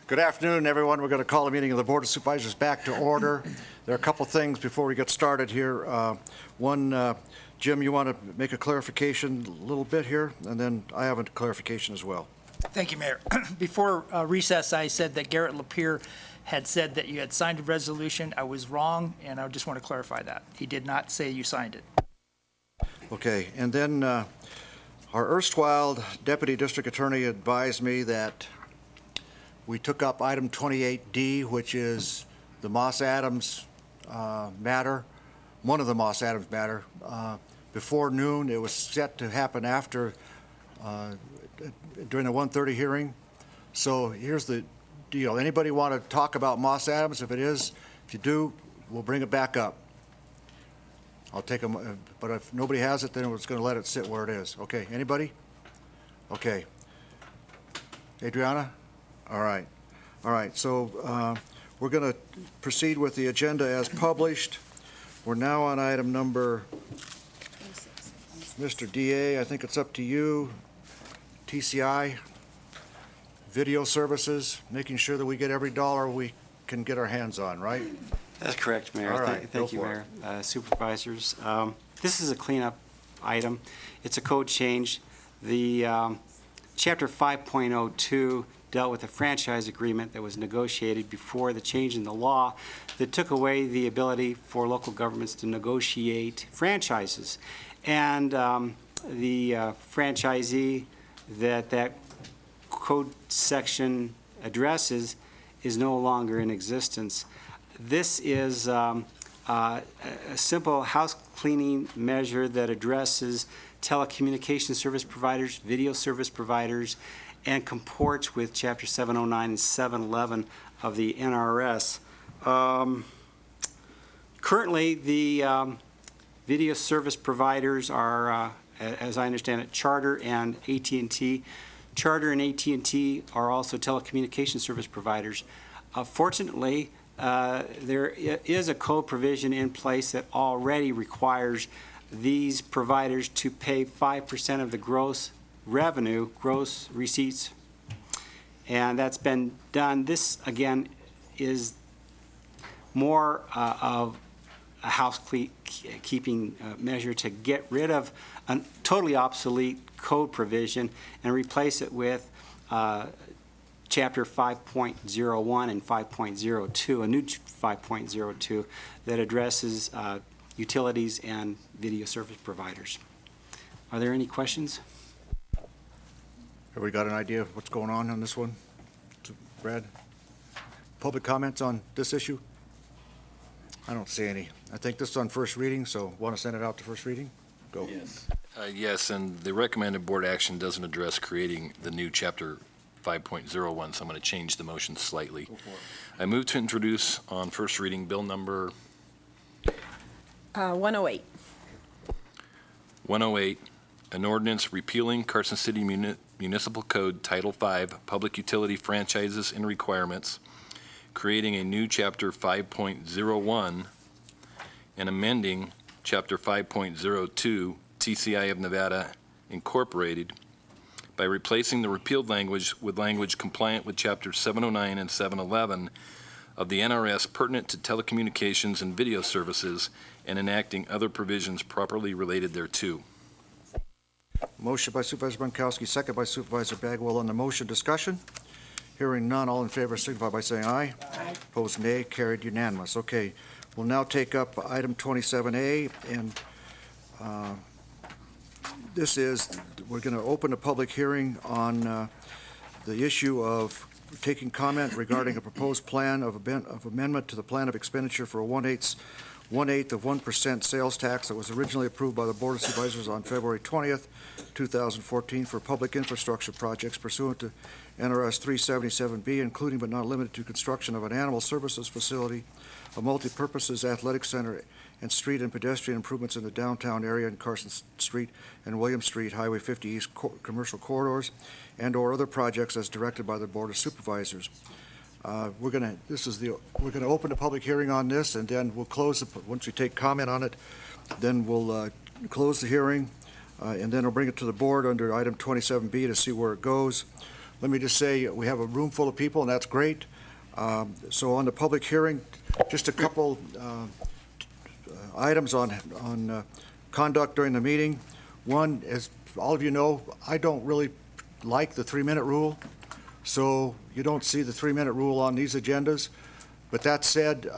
Good afternoon, everyone. We're going to call the meeting of the Board of Supervisors back to order. There are a couple things before we get started here. One, Jim, you want to make a clarification a little bit here, and then I have a clarification as well. Thank you, Mayor. Before recess, I said that Garrett Lapierre had said that you had signed a resolution. I was wrong, and I just want to clarify that. He did not say you signed it. Okay, and then our erstwhile Deputy District Attorney advised me that we took up item 28D, which is the Moss Adams matter, one of the Moss Adams matter, before noon. It was set to happen after, during the 1:30 hearing. So here's the deal. Anybody want to talk about Moss Adams? If you do, we'll bring it back up. I'll take them, but if nobody has it, then we're just going to let it sit where it is. Okay, anybody? Okay. Adriana? All right. All right, so we're going to proceed with the agenda as published. We're now on item number, Mr. DA, I think it's up to you. TCI, video services, making sure that we get every dollar we can get our hands on, right? That's correct, Mayor. All right, Thank you, Mayor. Supervisors, this is a cleanup item. It's a code change. The Chapter 5.02 dealt with a franchise agreement that was negotiated before the change in the law that took away the ability for local governments to negotiate franchises. And the franchisee that code section addresses is no longer in existence. This is a simple house cleaning measure that addresses telecommunication service providers, video service providers, and comports with Chapter 709 and 711 of the NRS. Currently, the video service providers are, as I understand it, Charter and AT&T. Charter and AT&T are also telecommunication service providers. Fortunately, there is a code provision in place that already requires these providers to pay 5% of the gross revenue, gross receipts, and that's been done. This, is more of a housekeeping measure to get rid of a totally obsolete code provision and replace it with Chapter 5.01 and 5.02, a new 5.02 that addresses utilities and video service providers. Are there any questions? Everybody got an idea of what's going on this one? Brad? Public comments on this issue? I don't see any. I think this is on first reading, so want to send it out to first reading? Go. Yes. Yes, and the recommended board action doesn't address creating the new Chapter 5.01, so I'm going to change the motion slightly. I move to introduce on first reading bill number 108. 108, an ordinance repealing Carson City Municipal Code Title V, Public Utility Franchises and Requirements, creating a new Chapter 5.01, and amending Chapter 5.02, TCI of Nevada Incorporated, by replacing the repealed language with language compliant with Chapter 709 and 711 of the NRS pertinent to telecommunications and video services, and enacting other provisions properly related thereto. Motion by Supervisor Bonkowski, second by Supervisor Bagwell on the motion. Discussion? Hearing none, all in favor signify by saying aye. Aye. Opposed, nay. Carried unanimous. Okay, we'll now take up item 27A, and this is, we're going to open a public hearing on the issue of taking comment regarding a proposed plan of amendment to the plan of expenditure for a 1/8 of 1% sales tax that was originally approved by the Board of Supervisors on February 20th, 2014 for public infrastructure projects pursuant to NRS 377B, including but not limited to construction of an animal services facility, a multi-purposes athletic center, and street and pedestrian improvements in the downtown area in Carson Street and William Street, Highway 50 East commercial corridors, and or other projects as directed by the Board of Supervisors. We're going to open a public hearing on this, and then we'll close it. Once we take comment on it, then we'll close the hearing, and then we'll bring it to the board under item 27B to see where it goes. let me just say, we have a room full of people, and that's great. So on the public hearing, just a couple items on conduct during the meeting. One, as all of you know, I don't really like the 3-minute rule, so you don't see the 3-minute rule on these agendas. But that said,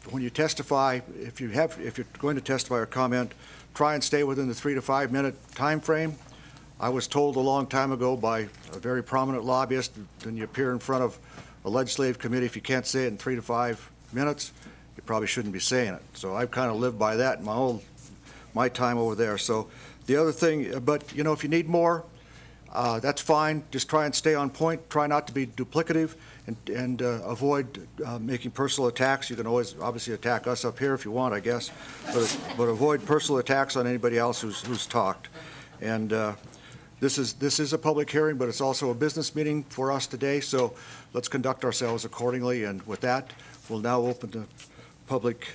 when you testify, if you're going to testify or comment, try and stay within the 3 to 5 minute time frame. I was told a long time ago by a very prominent lobbyist, when you appear in front of a legislative committee, if you can't say it in 3 to 5 minutes, you probably shouldn't be saying it. So I've kind of lived by that in my time over there. So the other thing, but you know, if you need more, that's fine. Just try and stay on point. Try not to be duplicative, and avoid making personal attacks. You can always obviously attack us up here if you want, I guess, but avoid personal attacks on anybody else who's talked. And this is a public hearing, but it's also a business meeting for us today, so let's conduct ourselves accordingly. And with that, we'll now open the public.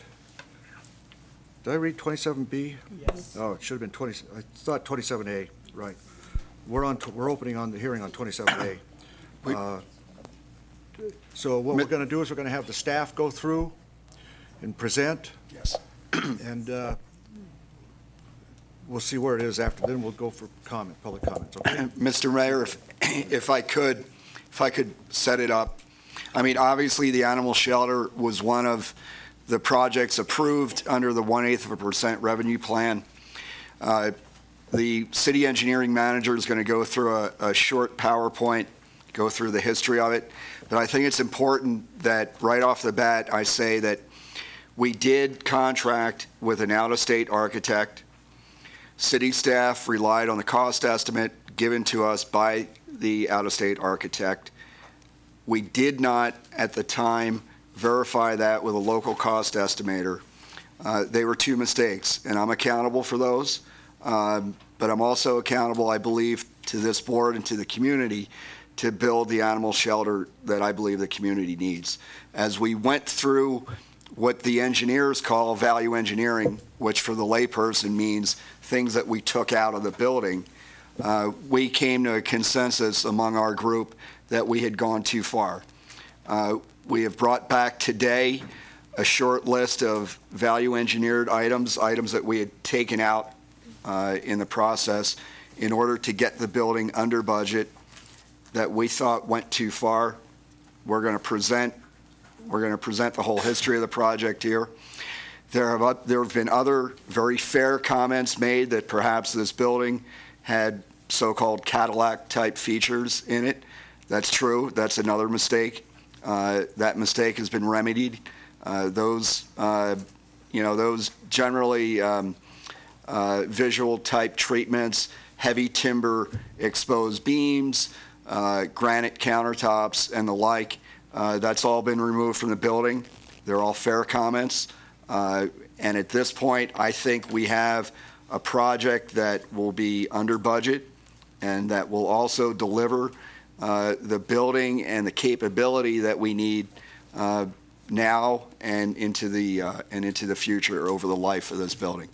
Did I read 27B? Yes. Oh, it should have been 20, I thought 27A, right. We're opening on the hearing on 27A. So what we're going to do is we're going to have the staff go through and present. Yes. And we'll see where it is after. Then we'll go for public comments. Okay? Mr. Mayor, if I could set it up. I mean, obviously, the animal shelter was one of the projects approved under the 1/8% revenue plan. The city engineering manager is going to go through a short PowerPoint, go through the history of it. But I think it's important that right off the bat, I say that we did contract with an out-of-state architect. City staff relied on the cost estimate given to us by the out-of-state architect. We did not, at the time, verify that with a local cost estimator. They were 2 mistakes, and I'm accountable for those. But I'm also accountable, I believe, to this board and to the community to build the animal shelter that I believe the community needs. As we went through what the engineers call value engineering, which for the layperson means things that we took out of the building, we came to a consensus among our group that we had gone too far. We have brought back today a short list of value engineered items that we had taken out in the process in order to get the building under budget that we thought went too far. We're going to present the whole history of the project here. There have been other very fair comments made that perhaps this building had so-called Cadillac-type features in it. That's true. That's another mistake. That mistake has been remedied. Those generally visual-type treatments, heavy timber exposed beams, granite countertops, and the like, that's all been removed from the building. They're all fair comments. And at this point, I think we have a project that will be under budget and that will also deliver the building and the capability that we need now and into the future over the life of this building.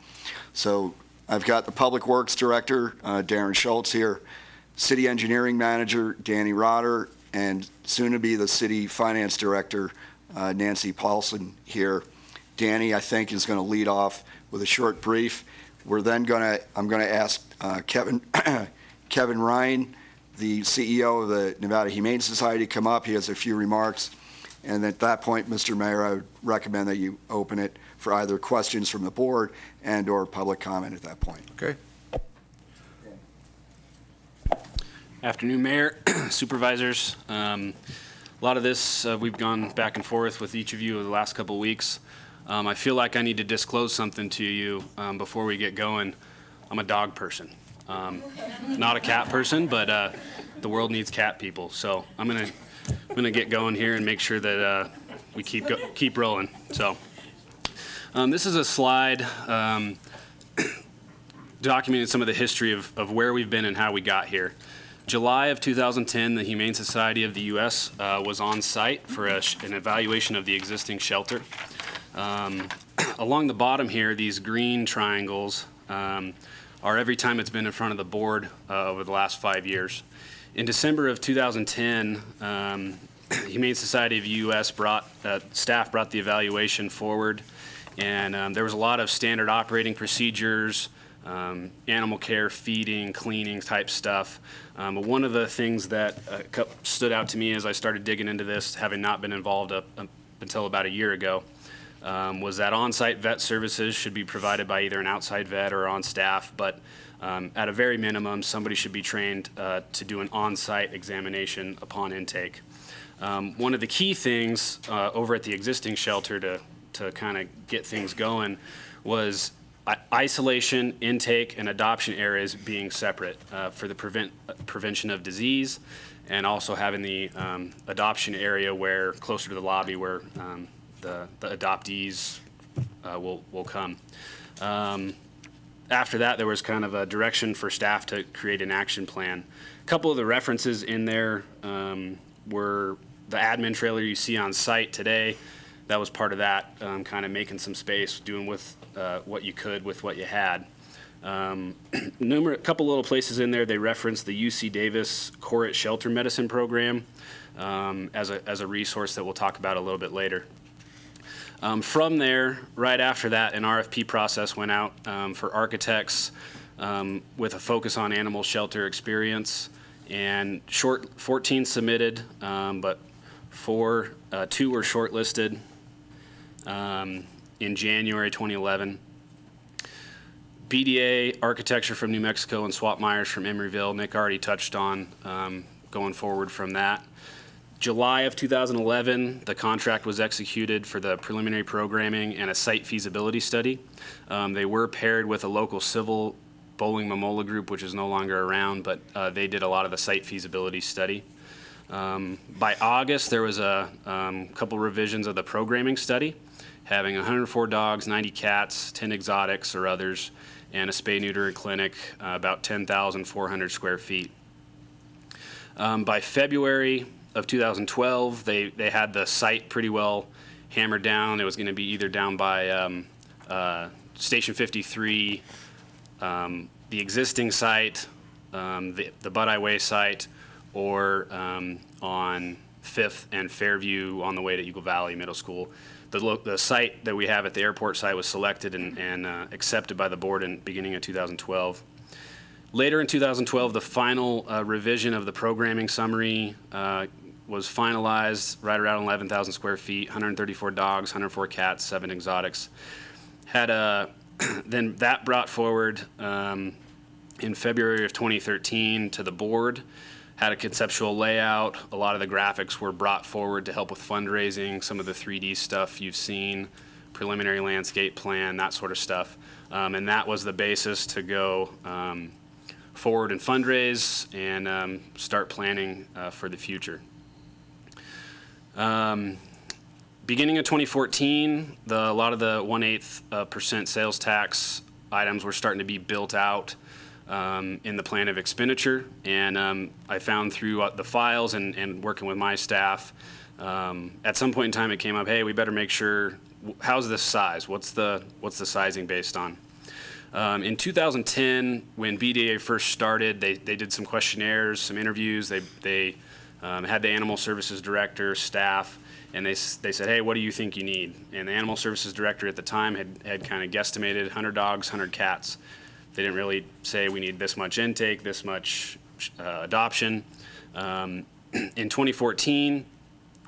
So I've got the Public Works Director, Darren Schultz here, City Engineering Manager, Danny Rotter, and soon to be the City Finance Director, Nancy Paulson here. Danny, I think, is going to lead off with a short brief. I'm going to ask Kevin Ryan, the CEO of the Nevada Humane Society, to come up. He has a few remarks. And at that point, Mr. Mayor, I would recommend that you open it for either questions from the board and or public comment at that point. Okay. Afternoon, Mayor, Supervisors. A lot of this, we've gone back and forth with each of you over the last couple of weeks. I feel like I need to disclose something to you before we get going. I'm a dog person. Not a cat person, but the world needs cat people. So I'm gonna get going here and make sure that we keep rolling. So this is a slide documenting some of the history of where we've been and how we got here. July of 2010, the Humane Society of the U.S. Was on site for an evaluation of the existing shelter. Along the bottom here, these green triangles are every time it's been in front of the board over the last 5 years. In December of 2010, Humane Society of the U.S. staff brought the evaluation forward, and there was a lot of standard operating procedures, animal care, feeding, cleaning type stuff. But one of the things that stood out to me as I started digging into this, having not been involved up until about a year ago, was that on-site vet services should be provided by either an outside vet or on staff, but at a very minimum, somebody should be trained to do an on-site examination upon intake. One of the key things over at the existing shelter to kind of get things going was isolation, intake, and adoption areas being separate for the prevention of disease, and also having the adoption area where closer to the lobby where the adoptees will come. After that, there was kind of a direction for staff to create an action plan. A couple of the references in there were the admin trailer you see on site today. That was part of that, kind of making some space, doing with what you could with what you had. A couple little places in there, they referenced the UC Davis Corrett Shelter Medicine Program as a resource that we'll talk about a little bit later. From there, right after that, an RFP process went out for architects with a focus on animal shelter experience, and 14 submitted, but two were shortlisted in January 2011. BDA Architecture from New Mexico and Swap Myers from Emeryville, Nick already touched on going forward from that. July of 2011, the contract was executed for the preliminary programming and a site feasibility study. They were paired with a local civil bowling Momola group, which is no longer around, but they did a lot of the site feasibility study. By August, there was a couple revisions of the programming study, having 104 dogs, 90 cats, 10 exotics or others, and a spay-neuter clinic, about 10,400 square feet. By February of 2012, they had the site pretty well hammered down. It was going to be either down by Station 53, the existing site, the Bud Highway site, or on 5th and Fairview on the way to Eagle Valley Middle School. The site that we have at the airport site was selected and accepted by the board in beginning of 2012. Later in 2012, the final revision of the programming summary was finalized, right around 11,000 square feet, 134 dogs, 104 cats, 7 exotics. Then that brought forward in February of 2013 to the board, had a conceptual layout. A lot of the graphics were brought forward to help with fundraising, some of the 3D stuff you've seen, preliminary landscape plan, that sort of stuff. And that was the basis to go forward and fundraise and start planning for the future. Beginning of 2014, a lot of the 1/8% sales tax items were starting to be built out in the plan of expenditure, and I found through the files and working with my staff, at some point in time it came up, hey, we better make sure, how's this size? What's the sizing based on? In 2010, when BDA first started, they did some questionnaires, some interviews. They had the animal services director, staff, and they said, hey, what do you think you need? And the animal services director at the time had kind of guesstimated 100 dogs, 100 cats. They didn't really say we need this much intake, this much adoption. In 2014,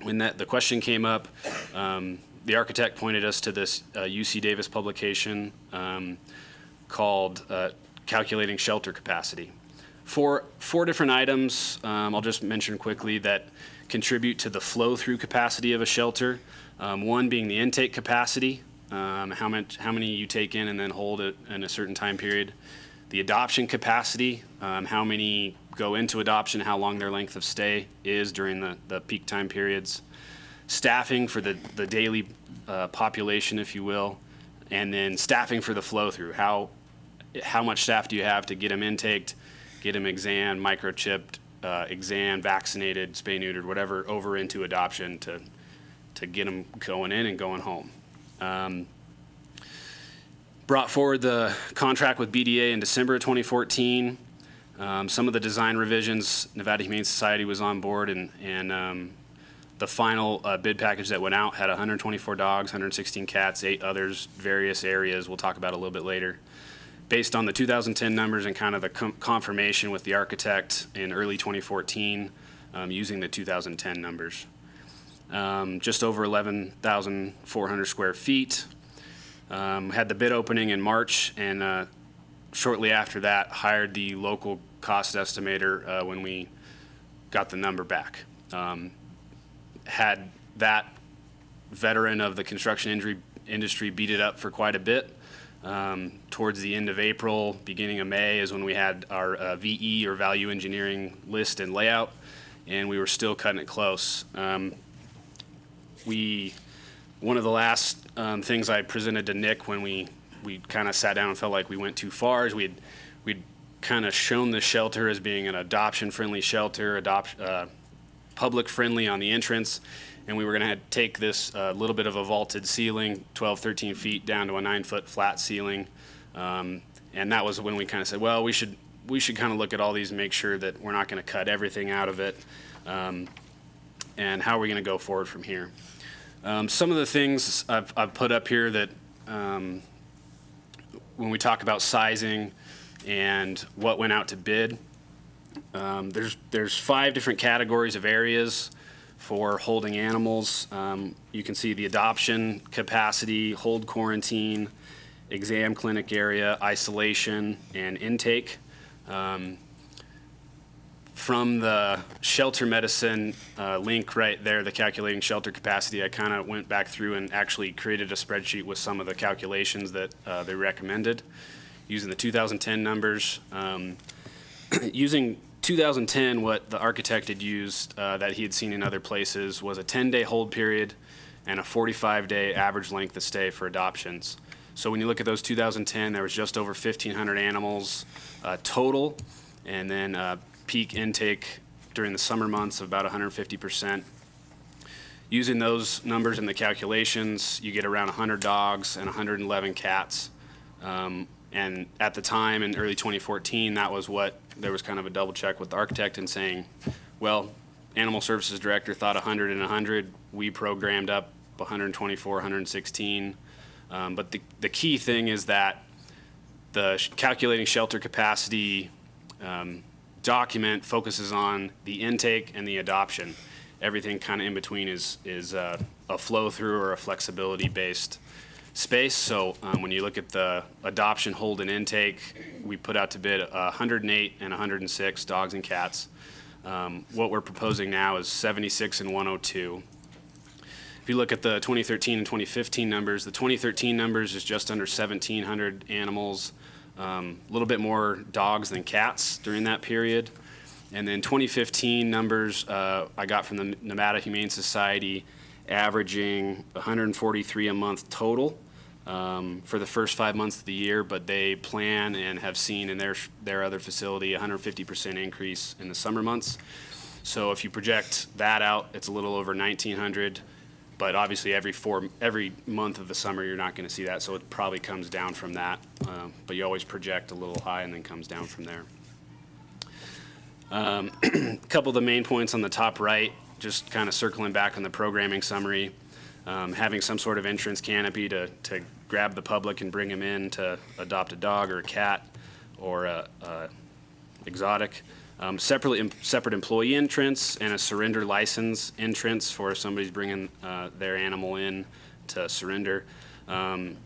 when the question came up, the architect pointed us to this UC Davis publication called Calculating Shelter Capacity. Four different items, I'll just mention quickly, that contribute to the flow-through capacity of a shelter. One being the intake capacity, how many you take in and then hold it in a certain time period. The adoption capacity, how many go into adoption, how long their length of stay is during the peak time periods. Staffing for the daily population, if you will, and then staffing for the flow-through. How much staff do you have to get them intaked, get them exam, microchipped, exam, vaccinated, spay-neutered, whatever, over into adoption to get them going in and going home. Brought forward the contract with BDA in December of 2014. Some of the design revisions, Nevada Humane Society was on board, and the final bid package that went out had 124 dogs, 116 cats, 8 others, various areas we'll talk about a little bit later. Based on the 2010 numbers and kind of the confirmation with the architect in early 2014, using the 2010 numbers. Just over 11,400 square feet. Had the bid opening in March, and shortly after that hired the local cost estimator when we got the number back. Had that veteran of the construction industry beat it up for quite a bit. Towards the end of April, beginning of May is when we had our VE, or value engineering, list and layout, and we were still cutting it close. One of the last things I presented to Nick when we kind of sat down and felt like we went too far is we'd kind of shown the shelter as being an adoption-friendly shelter, public-friendly on the entrance, and we were going to take this little bit of a vaulted ceiling, 12, 13 feet, down to a 9-foot flat ceiling. And that was when we kind of said, well, we should kind of look at all these and make sure that we're not going to cut everything out of it. And how are we going to go forward from here? Some of the things I've put up here that when we talk about sizing and what went out to bid, there's 5 different categories of areas for holding animals. You can see the adoption capacity, hold quarantine, exam clinic area, isolation, and intake. From the shelter medicine link right there, the calculating shelter capacity, I kind of went back through and actually created a spreadsheet with some of the calculations that they recommended using the 2010 numbers. Using 2010, what the architect had used that he had seen in other places was a 10-day hold period and a 45-day average length of stay for adoptions. So when you look at those 2010, there was just over 1,500 animals total, and then peak intake during the summer months of about 150%. Using those numbers in the calculations, you get around 100 dogs and 111 cats. And at the time, in early 2014, that was what, there was kind of a double check with the architect and saying, well, Animal Services Director thought 100 and 100. We programmed up 124, 116. But the key thing is that the calculating shelter capacity document focuses on the intake and the adoption. Everything kind of in between is a flow-through or a flexibility-based space. So when you look at the adoption, hold, and intake, we put out to bid 108 and 106 dogs and cats. What we're proposing now is 76 and 102. If you look at the 2013 and 2015 numbers, the 2013 numbers is just under 1,700 animals, a little bit more dogs than cats during that period. And then 2015 numbers I got from the Nevada Humane Society, averaging 143 a month total for the first 5 months of the year, but they plan and have seen in their other facility 150% increase in the summer months. So if you project that out, it's a little over 1,900, but obviously every month of the summer you're not going to see that, so it probably comes down from that, but you always project a little high and then comes down from there. A couple of the main points on the top right, just kind of circling back on the programming summary, having some sort of entrance canopy to grab the public and bring them in to adopt a dog or a cat or a exotic. Separate employee entrance and a surrender license entrance for if somebody's bringing their animal in to surrender.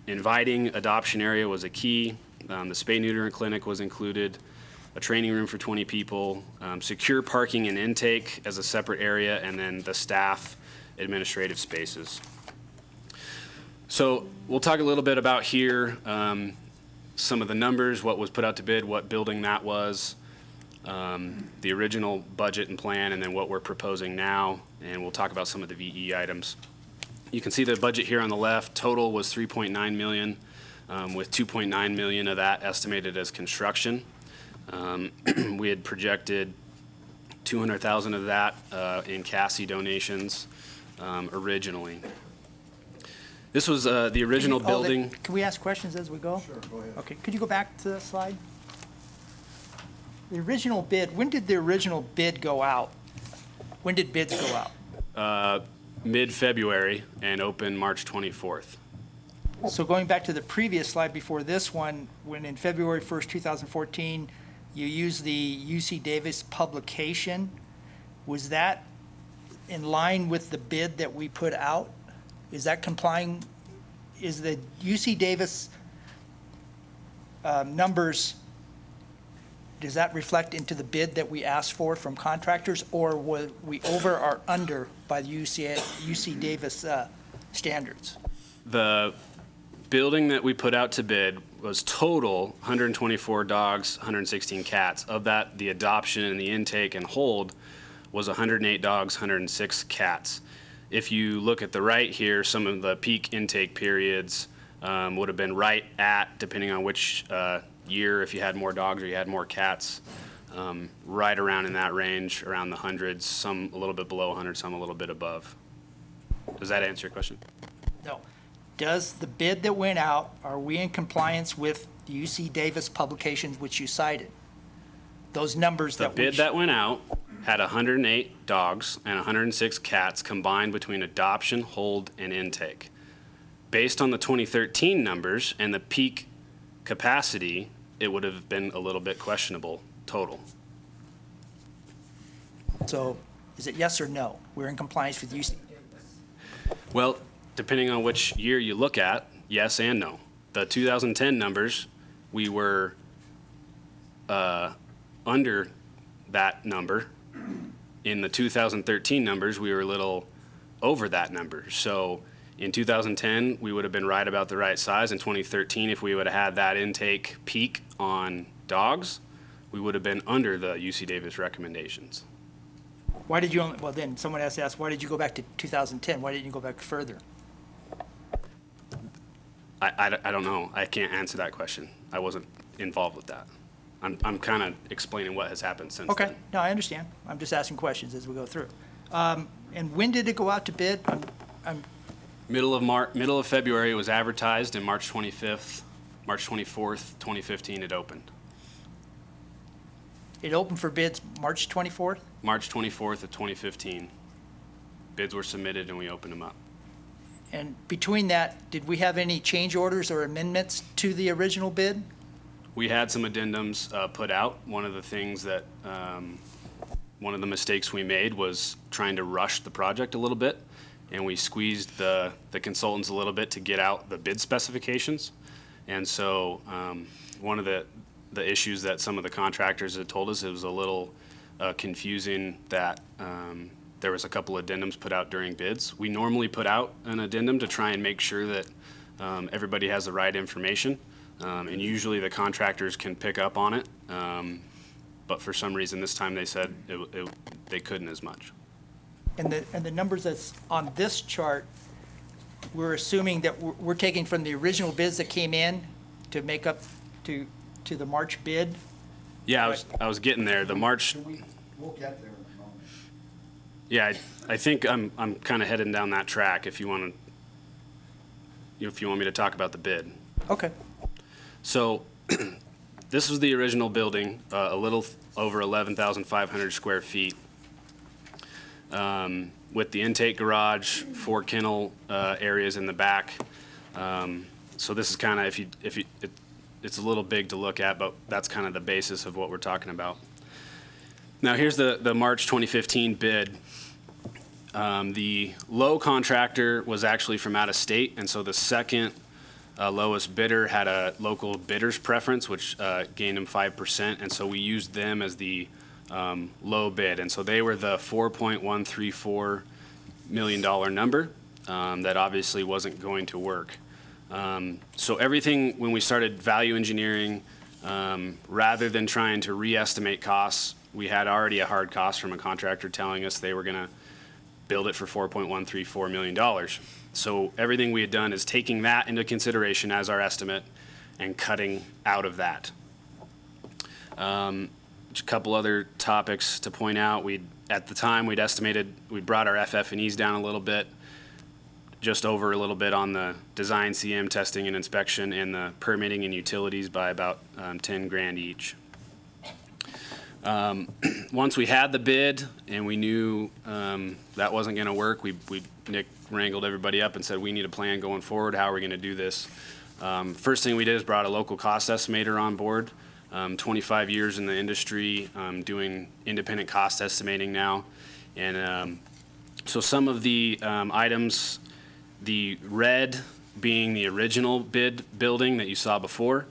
Inviting adoption area was a key. The spay-neuter clinic was included. A training room for 20 people, secure parking and intake as a separate area, and then the staff administrative spaces. So we'll talk a little bit about here some of the numbers, what was put out to bid, what building that was, the original budget and plan, and then what we're proposing now, and we'll talk about some of the VE items. You can see the budget here on the left. Total was $3.9 million, with $2.9 million of that estimated as construction. We had projected $200,000 of that in CASI donations originally. This was the original building. Can we ask questions as we go? Sure, go ahead. Okay, could you go back to the slide? The original bid, when did the original bid go out? When did bids go out? Mid-February and open March 24th. So going back to the previous slide before this one, when in February 1st, 2014, you used the UC Davis publication, was that in line with the bid that we put out? Is that complying? Is the UC Davis numbers, does that reflect into the bid that we asked for from contractors, or were we over or under by the UC Davis standards? The building that we put out to bid was total 124 dogs, 116 cats. Of that, the adoption and the intake and hold was 108 dogs, 106 cats. If you look at the right here, some of the peak intake periods would have been right at, depending on which year, if you had more dogs or you had more cats, right around in that range, around the hundreds, some a little bit below 100, some a little bit above. Does that answer your question? No. Does the bid that went out, are we in compliance with the UC Davis publications which you cited? Those numbers The that bid that went out had 108 dogs and 106 cats combined between adoption, hold, and intake. Based on the 2013 numbers and the peak capacity, it would have been a little bit questionable total. So is it yes or no? We're in compliance with UC Davis. Well, depending on which year you look at, yes and no. The 2010 numbers, we were under that number. In the 2013 numbers, we were a little over that number. So in 2010, we would have been right about the right size. In 2013, if we would have had that intake peak on dogs, we would have been under the UC Davis recommendations. Why did you only, well then, someone has to ask, why did you go back to 2010? Why didn't you go back further? I don't know. I can't answer that question. I wasn't involved with that. I'm kind of explaining what has happened since Okay, then. no, I understand. I'm just asking questions as we go through. And when did it go out to bid? Middle of February, it was advertised, and March 25th, March 24th, 2015, it opened. It opened for bids March 24th? March 24th of 2015. Bids were submitted and we opened them up. And between that, did we have any change orders or amendments to the original bid? We had some addendums put out. One of the things that, one of the mistakes we made was trying to rush the project a little bit, and we squeezed the consultants a little bit to get out the bid specifications. And so one of the issues that some of the contractors had told us, it was a little confusing that there was a couple addendums put out during bids. We normally put out an addendum to try and make sure that everybody has the right information. And usually the contractors can pick up on it. But for some reason this time they said they couldn't as much. And the numbers that's on this chart, we're assuming that we're taking from the original bids that came in to make up to the March bid? Yeah, I was getting there. The March. We'll get there in a moment. Yeah, I think I'm kind of heading down that track. If you want me to talk about the bid. Okay. So this was the original building, a little over 11,500 square feet. With the intake garage, 4 kennel areas in the back. So this is kind of, it's a little big to look at, but that's kind of the basis of what we're talking about. Now here's the March 2015 bid. The low contractor was actually from out of state, and so the second lowest bidder had a local bidder's preference, which gained him 5%, and so we used them as the low bid. And so they were the $4.134 million number that obviously wasn't going to work. So everything, when we started value engineering, rather than trying to re-estimate costs, we had already a hard cost from a contractor telling us they were going to build it for $4.134 million. So everything we had done is taking that into consideration as our estimate and cutting out of that. A couple other topics to point out. At the time, we'd estimated, we brought our FF&Es down a little bit, just over a little bit on the design, CM, testing and inspection, and the permitting and utilities by about 10 grand each. Once we had the bid and we knew that wasn't going to work, Nick wrangled everybody up and said, we need a plan going forward. How are we going to do this? First thing we did is brought a local cost estimator on board. 25 years in the industry, doing independent cost estimating now. And so some of the items, the red being the original bid building that you saw before,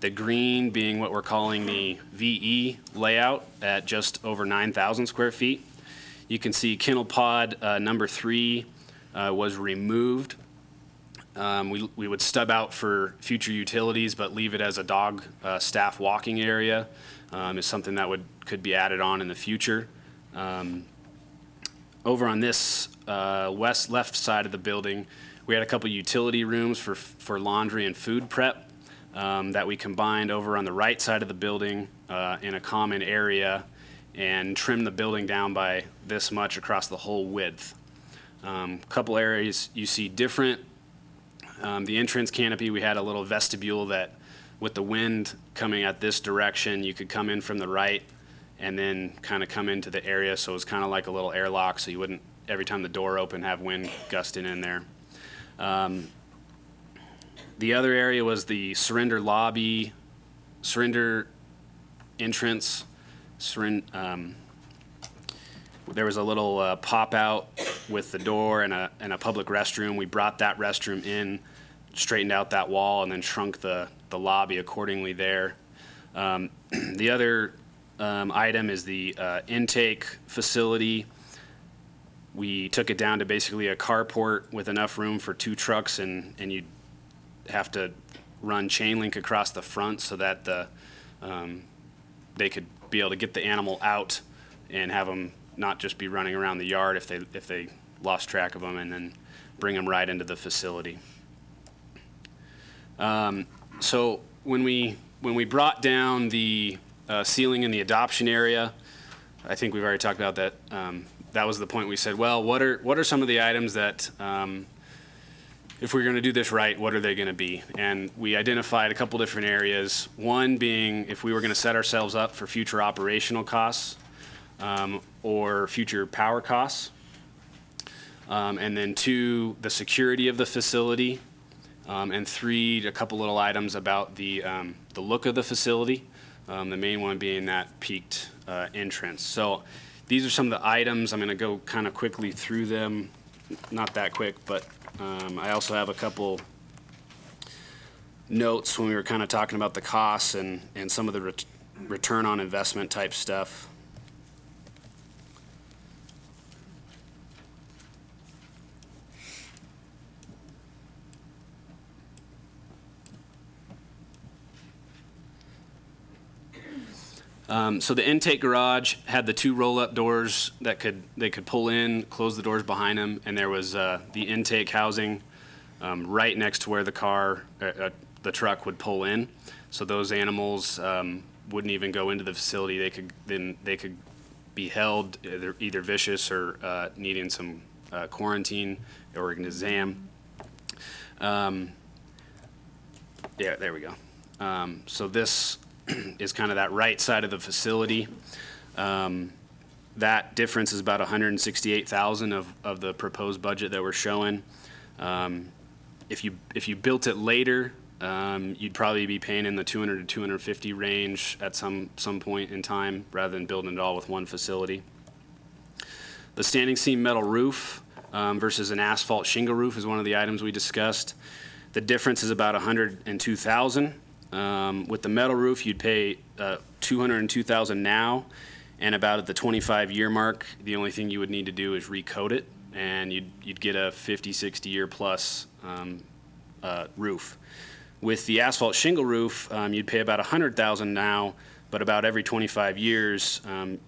the green being what we're calling the VE layout at just over 9,000 square feet. You can see kennel pod number 3 was removed. We would stub out for future utilities, but leave it as a dog staff walking area. Is something that could be added on in the future. Over on this left side of the building, we had a couple utility rooms for laundry and food prep that we combined over on the right side of the building in a common area and trimmed the building down by this much across the whole width. Couple areas you see different. The entrance canopy, we had a little vestibule that with the wind coming at this direction, you could come in from the right and then kind of come into the area. So it was kind of like a little airlock, so you wouldn't, every time the door opened, have wind gusting in there. The other area was the surrender lobby, surrender entrance. There was a little pop out with the door and a public restroom. We brought that restroom in, straightened out that wall, and then shrunk the lobby accordingly there. The other item is the intake facility. We took it down to basically a carport with enough room for 2 trucks, and you'd have to run chain link across the front so that they could be able to get the animal out and have them not just be running around the yard if they lost track of them, and then bring them right into the facility. So when we brought down the ceiling in the adoption area, I think we've already talked about that. That was the point we said, well, what are some of the items that if we're going to do this right, what are they going to be? And we identified a couple different areas. One being if we were going to set ourselves up for future operational costs or future power costs. And then 2, the security of the facility. And 3, a couple little items about the look of the facility. The main one being that peaked entrance. So these are some of the items. I'm going to go kind of quickly through them. Not that quick, but I also have a couple notes when we were kind of talking about the costs and some of the return on investment type stuff. So the intake garage had the 2 roll-up doors that they could pull in, close the doors behind them, and there was the intake housing right next to where the truck would pull in. So those animals wouldn't even go into the facility. They could be held either vicious or needing some quarantine or an exam. Yeah, there we go. So this is kind of that right side of the facility. That difference is about $168,000 of the proposed budget that we're showing. If you built it later, you'd probably be paying in the 200 to 250 range at some point in time, rather than building it all with one facility. The standing seam metal roof versus an asphalt shingle roof is one of the items we discussed. The difference is about $102,000. With the metal roof, you'd pay $202,000 now, and about at the 25-year mark, the only thing you would need to do is recoat it, and you'd get a 50, 60-year plus roof. With the asphalt shingle roof, you'd pay about $100,000 now, but about every 25 years,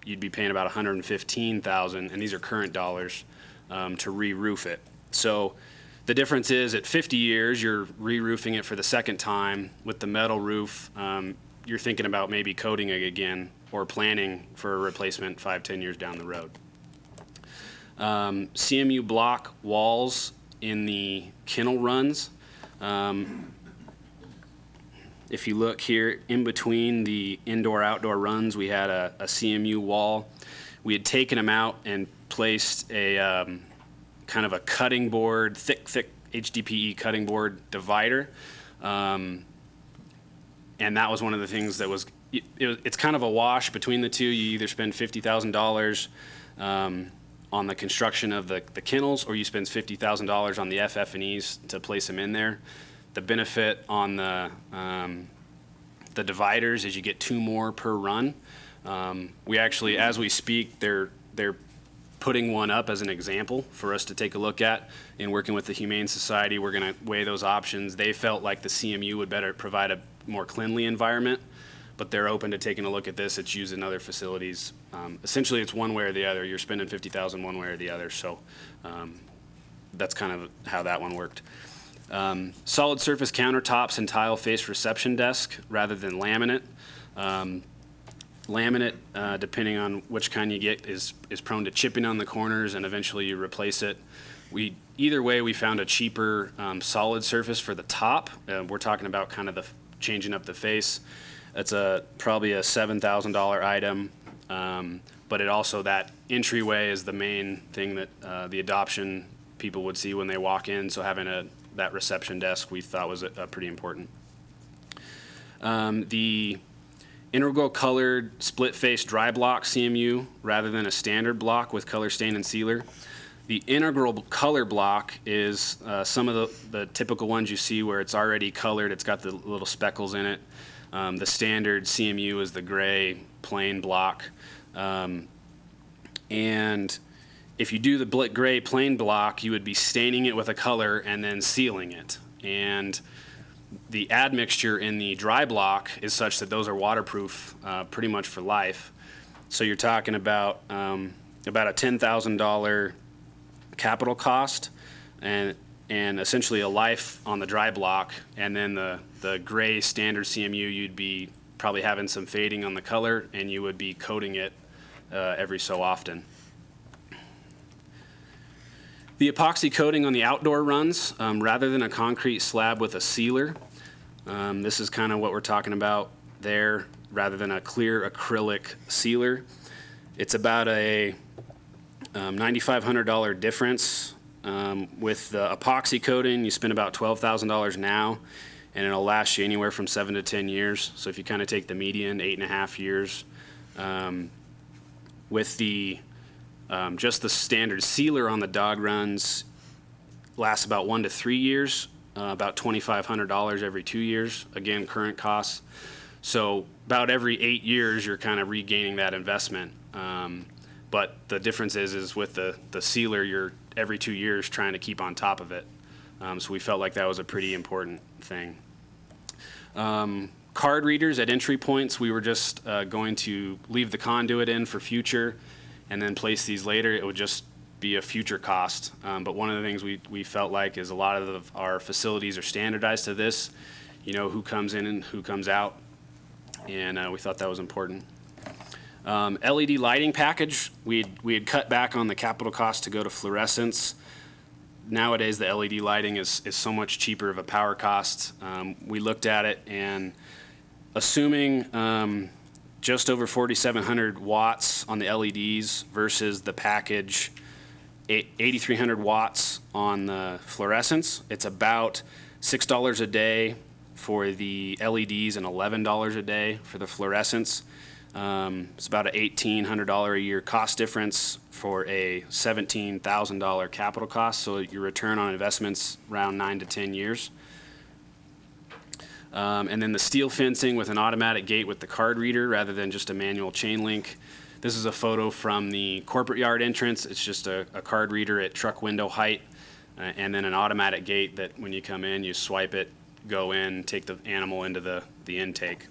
you'd be paying about $115,000, and these are current dollars, to re-roof it. So the difference is at 50 years, you're re-roofing it for the second time. With the metal roof, you're thinking about maybe coating it again or planning for a replacement 5-10 years down the road. CMU block walls in the kennel runs. If you look here, in between the indoor-outdoor runs, we had a CMU wall. We had taken them out and placed a kind of a cutting board, thick HDPE cutting board divider. And that was one of the things that was, it's kind of a wash between the two. You either spend $50,000 on the construction of the kennels, or you spend $50,000 on the FF&Es to place them in there. The benefit on the dividers is you get 2 more per run. We actually, as we speak, they're putting one up as an example for us to take a look at. In working with the Humane Society, we're going to weigh those options. They felt like the CMU would better provide a more cleanly environment, but they're open to taking a look at this. It's used in other facilities. Essentially, it's one way or the other. You're spending $50,000 one way or the other. So that's kind of how that one worked. Solid surface countertops and tile face reception desk rather than laminate. Laminate, depending on which kind you get, is prone to chipping on the corners, and eventually you replace it. Either way, we found a cheaper solid surface for the top. We're talking about kind of the changing up the face. It's probably a $7,000 item, but it also, that entryway is the main thing that the adoption people would see when they walk in. So having that reception desk we thought was pretty important. The integral colored split face dry block CMU rather than a standard block with color stain and sealer. The integral color block is some of the typical ones you see where it's already colored. It's got the little speckles in it. The standard CMU is the gray plain block. And if you do the gray plain block, you would be staining it with a color and then sealing it. And the admixture in the dry block is such that those are waterproof pretty much for life. So you're talking about a $10,000 capital cost and essentially a life on the dry block, and then the gray standard CMU, you'd be probably having some fading on the color, and you would be coating it every so often. The epoxy coating on the outdoor runs, rather than a concrete slab with a sealer, this is kind of what we're talking about there, rather than a clear acrylic sealer. It's about a $9,500 difference. With the epoxy coating, you spend about $12,000 now, and it'll last you anywhere from 7 to 10 years. So if you kind of take the median, 8.5 years. With the just the standard sealer on the dog runs lasts about 1 to 3 years, about $2,500 every 2 years. Again, current costs. So about every 8 years, you're kind of regaining that investment. But the difference is with the sealer, you're every 2 years trying to keep on top of it. So we felt like that was a pretty important thing. Card readers at entry points, we were just going to leave the conduit in for future and then place these later. It would just be a future cost. But one of the things we felt like is a lot of our facilities are standardized to this. You know who comes in and who comes out. And we thought that was important. LED lighting package, we had cut back on the capital cost to go to fluorescence. Nowadays, the LED lighting is so much cheaper of a power cost. We looked at it, and assuming just over 4,700 watts on the LEDs versus the package 8,300 watts on the fluorescence, it's about $6 a day for the LEDs and $11 a day for the fluorescence. It's about an $1,800 a year cost difference for a $17,000 capital cost. So your return on investment's around 9 to 10 years. And then the steel fencing with an automatic gate with the card reader rather than just a manual chain link. This is a photo from the corporate yard entrance. It's just a card reader at truck window height, and then an automatic gate that when you come in, you swipe it, go in, take the animal into the intake.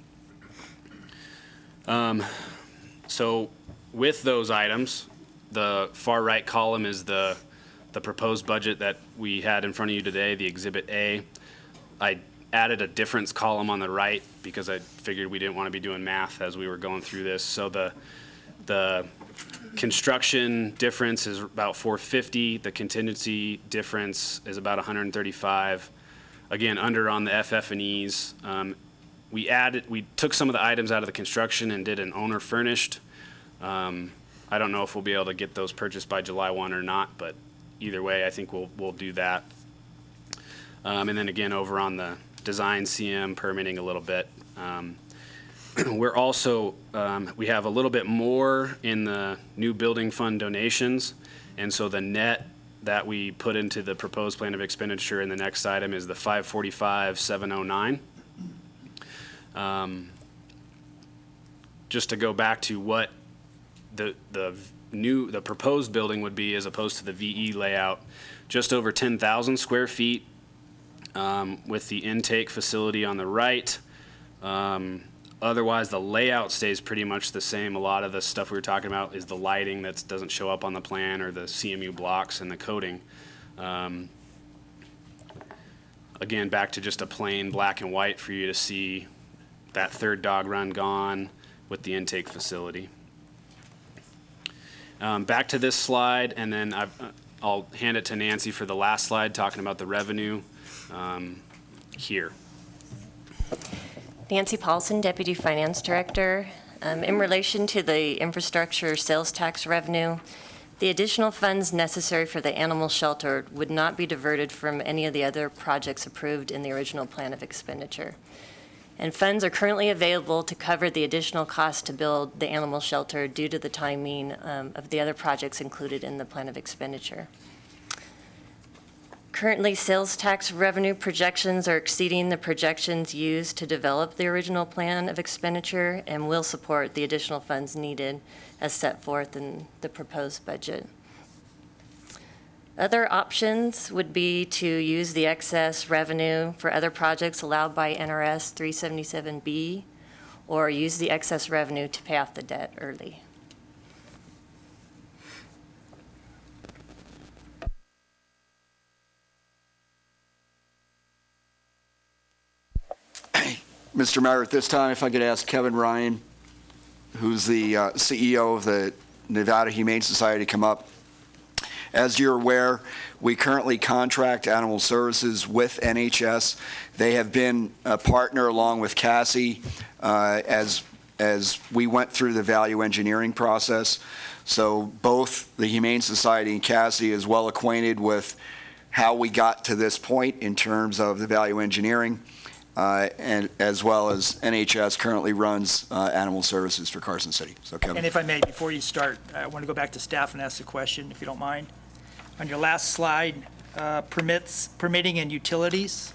So with those items, the far right column is the proposed budget that we had in front of you today, the Exhibit A. I added a difference column on the right because I figured we didn't want to be doing math as we were going through this. So the construction difference is about $450. The contingency difference is about $135. Again, under on the FF&Es. we took some of the items out of the construction and did an owner furnished. I don't know if we'll be able to get those purchased by July 1 or not, but either way, I think we'll do that. And then again, over on the design CM permitting a little bit. We're also, we have a little bit more in the new building fund donations. And so the net that we put into the proposed plan of expenditure in the next item is the 545,709. Just to go back to what the proposed building would be as opposed to the VE layout, just over 10,000 square feet with the intake facility on the right. Otherwise, the layout stays pretty much the same. A lot of the stuff we were talking about is the lighting that doesn't show up on the plan, or the CMU blocks and the coating. Again, back to just a plain black and white for you to see that third dog run gone with the intake facility. Back to this slide, and then I'll hand it to Nancy for the last slide, talking about the revenue here. Nancy Paulson, Deputy Finance Director. In relation to the infrastructure sales tax revenue, the additional funds necessary for the animal shelter would not be diverted from any of the other projects approved in the original plan of expenditure. And funds are currently available to cover the additional cost to build the animal shelter due to the timing of the other projects included in the plan of expenditure. Currently, sales tax revenue projections are exceeding the projections used to develop the original plan of expenditure and will support the additional funds needed as set forth in the proposed budget. Other options would be to use the excess revenue for other projects allowed by NRS 377B, or use the excess revenue to pay off the debt early. Mr. Mayor, at this time, if I could ask Kevin Ryan, who's the CEO of the Nevada Humane Society, to come up. As you're aware, we currently contract animal services with NHS. They have been a partner along with Cassie as we went through the value engineering process. So both the Humane Society and Cassie is well acquainted with how we got to this point in terms of the value engineering. And as well as NHS currently runs animal services for Carson City. So Kevin. And if I may, before you start, I want to go back to staff and ask a question, if you don't mind. On your last slide, permitting and utilities.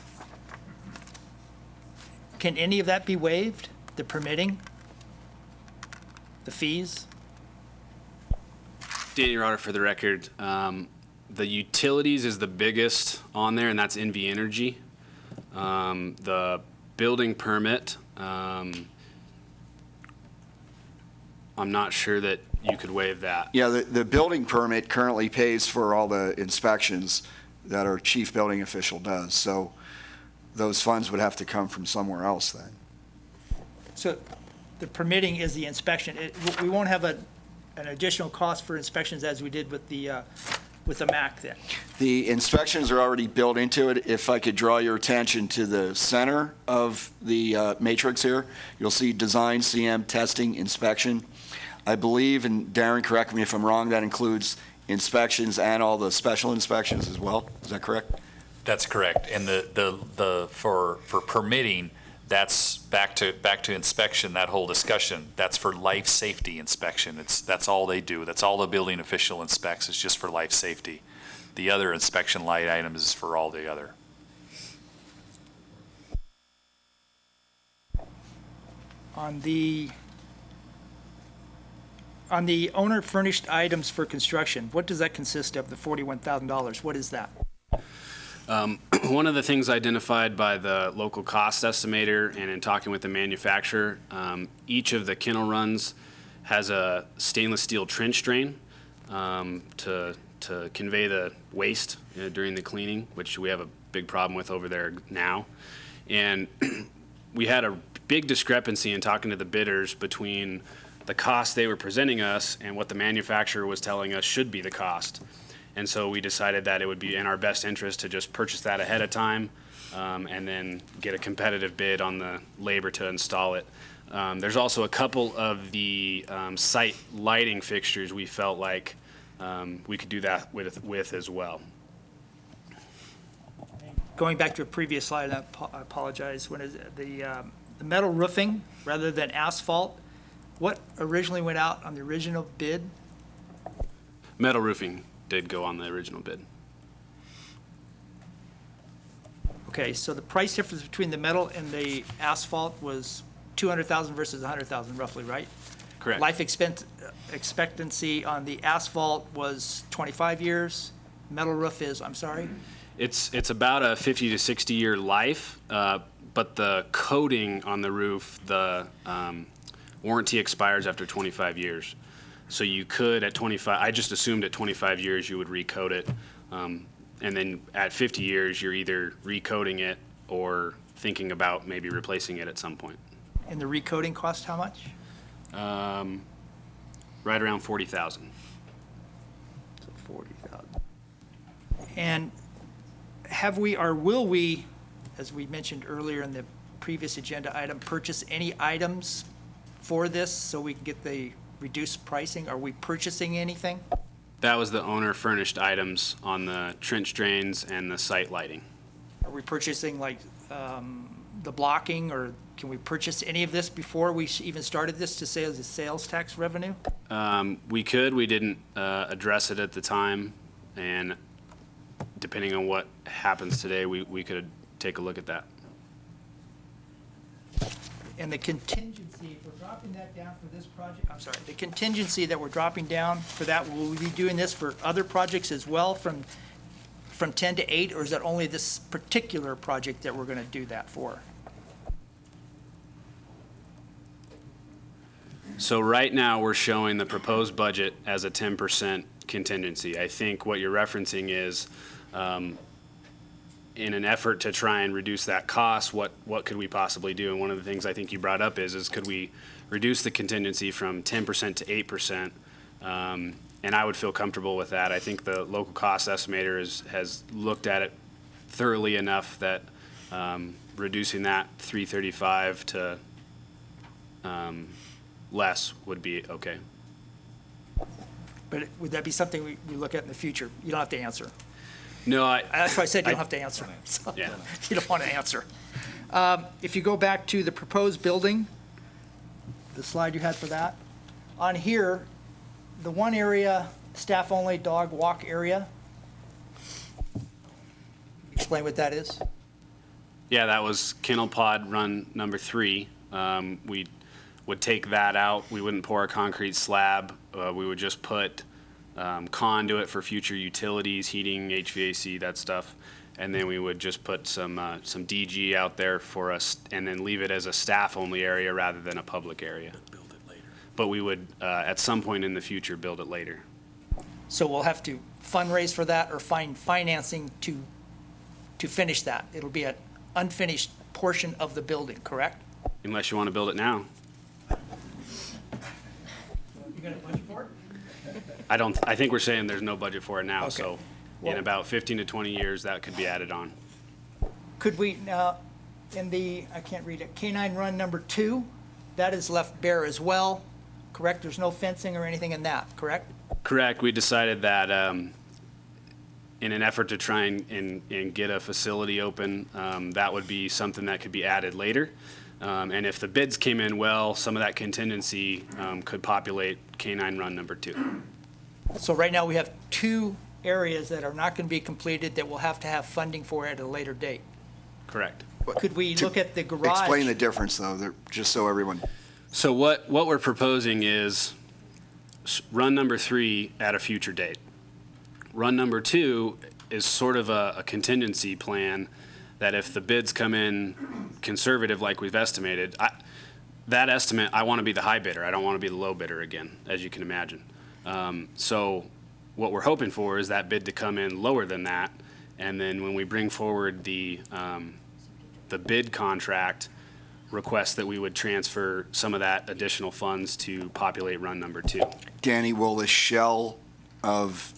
Can any of that be waived? The permitting? The fees? Dan, Your Honor, for the record, the utilities is the biggest on there, and that's NV Energy. The building permit, I'm not sure that you could waive that. Yeah, the building permit currently pays for all the inspections that our chief building official does. So those funds would have to come from somewhere else then. So the permitting is the inspection. We won't have an additional cost for inspections as we did with the MAC then? The inspections are already built into it. If I could draw your attention to the center of the matrix here, you'll see design, CM, testing, inspection. I believe, and Darren, correct me if I'm wrong, that includes inspections and all the special inspections as well. Is that correct? That's correct. And for permitting, that's back to inspection, that whole discussion. That's for life safety inspection. That's all they do. That's all the building official inspects. It's just for life safety. The other inspection light items is for all the other. On the owner furnished items for construction, what does that consist of, the $41,000? What is that? One of the things identified by the local cost estimator and in talking with the manufacturer, each of the kennel runs has a stainless steel trench drain to convey the waste during the cleaning, which we have a big problem with over there now. And we had a big discrepancy in talking to the bidders between the cost they were presenting us and what the manufacturer was telling us should be the cost. And so we decided that it would be in our best interest to just purchase that ahead of time and then get a competitive bid on the labor to install it. There's also a couple of the site lighting fixtures we felt like we could do that with as well. Going back to a previous slide, I apologize, when is it, the metal roofing rather than asphalt, what originally went out on the original bid? Metal roofing did go on the original bid. Okay, so the price difference between the metal and the asphalt was 200,000 versus 100,000 roughly, right? Correct. Life expectancy on the asphalt was 25 years. Metal roof is, I'm sorry? It's about a 50 to 60 year life, but the coating on the roof, the warranty expires after 25 years. So you could at 25, I just assumed at 25 years you would recoat it. And then at 50 years, you're either recoating it or thinking about maybe replacing it at some point. And the recoating cost how much? Right around 40,000. So 40,000. And have we, or will we, as we mentioned earlier in the previous agenda item, purchase any items for this so we can get the reduced pricing? Are we purchasing anything? That was the owner furnished items on the trench drains and the site lighting. Are we purchasing like the blocking, or can we purchase any of this before we even started this to say as a sales tax revenue? We could, we didn't address it at the time, and depending on what happens today, we could take a look at that. And the contingency, if we're dropping that down for this project, I'm sorry, the contingency that we're dropping down for that, will we be doing this for other projects as well from 10 to 8, or is that only this particular project that we're going to do that for? So right now, we're showing the proposed budget as a 10% contingency. I think what you're referencing is, in an effort to try and reduce that cost, what could we possibly do? And one of the things I think you brought up is could we reduce the contingency from 10% to 8%? And I would feel comfortable with that. I think the local cost estimator has looked at it thoroughly enough that reducing that 335 to less would be okay. But would that be something we look at in the future? You don't have to answer. No, That's why I said you don't have to answer. So Yeah. You don't want to answer. If you go back to the proposed building, the slide you had for that, on here, the one area, staff-only dog walk area, explain what that is? Yeah, that was kennel pod run number 3. We would take that out. We wouldn't pour a concrete slab. We would just put conduit for future utilities, heating, HVAC, that stuff. And then we would just put some DG out there for us and then leave it as a staff-only area rather than a public area. Build it later. But we would, at some point in the future, build it later. So we'll have to fundraise for that or find financing to finish that. It'll be an unfinished portion of the building, correct? Unless you want to build it now. You got a budget for it? I think we're saying there's no budget for it now, Okay. so Well- in about 15 to 20 years, that could be added on. Could we, now, in the, I can't read it, K-9 run number 2, that is left bare as well, correct? There's no fencing or anything in that, correct? Correct. We decided that in an effort to try and get a facility open, that would be something that could be added later. And if the bids came in well, some of that contingency could populate K-9 run number 2. So right now, we have 2 areas that are not going to be completed that we'll have to have funding for at a later date. Correct. Could we look at the garage? Explain the difference, though, just so everyone. So what we're proposing is run number 3 at a future date. Run number 2 is sort of a contingency plan that if the bids come in conservative like we've estimated, that estimate, I want to be the high bidder. I don't want to be the low bidder again, as you can imagine. So what we're hoping for is that bid to come in lower than that, and then when we bring forward the bid contract, request that we would transfer some of that additional funds to populate run number 2. Danny, will the shell of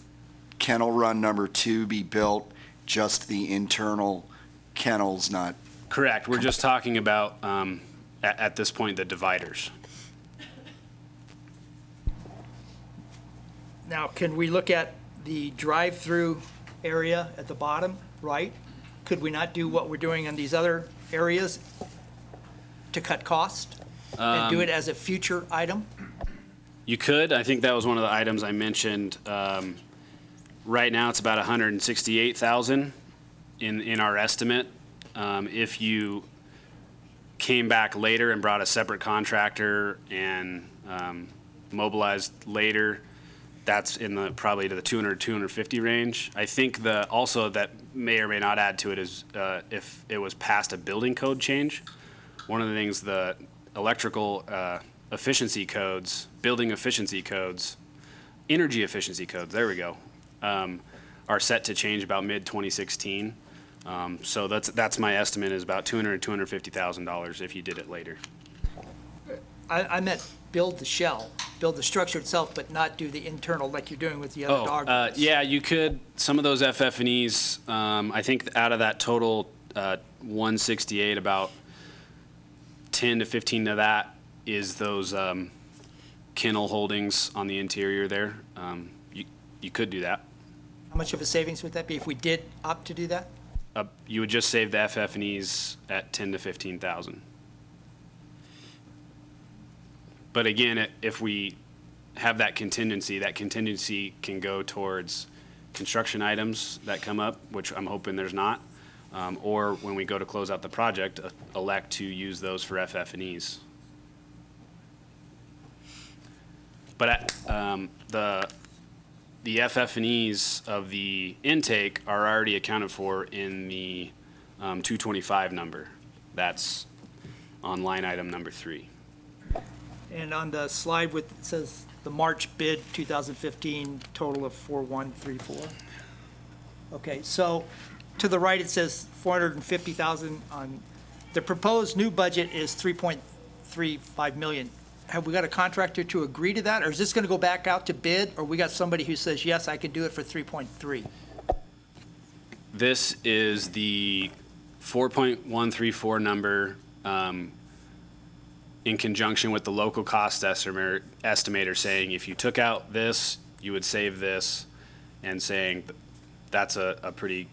kennel run number 2 be built, just the internal kennels, not, Correct. We're just talking about, at this point, the dividers. Now, can we look at the drive-through area at the bottom, right? Could we not do what we're doing in these other areas to cut cost and do it as a future item? You could. I think that was one of the items I mentioned. Right now, it's about 168,000 in our estimate. If you came back later and brought a separate contractor and mobilized later, that's in the probably to the 200, 250 range. I think also that may or may not add to it is if it was past a building code change. One of the things the electrical efficiency codes, building efficiency codes, energy efficiency codes, there we go, are set to change about mid-2016. So that's my estimate is about $200,000 to $250,000 if you did it later. I meant build the shell, build the structure itself, but not do the internal like you're doing with the other doghouse. Yeah, you could. Some of those FF&Es, I think out of that total 168, about 10 to 15 of that is those kennel holdings on the interior there. You could do that. How much of a savings would that be if we did opt to do that? You would just save the FF&Es at 10 to 15,000. But again, if we have that contingency can go towards construction items that come up, which I'm hoping there's not, or when we go to close out the project, elect to use those for FF&Es. But the FF&Es of the intake are already accounted for in the 225 number. That's on line item number 3. And on the slide with, it says the March bid 2015 total of 4134. Okay, so to the right, it says 450,000 on, the proposed new budget is 3.35 million. Have we got a contractor to agree to that, or is this gonna go back out to bid, or we got somebody who says, yes, I can do it for 3.3? This is the 4.134 number in conjunction with the local cost estimator saying if you took out this, you would save this, and saying that's a pretty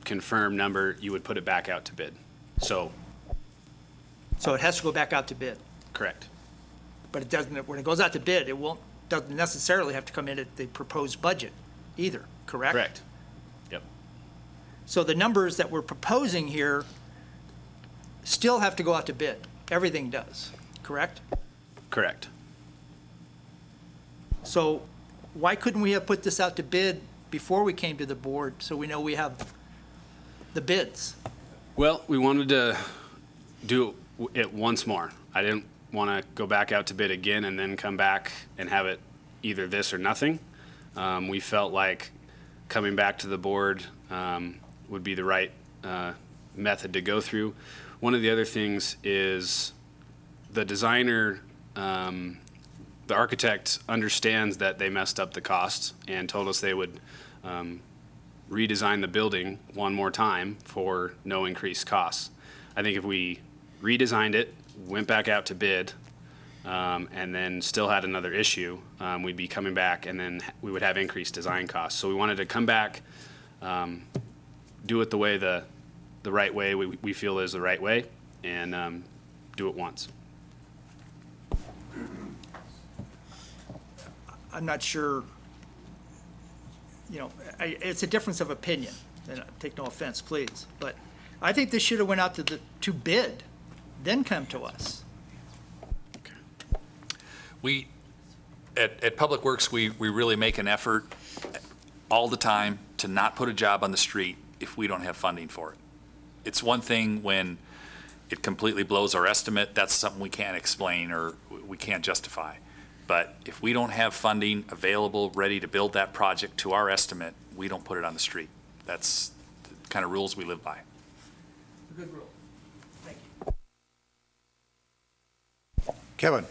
confirmed number, you would put it back out to bid. So, it has to go back out to bid, correct. but it doesn't, when it goes out to bid, doesn't necessarily have to come in at the proposed budget either, correct? Correct. Yep. So the numbers that we're proposing here still have to go out to bid. Everything does, correct? Correct. So why couldn't we have put this out to bid before we came to the board so we know we have the bids? Well, we wanted to do it once more. I didn't want to go back out to bid again and then come back and have it either this or nothing. We felt like coming back to the board would be the right method to go through. One of the other things is the designer, the architect understands that they messed up the cost and told us they would redesign the building one more time for no increased costs. I think if we redesigned it, went back out to bid, and then still had another issue, we'd be coming back and then we would have increased design costs. So we wanted to come back, do it the way the right way we feel is the right way, and do it once. I'm not sure, it's a difference of opinion, and take no offense, please, but I think this should have went out to bid, then come to us. We, at Public Works, we really make an effort all the time to not put a job on the street if we don't have funding for it. It's one thing when it completely blows our estimate, that's something we can't explain or we can't justify. But if we don't have funding available, ready to build that project to our estimate, we don't put it on the street. That's the kind of rules we live by. A good rule. Thank you. Kevin,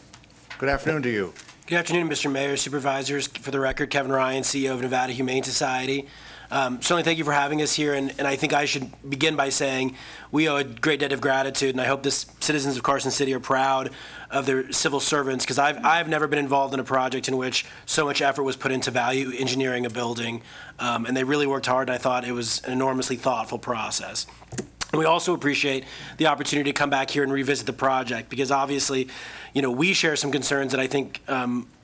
good afternoon to you. Good afternoon, Mr. Mayor, Supervisors. For the record, Kevin Ryan, CEO of Nevada Humane Society. Certainly thank you for having us here, and I think I should begin by saying we owe a great debt of gratitude, and I hope the citizens of Carson City are proud of their civil servants, because I've never been involved in a project in which so much effort was put into value engineering a building, and they really worked hard, and I thought it was an enormously thoughtful process. And we also appreciate the opportunity to come back here and revisit the project, because obviously, you know, we share some concerns that I think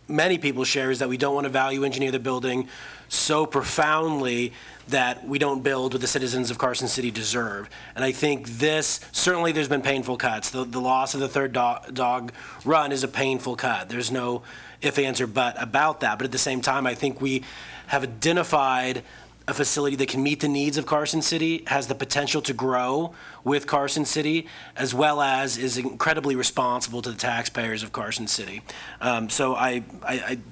many people share, is that we don't want to value engineer the building so profoundly that we don't build what the citizens of Carson City deserve. And I think this, certainly there's been painful cuts. The loss of the third dog run is a painful cut. There's no ifs, ands, or buts about that. But at the same time, I think we have identified a facility that can meet the needs of Carson City, has the potential to grow with Carson City, as well as is incredibly responsible to the taxpayers of Carson City. So I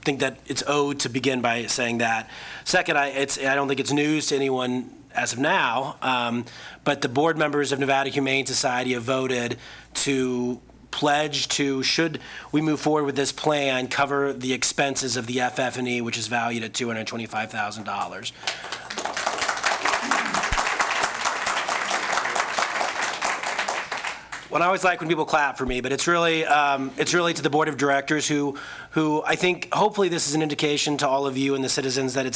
think that it's owed to begin by saying that. Second, I don't think it's news to anyone as of now, but the board members of Nevada Humane Society have voted to pledge to, should we move forward with this plan, cover the expenses of the FF&E, which is valued at $225,000. Well, I always like when people clap for me, but it's really to the board of directors who I think hopefully this is an indication to all of you and the citizens that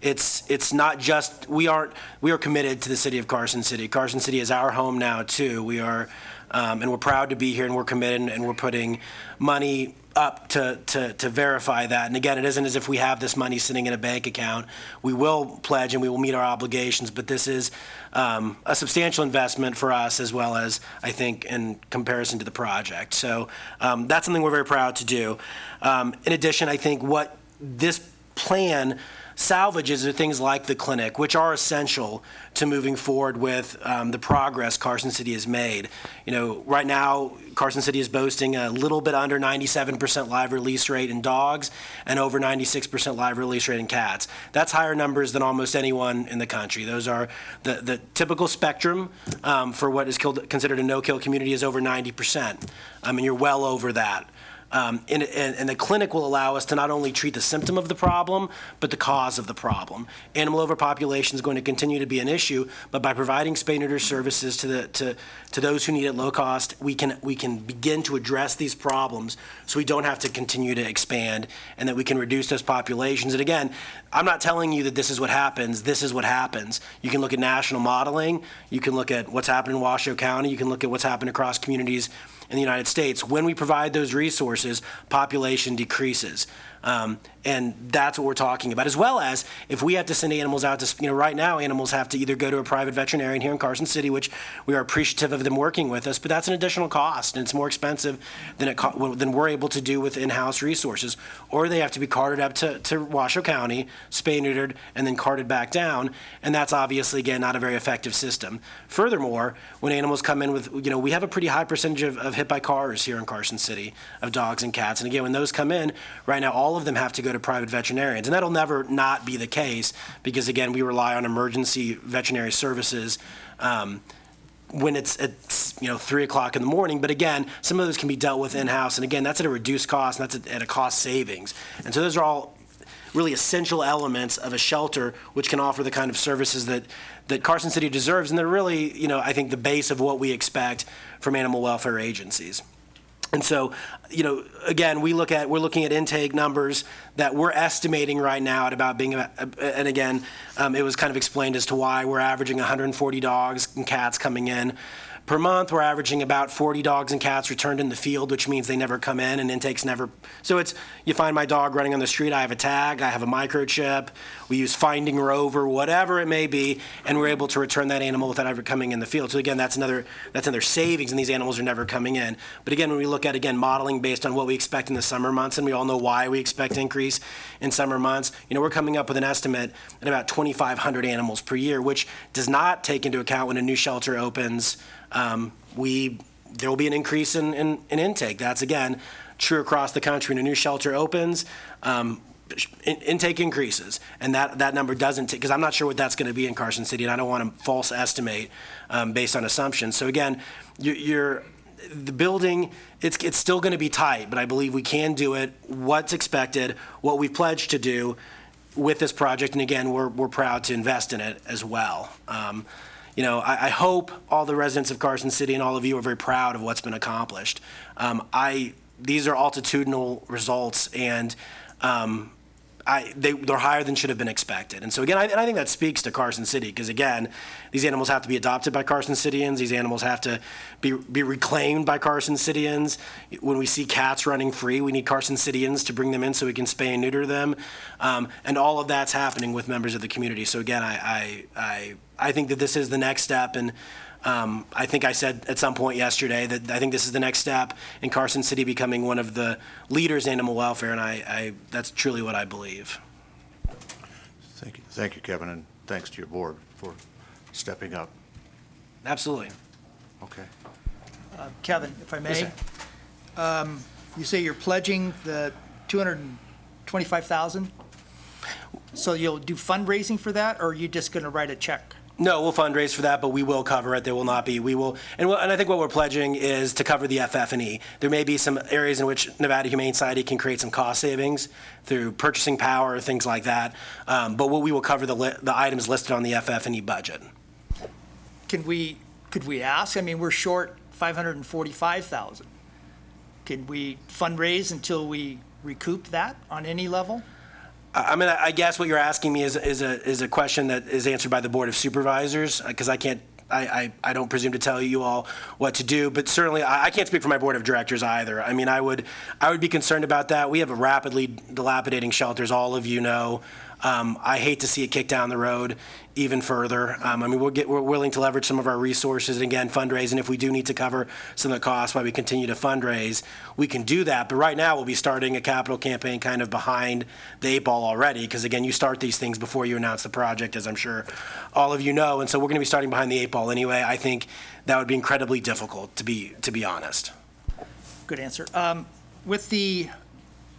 it's not just we are committed to the city of Carson City. Carson City is our home now too. We are. And we're proud to be here, and we're committed, and we're putting money up to verify that. And again, it isn't as if we have this money sitting in a bank account. We will pledge and we will meet our obligations, but this is a substantial investment for us, as well as, I think, in comparison to the project. So that's something we're very proud to do. In addition, I think what this plan salvages are things like the clinic, which are essential to moving forward with the progress Carson City has made. You know, right now, Carson City is boasting a little bit under 97% live release rate in dogs and over 96% live release rate in cats. That's higher numbers than almost anyone in the country. Those are the typical spectrum for what is considered a no-kill community is over 90%. I mean, you're well over that. And the clinic will allow us to not only treat the symptom of the problem, but the cause of the problem. Animal overpopulation is going to continue to be an issue, but by providing spay-neuter services to those who need it low cost, we can begin to address these problems, so we don't have to continue to expand, and that we can reduce those populations. And again, I'm not telling you that this is what happens. This is what happens. You can look at national modeling. You can look at what's happened in Washoe County. You can look at what's happened across communities in the United States. When we provide those resources, population decreases. And that's what we're talking about, as well as if we have to send animals out to, you know, right now animals have to either go to a private veterinarian here in Carson City, which we are appreciative of them working with us, but that's an additional cost, and it's more expensive than we're able to do with in-house resources. Or they have to be carted up to Washoe County, spay-neutered, and then carted back down, and that's obviously, again, not a very effective system. Furthermore, when animals come in with, you know, we have a pretty high percentage of hit by cars here in Carson City, of dogs and cats, and again, when those come in, right now all of them have to go to private veterinarians, and that'll never not be the case, because again, we rely on emergency veterinary services when it's at 3 o'clock in the morning. But again, some of those can be dealt with in-house, and again, that's at a reduced cost, and that's at a cost savings. And so those are all really essential elements of a shelter which can offer the kind of services that Carson City deserves, and they're really, you know, I think the base of what we expect from animal welfare agencies. And so, you know, again, we're looking at intake numbers that we're estimating right now at about being, and again, it was kind of explained as to why we're averaging 140 dogs and cats coming in per month. We're averaging about 40 dogs and cats returned in the field, which means they never come in, and intakes never. So it's, you find my dog running on the street, I have a tag, I have a microchip, we use Finding Rover, whatever it may be, and we're able to return that animal without ever coming in the field. So again, that's another savings, and these animals are never coming in. But again, when we look at, again, modeling based on what we expect in the summer months, and we all know why we expect increase in summer months, you know, we're coming up with an estimate at about 2,500 animals per year, which does not take into account when a new shelter opens. There will be an increase in intake. That's, again, true across the country. When a new shelter opens, intake increases, and that number doesn't, because I'm not sure what that's going to be in Carson City, and I don't want to false estimate based on assumptions. So again, the building, it's still going to be tight, but I believe we can do it, what's expected, what we've pledged to do with this project, and again, we're proud to invest in it as well. I hope all the residents of Carson City and all of you are very proud of what's been accomplished. These are altitudinal results, and they're higher than should have been expected. And so again, I think that speaks to Carson City, because again, these animals have to be adopted by Carson Cityans. These animals have to be reclaimed by Carson Cityans. When we see cats running free, we need Carson Cityans to bring them in so we can spay and neuter them. And all of that's happening with members of the community. So again, I think that this is the next step, and I think I said at some point yesterday that I think this is the next step in Carson City becoming one of the leaders in animal welfare, and that's truly what I believe. Thank you, Kevin, and thanks to your board for stepping up. Absolutely. Okay. Kevin, if I may. Yes, sir. You say you're pledging the $225,000? So you'll do fundraising for that, or are you just going to write a check? No, we'll fundraise for that, but we will cover it. There will not be. We will, and I think what we're pledging is to cover the FF&E. There may be some areas in which Nevada Humane Society can create some cost savings through purchasing power, things like that. But we will cover the items listed on the FF&E budget. Could we ask? I mean, we're short $545,000. Could we fundraise until we recoup that on any level? I mean, I guess what you're asking me is a question that is answered by the Board of Supervisors, because I don't presume to tell you all what to do, but certainly I can't speak for my Board of Directors either. I mean, I would be concerned about that. We have a rapidly dilapidating shelter, as all of you know. I hate to see it kick down the road even further. I mean, we're willing to leverage some of our resources and again fundraise, and if we do need to cover some of the costs while we continue to fundraise, we can do that. But right now, we'll be starting a capital campaign kind of behind the 8 ball already, because again, you start these things before you announce the project, as I'm sure all of you know, and so we're going to be starting behind the 8 ball anyway. I think that would be incredibly difficult, to be honest. Good answer. With the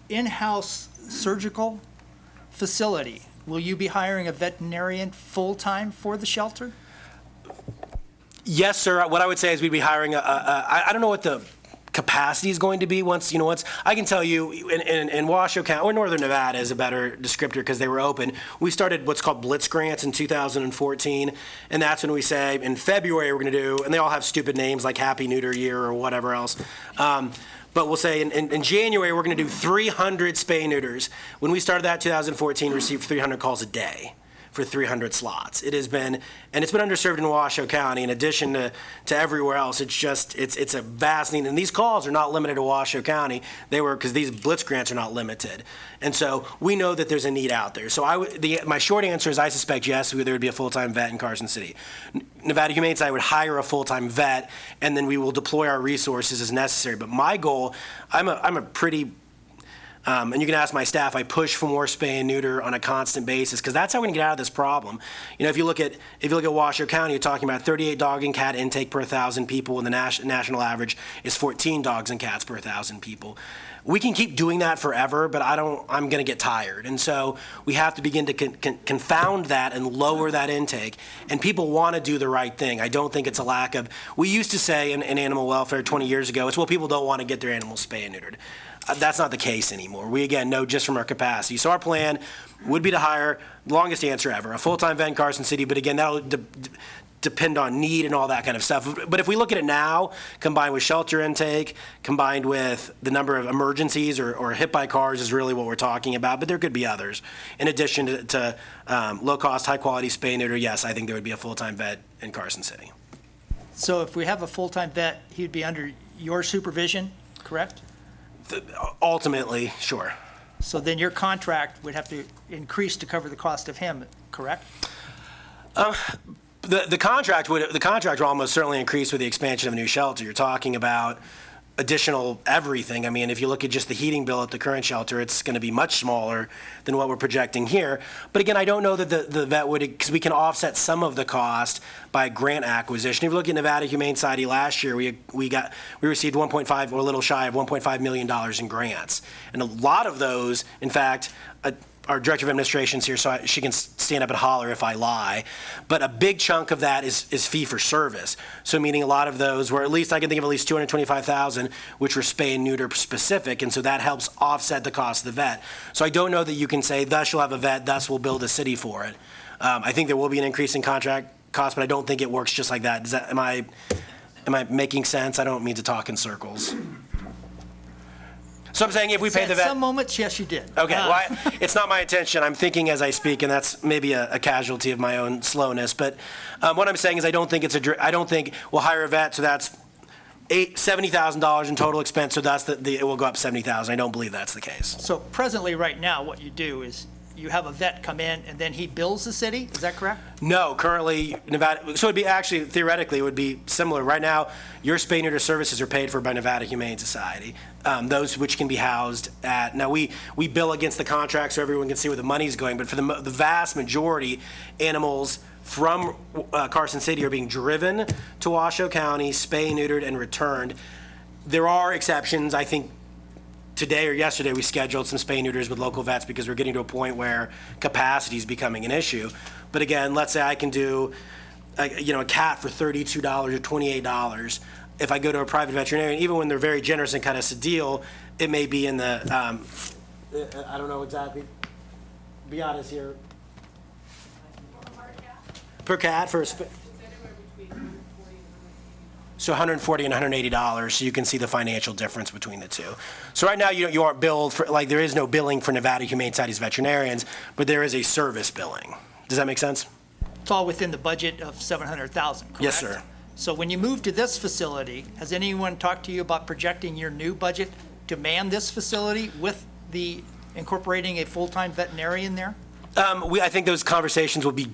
in-house surgical facility, will you be hiring a veterinarian full-time for the shelter? Yes, sir. What I would say is we'd be hiring I don't know what the capacity is going to be once I can tell you in Washoe County, or Northern Nevada is a better descriptor because they were open. We started what's called Blitz grants in 2014, and that's when we say in February we're going to do, and they all have stupid names like Happy Neuter Year or whatever else. But we'll say in January, we're going to do 300 spay neuters. When we started that in 2014, we received 300 calls a day for 300 slots. It has been, and it's been underserved in Washoe County in addition to everywhere else. It's a vast need. And these calls are not limited to Washoe County. They were, because these Blitz grants are not limited. And so we know that there's a need out there. So my short answer is I suspect yes, there would be a full-time vet in Carson City. Nevada Humane Society would hire a full-time vet, and then we will deploy our resources as necessary. But my goal, I'm a pretty, and you can ask my staff, I push for more spay and neuter on a constant basis, because that's how we're going to get out of this problem. If you look at Washoe County, you're talking about 38 dog and cat intake per 1,000 people, and the national average is 14 dogs and cats per 1,000 people. We can keep doing that forever, but I'm going to get tired. And so we have to begin to confound that and lower that intake. And people want to do the right thing. I don't think it's a lack of, we used to say in animal welfare 20 years ago, it's, well, people don't want to get their animals spay and neutered. That's not the case anymore. We, again, know just from our capacity. So our plan would be to hire, longest answer ever, a full-time vet in Carson City, but again, that'll depend on need and all that kind of stuff. But if we look at it now, combined with shelter intake, combined with the number of emergencies or hit by cars is really what we're talking about, but there could be others. In addition to low-cost, high-quality spay neuter, yes, I think there would be a full-time vet in Carson City. So if we have a full-time vet, he'd be under your supervision, correct? Ultimately, sure. So then your contract would have to increase to cover the cost of him, correct? The contract will almost certainly increase with the expansion of a new shelter. You're talking about additional everything. I mean, if you look at just the heating bill at the current shelter, it's going to be much smaller than what we're projecting here. But again, I don't know that the vet would, because we can offset some of the cost by grant acquisition. If you look at Nevada Humane Society last year, we received 1.5 or a little shy of $1.5 million in grants, and a lot of those, in fact, our Director of Administration's here, so she can stand up and holler if I lie. But a big chunk of that is fee for service. So meaning a lot of those were, at least I can think of at least 225,000, which were spay and neuter specific, and so that helps offset the cost of the vet. So I don't know that you can say, thus you'll have a vet, thus we'll build a city for it. I think there will be an increase in contract cost, but I don't think it works just like that. Am I making sense? I don't mean to talk in circles. So I'm saying if we pay the At vet. some moments, yes, you did. Okay, well, it's not my intention. I'm thinking as I speak, and that's maybe a casualty of my own slowness. But what I'm saying is I don't think I don't think we'll hire a vet, so that's $70,000 in total expense, so that's it will go up 70,000. I don't believe that's the case. So presently, right now, what you do is you have a vet come in and then he bills the city, is that correct? No, currently Nevada, so it'd be actually, theoretically, it would be similar. Right now, your spay neuter services are paid for by Nevada Humane Society, those which can be housed at, now we bill against the contract so everyone can see where the money's going, but for the vast majority, animals from Carson City are being driven to Washoe County, spay neutered and returned. There are exceptions, I think. Today or yesterday, we scheduled some spay neuters with local vets because we're getting to a point where capacity is becoming an issue. But again, let's say I can do, a cat for $32 or $28. If I go to a private veterinarian, even when they're very generous and kind of a deal, it may be in the, I don't know exactly. Beata's here. Per cat for a So $140 and $180, so you can see the financial difference between the two. So right now, you aren't billed for, like, there is no billing for Nevada Humane Society's veterinarians, but there is a service billing. Does that make sense? It's all within the budget of $700,000, correct? Yes, sir. So when you move to this facility, has anyone talked to you about projecting your new budget to man this facility with the incorporating a full-time veterinarian there? I think those conversations will be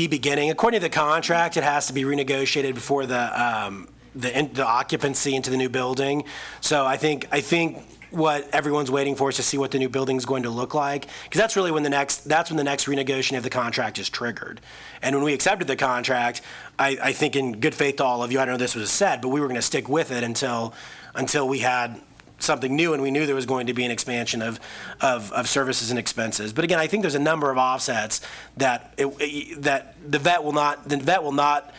beginning. According to the contract, it has to be renegotiated before the occupancy into the new building. So I think what everyone's waiting for is to see what the new building is going to look like, because that's really when the next renegotiation of the contract is triggered. And when we accepted the contract, I think in good faith to all of you, I don't know if this was said, but we were going to stick with it until we had something new and we knew there was going to be an expansion of services and expenses. But again, I think there's a number of offsets that the vet will not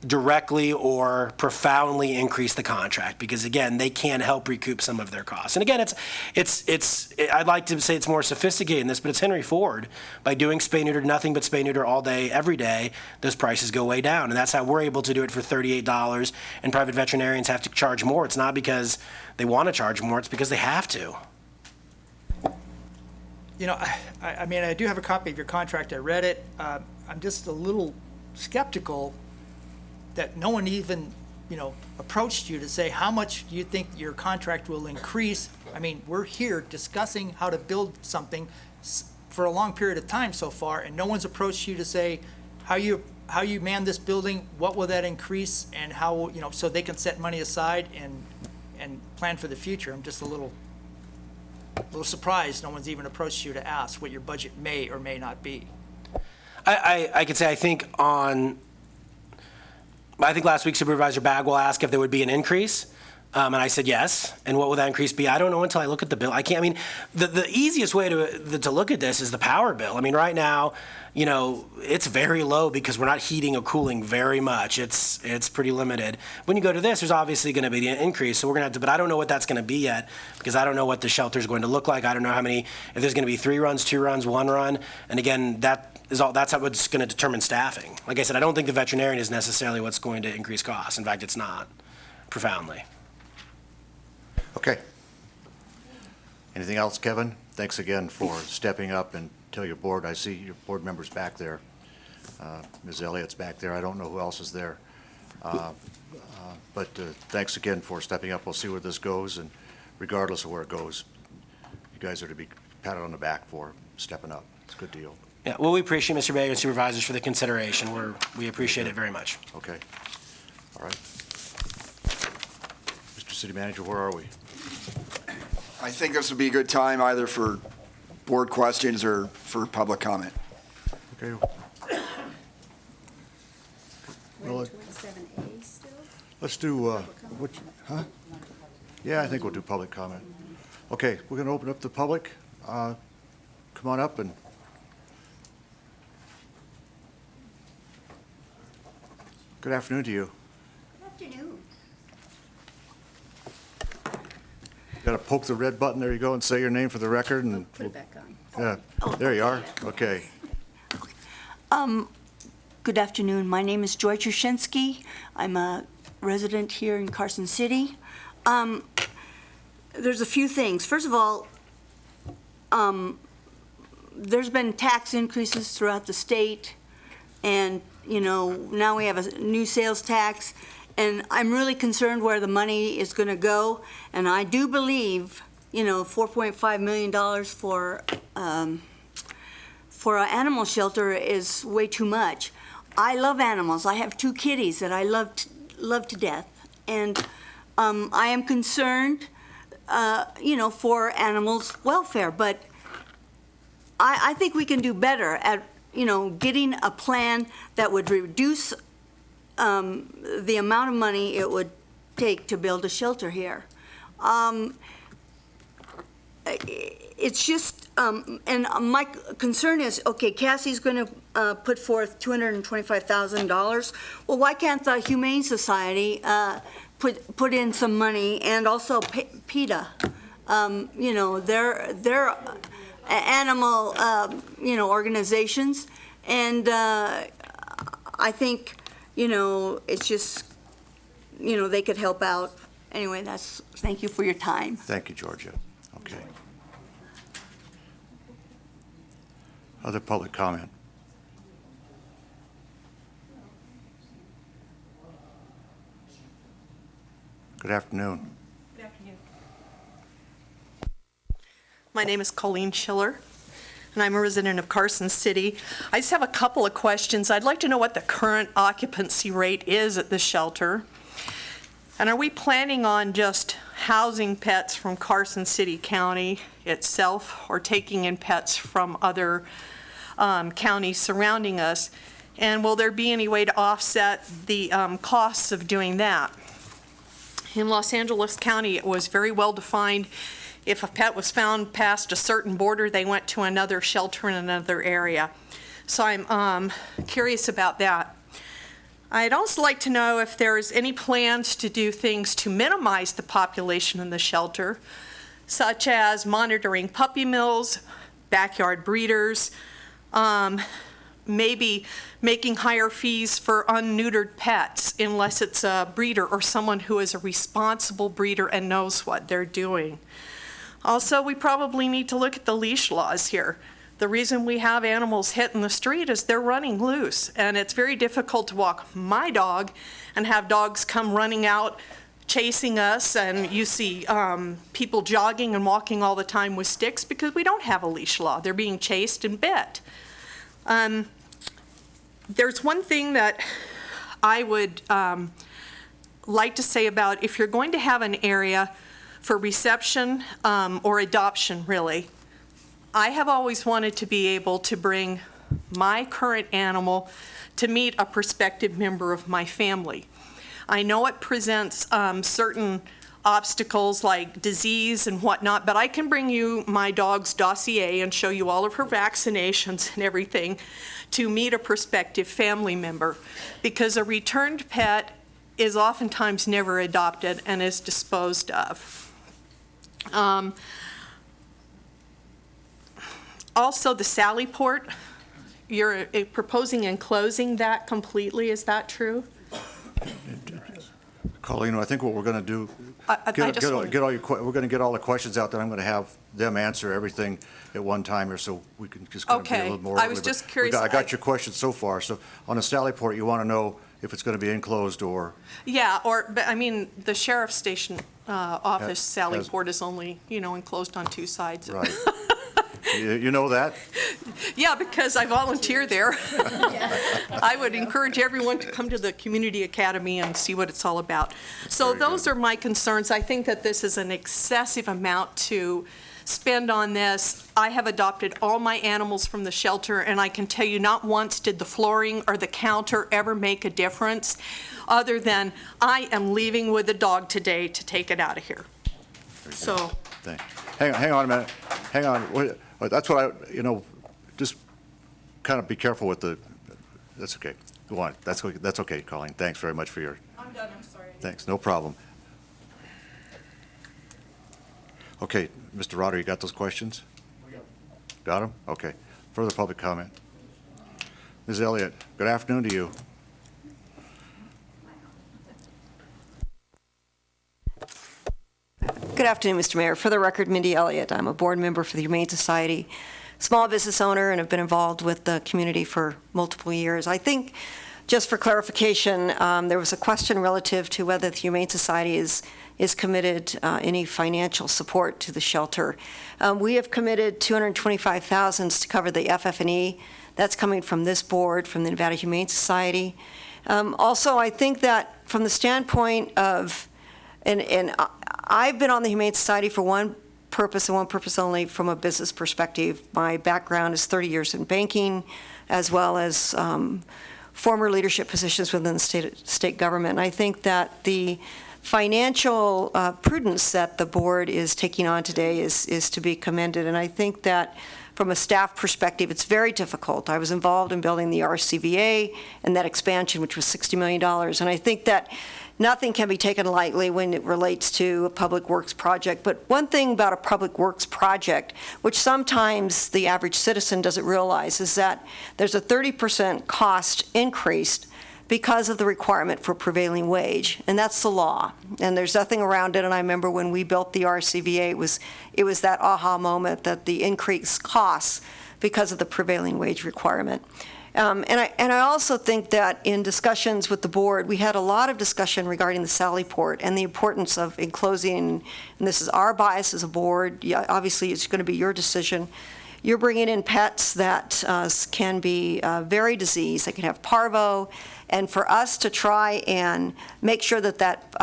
directly or profoundly increase the contract, because again, they can help recoup some of their costs. And again, I'd like to say it's more sophisticated than this, but it's Henry Ford. By doing spay neuter, nothing but spay neuter all day, every day, those prices go way down. And that's how we're able to do it for $38, and private veterinarians have to charge more. It's not because they want to charge more, it's because they have to. I mean, I do have a copy of your contract. I read it. I'm just a little skeptical that no one even, approached you to say, how much do you think your contract will increase? I mean, we're here discussing how to build something for a long period of time so far, and no one's approached you to say how you man this building, what will that increase, and how, so they can set money aside and plan for the future. I'm just a little surprised no one's even approached you to ask what your budget may or may not be. I could say, I think last week Supervisor Bagwell asked if there would be an increase, and I said yes. And what will that increase be? I don't know until I look at the bill. The easiest way to look at this is the power bill. I mean, right now, it's very low because we're not heating or cooling very much. It's pretty limited. When you go to this, there's obviously going to be an increase, so we're going to have to, but I don't know what that's going to be yet, because I don't know what the shelter is going to look like. I don't know if there's going to be 3 runs, 2 runs, 1 run, and again, that's what's going to determine staffing. Like I said, I don't think the veterinarian is necessarily what's going to increase costs. In fact, it's not, profoundly. Okay. Anything else, Kevin? Thanks again for stepping up and tell your board. I see your board members back there. Ms. Elliott's back there. I don't know who else is there. But thanks again for stepping up. We'll see where this goes, and regardless of where it goes, you guys are to be patted on the back for stepping up. It's a good deal. Yeah, well, we appreciate Mr. Mayor and Supervisors for the consideration. We appreciate it very much. Okay. All right. Mr. City Manager, where are we? I think this would be a good time either for board questions or for public comment. Okay. Well, 27A still? let's do, Yeah, I think we'll do public comment. Okay, we're going to open up the public. come on up and good afternoon to you. Good afternoon. Got to poke the red button. There you go, and say your name for the record. And Put it back on. yeah, there you are. Okay. Good afternoon. My name is Joy Trushinsky. I'm a resident here in Carson City. There's a few things. First of all, there's been tax increases throughout the state, and, you know, now we have a new sales tax, and I'm really concerned where the money is going to go. And I do believe, you know, $4.5 million for an animal shelter is way too much. I love animals. I have 2 kitties that I love to death, and I am concerned, you know, for animals' welfare. But I think we can do better at, you know, getting a plan that would reduce the amount of money it would take to build a shelter here. It's just, and my concern is, okay, Cassie's going to put forth $225,000. Well, why can't the Humane Society put in some money, and also PETA? You know, they're animal, you know, organizations, and I think, you know, it's just, you know, they could help out. Anyway, thank you for your time. Thank you, Georgia. Okay. Other public comment? Good afternoon. Good afternoon. My name is Colleen Schiller, and I'm a resident of Carson City. I just have a couple of questions. I'd like to know what the current occupancy rate is at the shelter. And are we planning on just housing pets from Carson City County itself, or taking in pets from other counties surrounding us? And will there be any way to offset the costs of doing that? In Los Angeles County, it was very well defined. If a pet was found past a certain border, they went to another shelter in another area. So I'm curious about that. I'd also like to know if there's any plans to do things to minimize the population in the shelter, such as monitoring puppy mills, backyard breeders, maybe making higher fees for unneutered pets unless it's a breeder or someone who is a responsible breeder and knows what they're doing. Also, we probably need to look at the leash laws here. The reason we have animals hit in the street is they're running loose, and it's very difficult to walk my dog and have dogs come running out chasing us, and you see people jogging and walking all the time with sticks because we don't have a leash law. They're being chased and bit. There's one thing that I would like to say about if you're going to have an area for reception or adoption, really, I have always wanted to be able to bring my current animal to meet a prospective member of my family. I know it presents certain obstacles like disease and whatnot, but I can bring you my dog's dossier and show you all of her vaccinations and everything to meet a prospective family member, because a returned pet is oftentimes never adopted and is disposed of. Also, the Sally Port, you're proposing enclosing that completely, is that true? Colleen, I think what we're going to do, we're going to get all the questions out, then I'm going to have them answer everything at one time here, so we can just kind of be a little more. I was just curious. I got your question so far. So on the Sally Port, you want to know if it's going to be enclosed or? Yeah, but I mean, the sheriff's station office Sally Port is only, enclosed on 2 sides. Right. You know that? Yeah, because I volunteer there. I would encourage everyone to come to the community academy and see what it's all about. So those are my concerns. I think that this is an excessive amount to spend on this. I have adopted all my animals from the shelter, and I can tell you not once did the flooring or the counter ever make a difference, other than I am leaving with the dog today to take it out of here. So. Hang on a minute. Hang on. But that's what just kind of be careful with that's okay. Go on. That's okay, Colleen. Thanks very much for your. I'm done, I'm sorry. Thanks, no problem. Okay, Mr. Rotter, you got those questions? Got them? Okay. Further public comment? Ms. Elliott, good afternoon to you. Good afternoon, Mr. Mayor. For the record, Mindy Elliott. I'm a board member for the Humane Society, small business owner, and have been involved with the community for multiple years. I think, just for clarification, there was a question relative to whether the Humane Society is committed any financial support to the shelter. We have committed $225,000 to cover the FF&E. That's coming from this board, from the Nevada Humane Society. Also, I think that from the standpoint of, and I've been on the Humane Society for one purpose and one purpose only, from a business perspective. My background is 30 years in banking, as well as former leadership positions within the state government. And I think that the financial prudence that the board is taking on today is to be commended. And I think that from a staff perspective, it's very difficult. I was involved in building the RCVA and that expansion, which was $60 million. And I think that nothing can be taken lightly when it relates to a public works project. But one thing about a public works project, which sometimes the average citizen doesn't realize, is that there's a 30% cost increase because of the requirement for prevailing wage, and that's the law, and there's nothing around it. And I remember when we built the RCVA, it was that aha moment that the increased costs because of the prevailing wage requirement. And I also think that in discussions with the board, we had a lot of discussion regarding the Sally Port and the importance of enclosing, and this is our bias as a board. Yeah, obviously, it's going to be your decision. You're bringing in pets that can be very diseased. They can have parvo. And for us to try and make sure that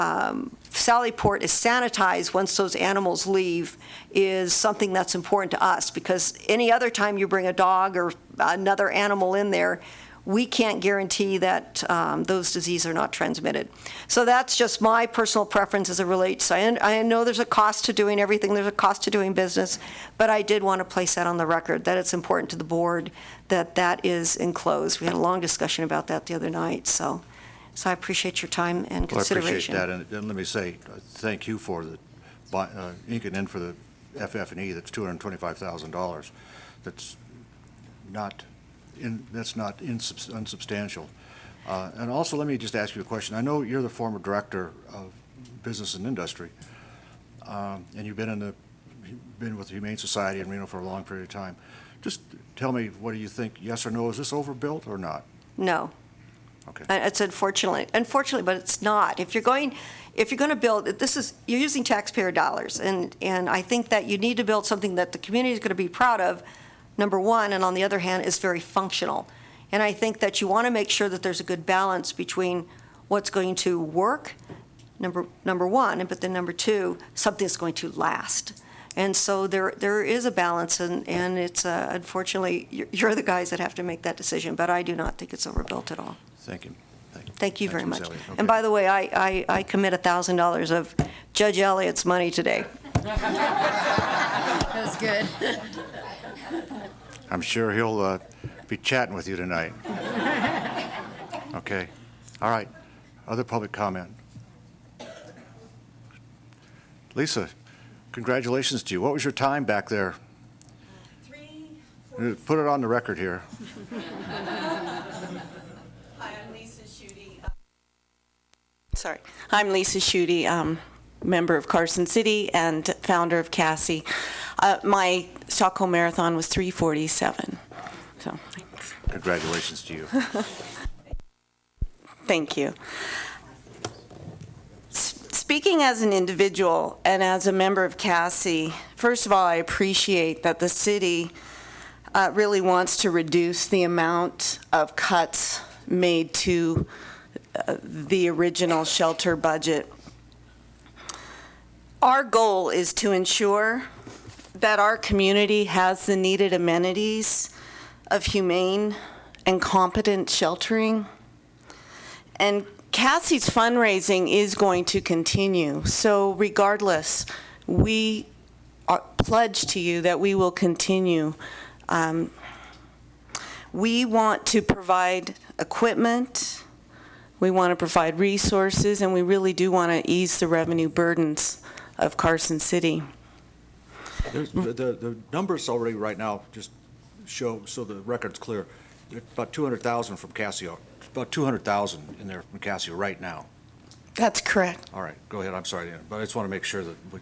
Sally Port is sanitized once those animals leave is something that's important to us, because any other time you bring a dog or another animal in there, we can't guarantee that those diseases are not transmitted. So that's just my personal preference as it relates. I know there's a cost to doing everything. There's a cost to doing business, but I did want to place that on the record, that it's important to the board that that is enclosed. We had a long discussion about that the other night, so I appreciate your time and consideration. Well, I appreciate that, and let me say thank you for inking in for the FF&E. That's $225,000. That's not unsubstantial. And also, let me just ask you a question. I know you're the former director of business and industry, and you've been with the Humane Society in Reno for a long period of time. Just tell me, what do you think? Yes or no? Is this overbuilt or not? No. Okay. It's unfortunately, but it's not. If you're going to build, you're using taxpayer dollars, and I think that you need to build something that the community is going to be proud of, number one, and on the other hand, is very functional. And I think that you want to make sure that there's a good balance between what's going to work, number one, but then number two, something that's going to last. And so there is a balance, and it's unfortunately, you're the guys that have to make that decision, but I do not think it's overbuilt at all. Thank you. Thank you very much. Okay. And by the way, I commit $1,000 of Judge Elliott's money today. That was good. I'm sure he'll be chatting with you tonight. Okay. All right. Other public comment? Lisa, congratulations to you. What was your time back there? 3:40. Put it on the record here. Hi, I'm Lisa Schutte. I'm Lisa Schutte, member of Carson City and founder of Cassie. My Stockholm Marathon was 3:47. So, thanks. Congratulations to you. Thank you. Speaking as an individual and as a member of Cassie, first of all, I appreciate that the city really wants to reduce the amount of cuts made to the original shelter budget. Our goal is to ensure that our community has the needed amenities of humane and competent sheltering. And Cassie's fundraising is going to continue. So regardless, we pledge to you that we will continue. We want to provide equipment, we want to provide resources, and we really do want to ease the revenue burdens of Carson City. The numbers already right now just show, so the record's clear, about 200,000 from Casio, about 200,000 in there from Casio right now. That's correct. All right, go ahead, I'm sorry, but I just want to make sure that we're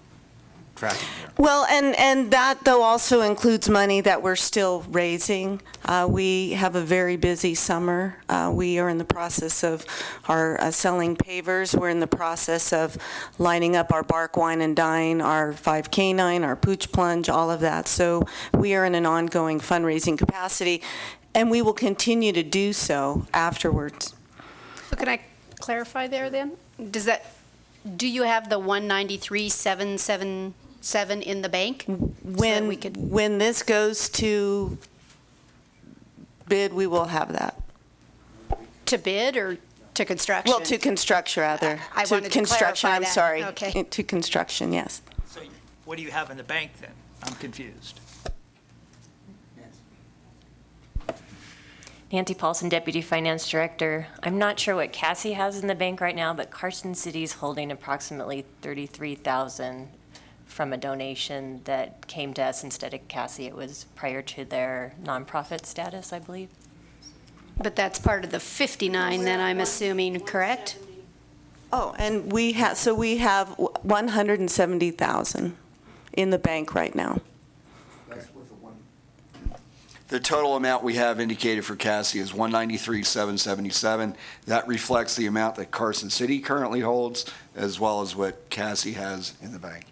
tracking here. Well, and that, though, also includes money that we're still raising. We have a very busy summer. We are in the process of our selling pavers. We're in the process of lining up our bark, wine, and dine, our 5K9, our pooch plunge, all of that. So we are in an ongoing fundraising capacity, and we will continue to do so afterwards. So can I clarify there then? Do you have the 193,777 in the bank? When this goes to bid, we will have that. To bid or to construction? Well, to construction, rather. I wanted to construction, clarify I'm that. sorry. Okay. To construction, yes. So what do you have in the bank then? I'm confused. Nancy Paulson, Deputy Finance Director. I'm not sure what Cassie has in the bank right now, but Carson City's holding approximately $33,000 from a donation that came to us instead of Cassie. It was prior to their nonprofit status, I believe. But that's part of the 59 then, I'm assuming, correct? Oh, and we have 170,000 in the bank right now. The total amount we have indicated for Cassie is 193,777. That reflects the amount that Carson City currently holds, as well as what Cassie has in the bank.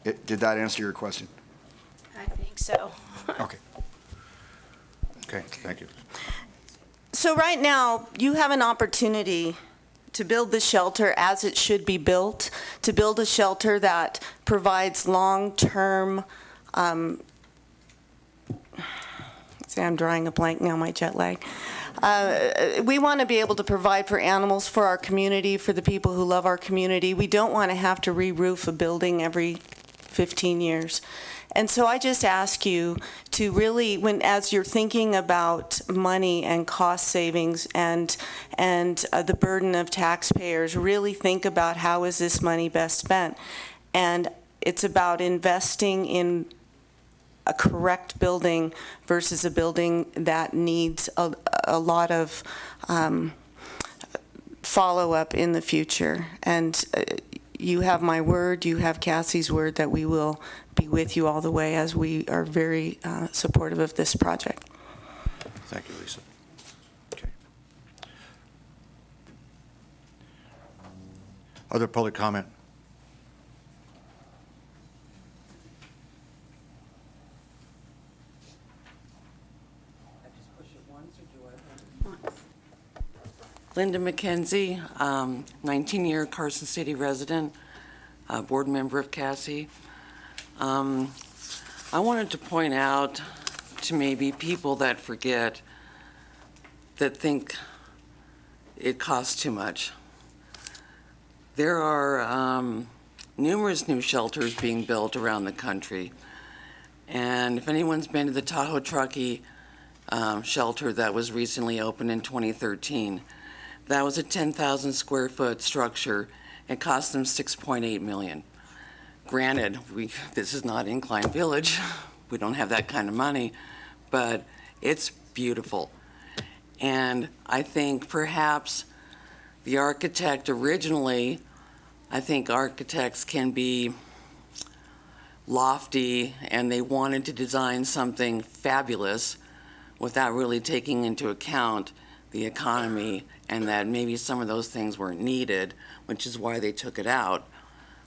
Did that answer your question? I think so. Okay. Okay, thank you. So right now, you have an opportunity to build the shelter as it should be built, to build a shelter that provides long-term, I'm drawing a blank now, my jet lag. We want to be able to provide for animals, for our community, for the people who love our community. We don't want to have to re-roof a building every 15 years. And so I just ask you to really, as you're thinking about money and cost savings and the burden of taxpayers, really think about how is this money best spent. And it's about investing in a correct building versus a building that needs a lot of follow-up in the future. And you have my word, you have Cassie's word that we will be with you all the way, as we are very supportive of this project. Thank you, Lisa. Okay. Other public comment? Linda McKenzie, 19-year Carson City resident, board member of Cassie. I wanted to point out to maybe people that forget, that think it costs too much. There are numerous new shelters being built around the country. And if anyone's been to the Tahoe Truckee shelter that was recently opened in 2013, that was a 10,000 square foot structure. It cost them $6.8 million. Granted, this is not Incline Village. We don't have that kind of money, but it's beautiful. And I think perhaps the architect originally, I think architects can be lofty, and they wanted to design something fabulous without really taking into account the economy, and that maybe some of those things weren't needed, which is why they took it out,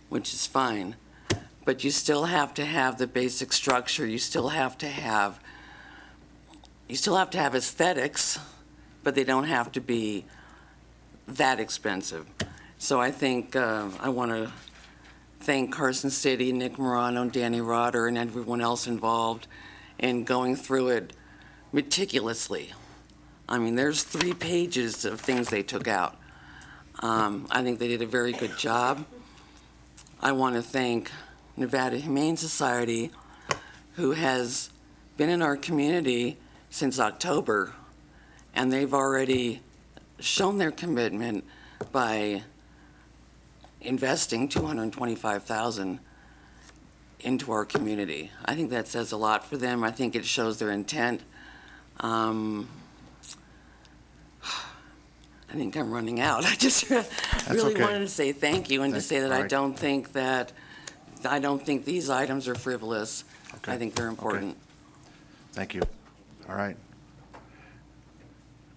which is fine. But you still have to have the basic structure. You still have to have aesthetics, but they don't have to be that expensive. So I think I want to thank Carson City, Nick Morano, Danny Rotter, and everyone else involved in going through it meticulously. I mean, there's 3 pages of things they took out. I think they did a very good job. I want to thank Nevada Humane Society, who has been in our community since October, and they've already shown their commitment by investing $225,000 into our community. I think that says a lot for them. I think it shows their intent. I think I'm running out. I just really okay. wanted to say thank you and to say that all I right. don't think these items are frivolous. Okay. I think they're important. Thank you. All right.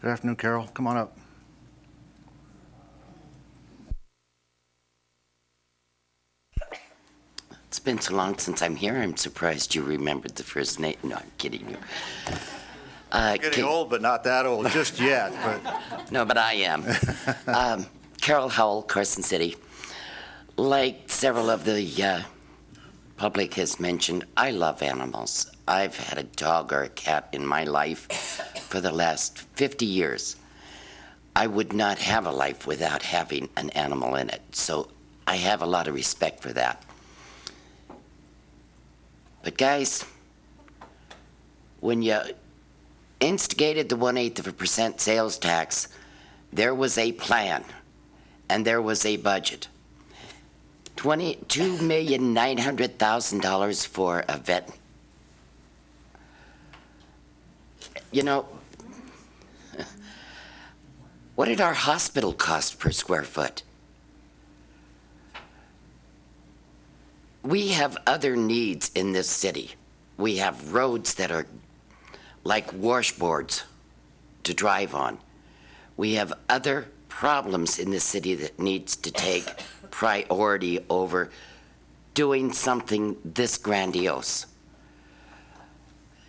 Good afternoon, Carol. Come on up. It's been so long since I'm here, I'm surprised you remembered the first name. No, I'm kidding you. Getting old, but not that old just yet. But No, but I am. Carol Howell, Carson City. Like several of the public has mentioned, I love animals. I've had a dog or a cat in my life for the last 50 years. I would not have a life without having an animal in it, so I have a lot of respect for that. But guys, when you instigated the 1/8% sales tax, there was a plan and there was a budget. $22,900,000 for a vet. You know, what did our hospital cost per square foot? We have other needs in this city. We have roads that are like washboards to drive on. We have other problems in the city that needs to take priority over doing something this grandiose.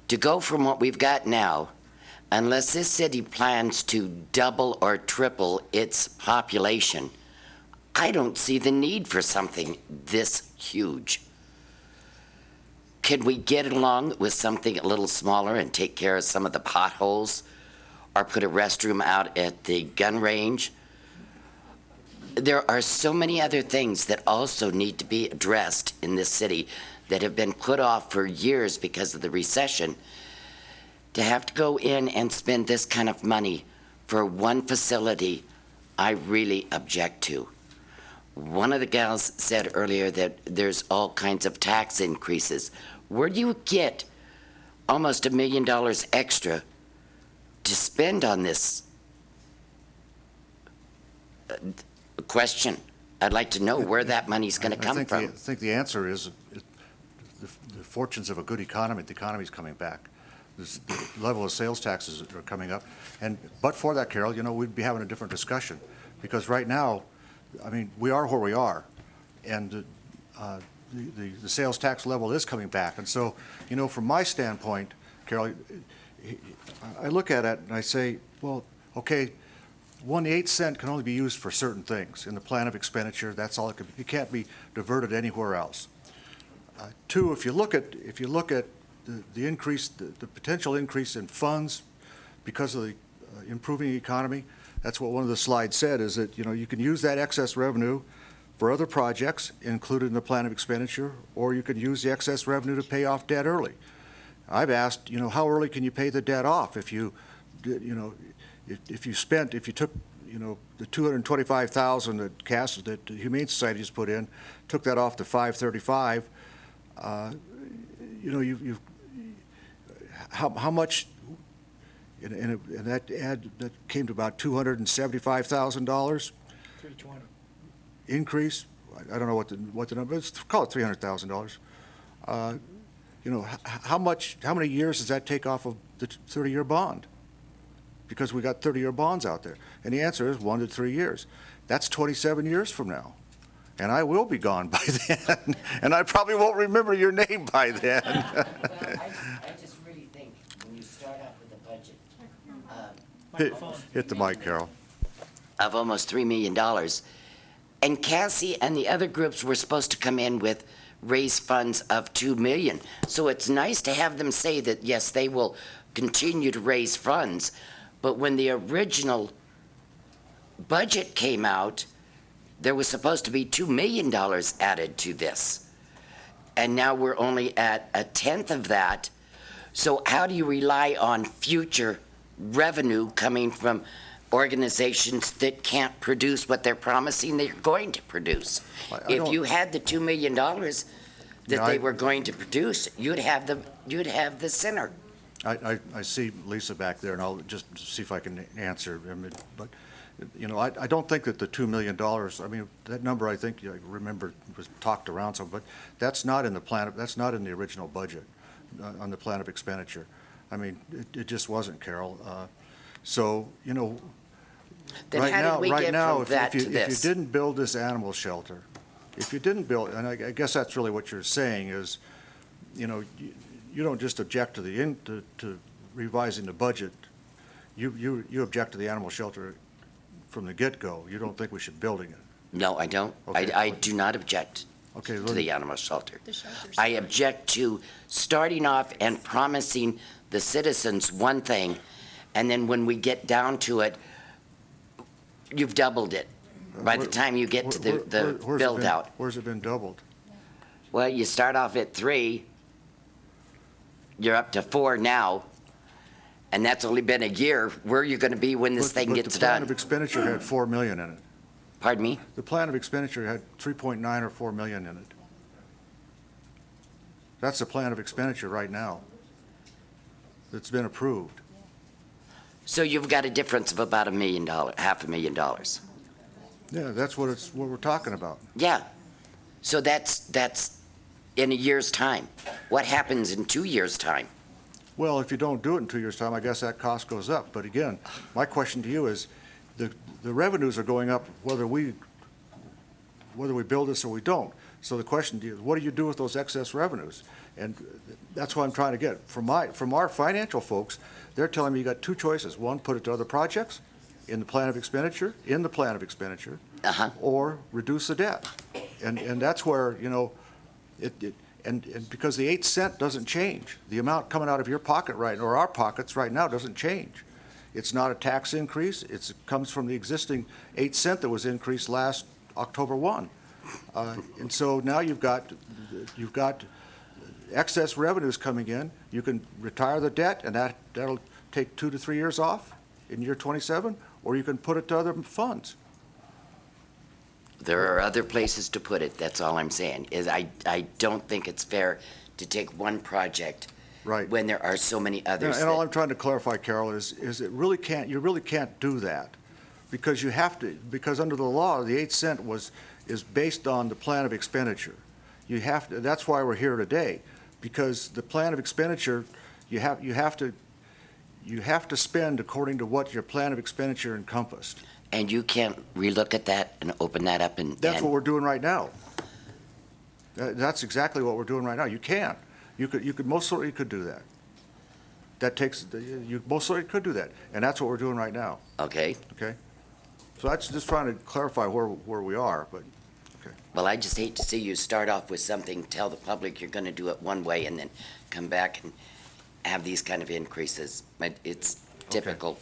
To go from what we've got now, unless this city plans to double or triple its population, I don't see the need for something this huge. Can we get along with something a little smaller and take care of some of the potholes, or put a restroom out at the gun range? There are so many other things that also need to be addressed in this city that have been put off for years because of the recession. To have to go in and spend this kind of money for one facility, I really object to. One of the gals said earlier that there's all kinds of tax increases. Where do you get almost $1 million extra to spend on this question? I'd like to know where that money's going to come from. I think the answer is the fortunes of a good economy. The economy's coming back. The level of sales taxes are coming up. But for that, Carol, we'd be having a different discussion. Because right now, I mean, we are where we are. And the sales tax level is coming back. And so, from my standpoint, Carol, I look at it and I say, well, okay, 1/8 cent can only be used for certain things. In the plan of expenditure, that's all it could be. It can't be diverted anywhere else. Two, if you look at the increase, the potential increase in funds because of the improving economy, that's what one of the slides said, is that, you can use that excess revenue for other projects included in the plan of expenditure, or you could use the excess revenue to pay off debt early. I've asked, how early can you pay the debt off if you took, the $225,000 that the Humane Society has put in, took that off to 535, how much, and that came to about $275,000 increase. I don't know what the number is. Call it $300,000. How many years does that take off of the 30-year bond? Because we got 30-year bonds out there, and the answer is 1 to 3 years. That's 27 years from now, and I will be gone by then, and I probably won't remember your name by then. I just really think when you start off with a budget hit the mic, Carol. Of almost $3 million, and Cassie and the other groups were supposed to come in with raise funds of $2 million. So it's nice to have them say that, yes, they will continue to raise funds, but when the original budget came out, there was supposed to be $2 million added to this. and now we're only at a tenth of that. So how do you rely on future revenue coming from organizations that can't produce what they're promising they're going to produce? If you had the $2 million that they were going to produce, you'd have the center. I see Lisa back there, and I'll just see if I can answer. I mean, but, you know, I don't think that the $2 million, I mean, that number, I think, I remember was talked around some, but that's not in the plan, that's not in the original budget on the plan of expenditure. I mean, it just wasn't, Carol. So, you know, Then right how now, did we right get now, from that to if you this? didn't build this animal shelter, if you didn't build, and I guess that's really what you're saying is, you know, you don't just object to to revising the budget. You object to the animal shelter from the get-go. You don't think we should building it. No, I don't. Okay. I do not object Okay, to the animal shelter. I object to starting off and promising the citizens one thing, and then when we get down to it, you've doubled it by the time you get to the build-out. Where's it been doubled? Well, you start off at 3, you're up to 4 now, and that's only been a year. Where are you going to be when this thing gets The plan done? of expenditure had $4 million in it. Pardon me? The plan of expenditure had 3.9 or 4 million in it. That's the plan of expenditure right now. That's been approved. So you've got a difference of about $1 million, $500,000. Yeah, that's what we're talking about. Yeah. So that's in a year's time. What happens in 2 years' time? Well, if you don't do it in 2 years' time, I guess that cost goes up. But again, my question to you is, the revenues are going up whether we build this or we don't. So the question to you is, what do you do with those excess revenues? And that's what I'm trying to get. From our financial folks, they're telling me you got 2 choices. One, put it to other projects in the plan of expenditure, or reduce the debt. And that's where, you know, and because the 8 cent doesn't change. The amount coming out of your pocket or our pockets right now doesn't change. It's not a tax increase. It comes from the existing 8 cent that was increased last October 1. And so now you've got excess revenues coming in. You can retire the debt, and that'll take 2 to 3 years off in year 27, or you can put it to other funds. There are other places to put it. That's all I'm saying. Is I don't think it's fair to take one project Right. when there are so many others. And all I'm trying to clarify, Carol, is you really can't do that, because you have to, because under the law, the 8 cent is based on the plan of expenditure. You have to, that's why we're here today, because the plan of expenditure, you have to spend according to what your plan of expenditure encompassed. And you can't relook at that and open that up and... That's what we're doing right now. That's exactly what we're doing right now. You can. You could most certainly could do that. You most certainly could do that, and that's what we're doing right now. Okay. Okay? So that's just trying to clarify where we are, but, okay. Well, I just hate to see you start off with something, tell the public you're going to do it one way, and then come back and have these kind of increases. But it's typical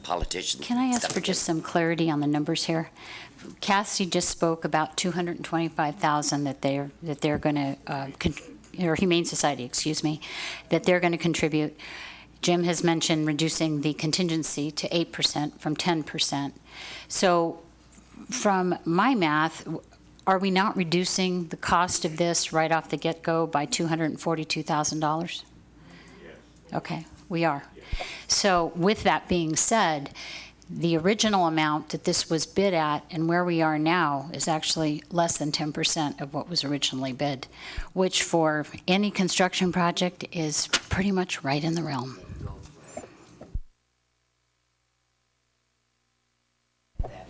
politicians. Can I ask stuff for like just that. some clarity on the numbers here? Cassie just spoke about $225,000 that they're going to, or Humane Society, excuse me, that they're going to contribute. Jim has mentioned reducing the contingency to 8% from 10%. So from my math, are we not reducing the cost of this right off the get-go by $242,000? Yes. Okay, we are. So with that being said, the original amount that this was bid at and where we are now is actually less than 10% of what was originally bid, which for any construction project is pretty much right in the realm.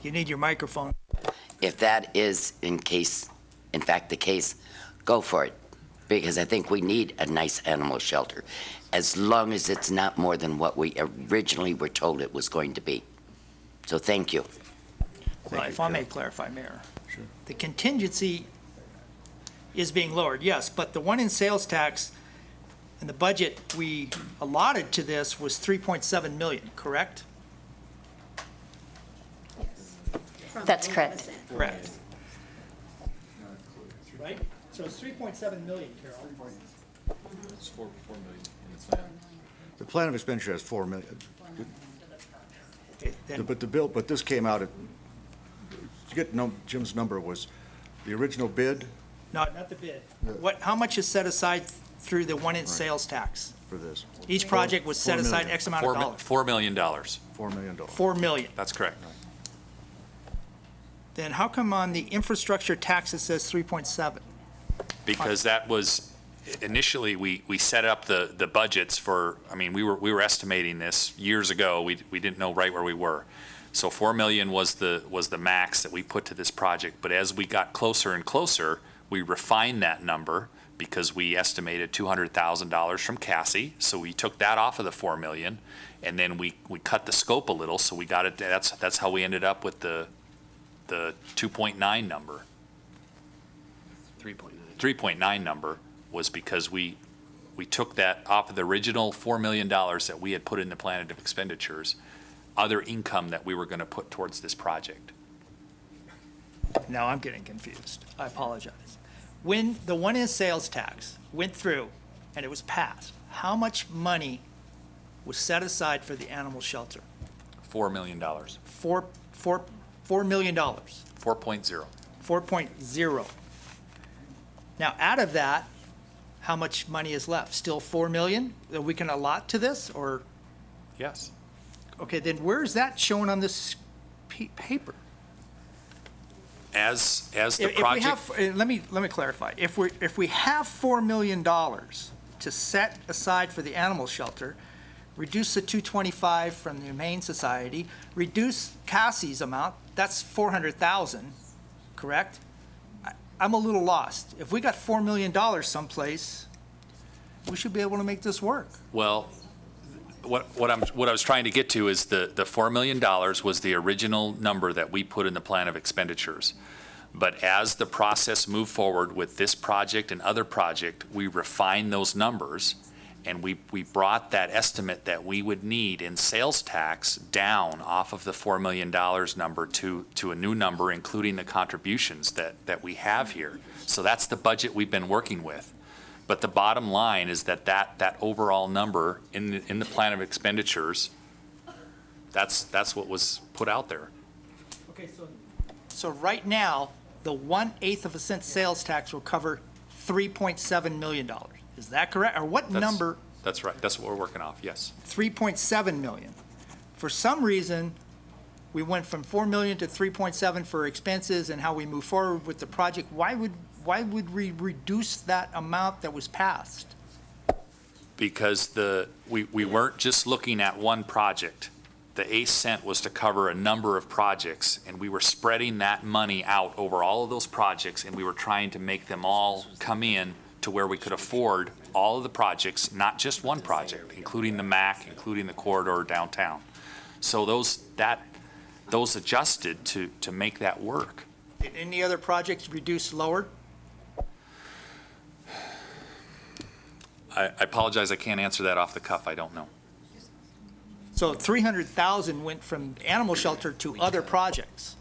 You need your microphone. If that is in fact the case, go for it. Because I think we need a nice animal shelter, as long as it's not more than what we originally were told it was going to be. So thank you. Well, if I may clarify, Mayor. Sure. The contingency is being lowered, yes, but the one in sales tax and the budget we allotted to this was 3.7 million, correct? That's correct. Correct. Right? So it's 3.7 million, Carol. It's 4 million in the plan. The plan of expenditure has 4 million. Okay, then- But this came out at, to get Jim's number was the original bid No, not the bid. How much is set aside through the 1-inch sales tax? for this. Each project was set 4 aside million. X amount of dollars. $4 million. $4 million. 4 million. That's correct. Then how come on the infrastructure tax it says 3.7? Because that was, initially, we set up the budgets for, I mean, we were estimating this years ago. We didn't know right where we were. So 4 million was the max that we put to this project. But as we got closer and closer, we refined that number because we estimated $200,000 from Cassie. So we took that off of the 4 million, and then we cut the scope a little. So we got it. That's how we ended up with the 2.9 number. 3.9 number was because we took that off of the original $4 million that we had put in the plan of expenditures, other income that we were going to put towards this project. Now I'm getting confused. I apologize. When the 1-inch sales tax went through and it was passed, how much money was set aside for the animal shelter? $4 million. $4 million. 4.0. 4.0. Now, out of that, how much money is left? Still 4 million that we can allot to this, or? Yes. Okay, then where is that shown on this paper? As the If we project. have, let me clarify. If we have $4 million to set aside for the animal shelter, reduce the 225 from the Humane Society, reduce Cassie's amount, that's 400,000, correct? I'm a little lost. If we got $4 million someplace, we should be able to make this work. Well, what I was trying to get to is the $4 million was the original number that we put in the plan of expenditures. But as the process moved forward with this project and other project, we refined those numbers, and we brought that estimate that we would need in sales tax down off of the $4 million number to a new number, including the contributions that we have here. So that's the budget we've been working with. But the bottom line is that overall number in the plan of expenditures, that's what was put out there. Okay, so right now, the 1/8 of a cent sales tax will cover $3.7 million. Is that correct? Or what number? That's right. That's what we're working off, yes. 3.7 million. For some reason, we went from 4 million to 3.7 for expenses and how we move forward with the project. Why would we reduce that amount that was passed? Because we weren't just looking at one project. The 8 cent was to cover a number of projects, and we were spreading that money out over all of those projects, and we were trying to make them all come in to where we could afford all of the projects, not just one project, including the MAC, including the corridor downtown. So those adjusted to make that work. Did any other projects reduce lower? I apologize, I can't answer that off the cuff, I don't know. So 300,000 went from animal shelter to other projects.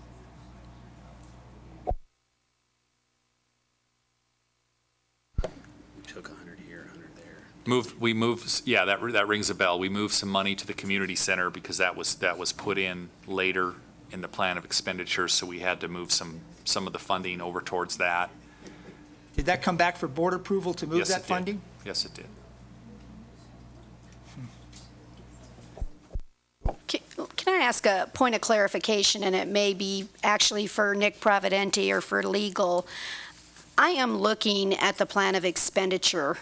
Took 100 here, 100 there. We moved, yeah, that rings a bell. We moved some money to the community center because that was put in later in the plan of expenditures, so we had to move some of the funding over towards that. Did that come back for board approval to move Yes, that it did. funding? Yes, it did. Can I ask a point of clarification, and it may be actually for Nick Providenti or for legal? I am looking at the plan of expenditure.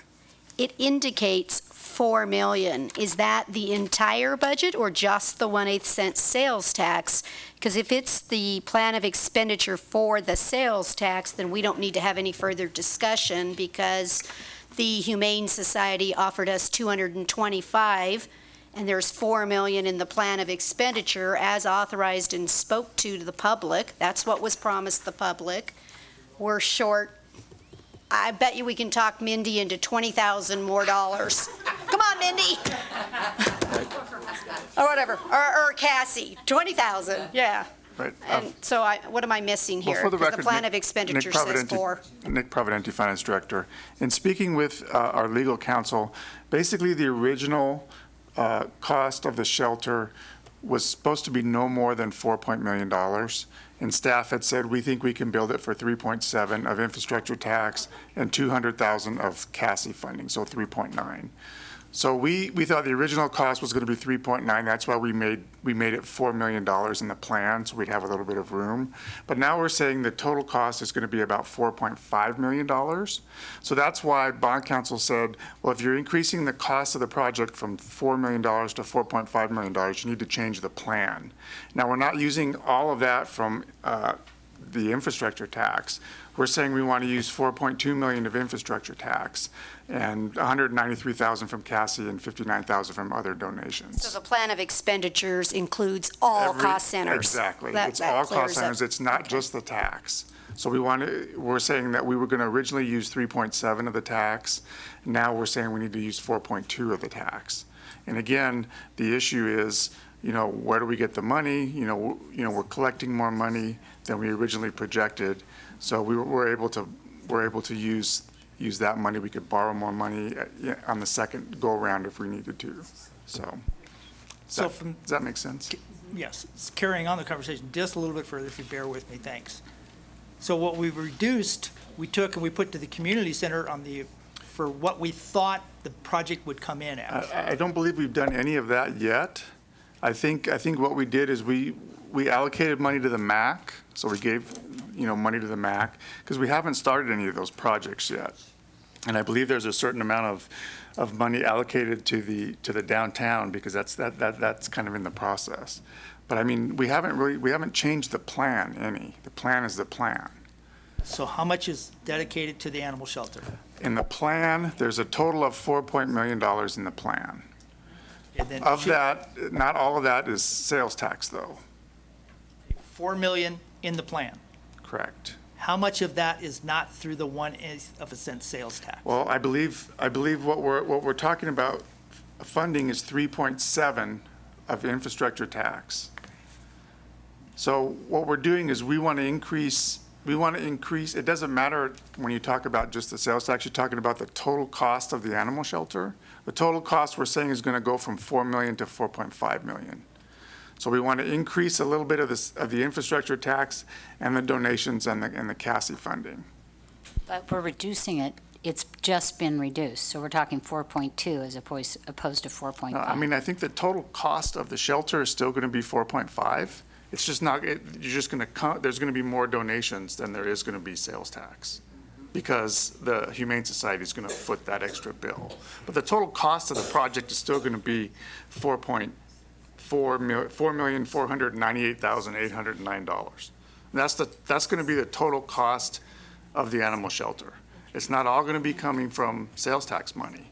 It indicates 4 million. Is that the entire budget or just the 1/8 cent sales tax? Because if it's the plan of expenditure for the sales tax, then we don't need to have any further discussion because the Humane Society offered us 225, and there's 4 million in the plan of expenditure as authorized and spoke to the public. That's what was promised the public. We're short. I bet you we can talk Mindy into $20,000 more. Come on, Mindy. Or whatever. Or Cassie, 20,000, yeah. Right. And so what am I missing Well, here? for the 'Cause record, plan Nick- of expenditure says for. Nick Providenti, Finance Director. In speaking with our legal counsel, basically the original cost of the shelter was supposed to be no more than $4 million. And staff had said, we think we can build it for 3.7 of infrastructure tax and 200,000 of CASI funding, so 3.9. So we thought the original cost was going to be 3.9. That's why we made it $4 million in the plan, so we'd have a little bit of room. But now we're saying the total cost is going to be about $4.5 million. So that's why bond counsel said, well, if you're increasing the cost of the project from $4 million to $4.5 million, you need to change the plan. Now, we're not using all of that from the infrastructure tax. We're saying we want to use 4.2 million of infrastructure tax and 193,000 from CASI and 59,000 from other donations. So the plan of expenditures includes all cost centers. Exactly. That It's all clears cost centers. up. It's not just the tax. So we're saying that we were going to originally use 3.7 of the tax. Now we're saying we need to use 4.2 of the tax. And again, the issue is, where do we get the money? We're collecting more money than we originally projected. So we're able to use that money. We could borrow more money on the second go around if we needed to. So does that make sense? Yes, carrying on the conversation just a little bit further, if you bear with me, thanks. So what we reduced, we took and we put to the community center for what we thought the project would come in at. I don't believe we've done any of that yet. I think what we did is we allocated money to the MAC, so we gave money to the MAC because we haven't started any of those projects yet. And I believe there's a certain amount of money allocated to the downtown because that's kind of in the process. But I mean, we haven't changed the plan any. The plan is the plan. So how much is dedicated to the animal shelter? In the plan, there's a total of $4 million in the plan. And then Of that, not all of that is sales tax though. $4 million in the plan. Correct. How much of that is not through the 1/8 sales tax? Well, I believe what we're talking about funding is 3.7 of infrastructure tax. So what we're doing is we want to increase, it doesn't matter when you talk about just the sales tax, you're talking about the total cost of the animal shelter. The total cost we're saying is going to go from 4 million to 4.5 million. So we want to increase a little bit of the infrastructure tax and the donations and the CASI funding. But we're reducing it. It's just been reduced. So we're talking 4.2 as opposed to 4.5. I mean, I think the total cost of the shelter is still going to be 4.5. It's just not, there's going to be more donations than there is going to be sales tax because the Humane Society is going to foot that extra bill. But the total cost of the project is still going to be $4,498,809. That's going to be the total cost of the animal shelter. It's not all going to be coming from sales tax money,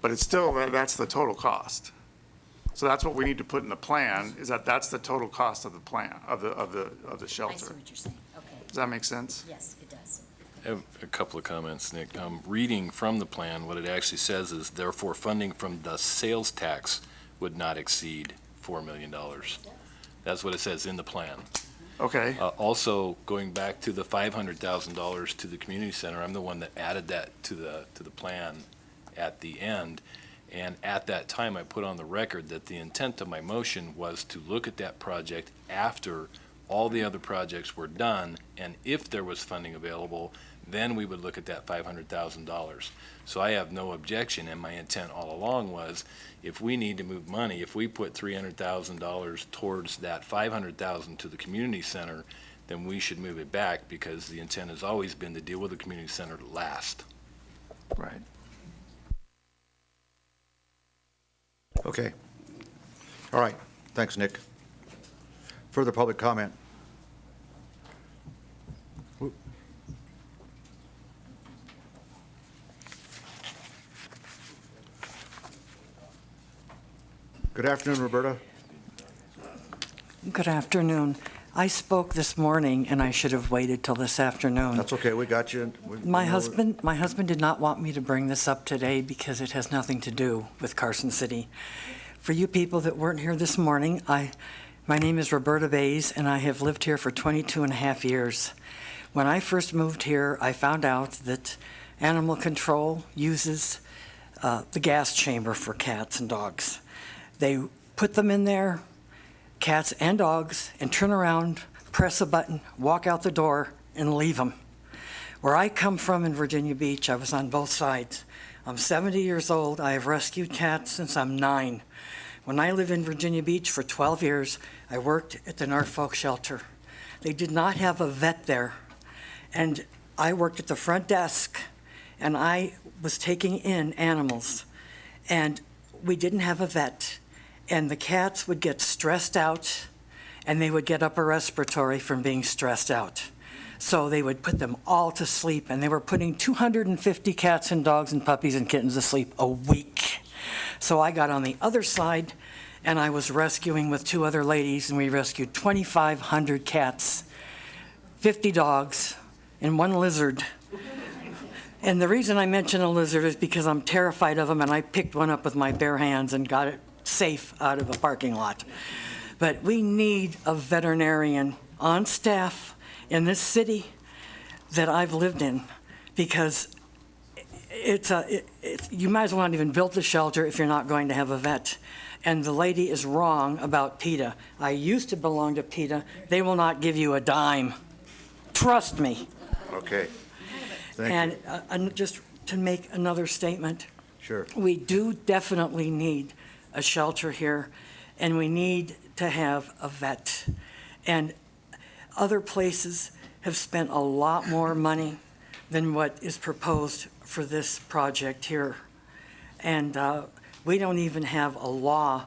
but it's still, that's the total cost. So that's what we need to put in the plan, is that's the total cost of the plan, of the shelter. I see what you're saying. Okay. Does that make sense? Yes, it does. I have a couple of comments, Nick. Reading from the plan, what it actually says is, therefore, funding from the sales tax would not exceed $4 million. That's what it says in the plan. Okay. Also, going back to the $500,000 to the community center, I'm the one that added that to the plan at the end. And at that time, I put on the record that the intent of my motion was to look at that project after all the other projects were done, and if there was funding available, then we would look at that $500,000. So I have no objection, and my intent all along was, if we need to move money, if we put $300,000 towards that $500,000 to the community center, then we should move it back, because the intent has always been to deal with the community center last. Right. Okay. All right. Thanks, Nick. Further public comment? Good afternoon, Roberta. Good afternoon. I spoke this morning, and I should have waited till this afternoon. That's okay. We got you. My husband did not want me to bring this up today because it has nothing to do with Carson City. For you people that weren't here this morning, My name is Roberta Bays, and I have lived here for 22 and a half years. When I first moved here, I found out that animal control uses the gas chamber for cats and dogs. They put them in there, cats and dogs, and turn around, press a button, walk out the door, and leave them. Where I come from in Virginia Beach, I was on both sides. I'm 70 years old. I have rescued cats since I'm 9. When I lived in Virginia Beach for 12 years, I worked at the Norfolk shelter. They did not have a vet there. And I worked at the front desk, and I was taking in animals. And we didn't have a vet. And the cats would get stressed out, and they would get upper respiratory from being stressed out. So they would put them all to sleep, and they were putting 250 cats and dogs and puppies and kittens to sleep a week. So I got on the other side, and I was rescuing with 2 other ladies, and we rescued 2,500 cats, 50 dogs, and 1 lizard. And the reason I mention a lizard is because I'm terrified of them, and I picked one up with my bare hands and got it safe out of a parking lot. But we need a veterinarian on staff in this city that I've lived in, because you might as well not even build the shelter if you're not going to have a vet. And the lady is wrong about PETA. I used to belong to PETA. They will not give you a dime. Trust me. Okay. Thank you. And just to make another statement. Sure. We do definitely need a shelter here, and we need to have a vet. And other places have spent a lot more money than what is proposed for this project here. And we don't even have a law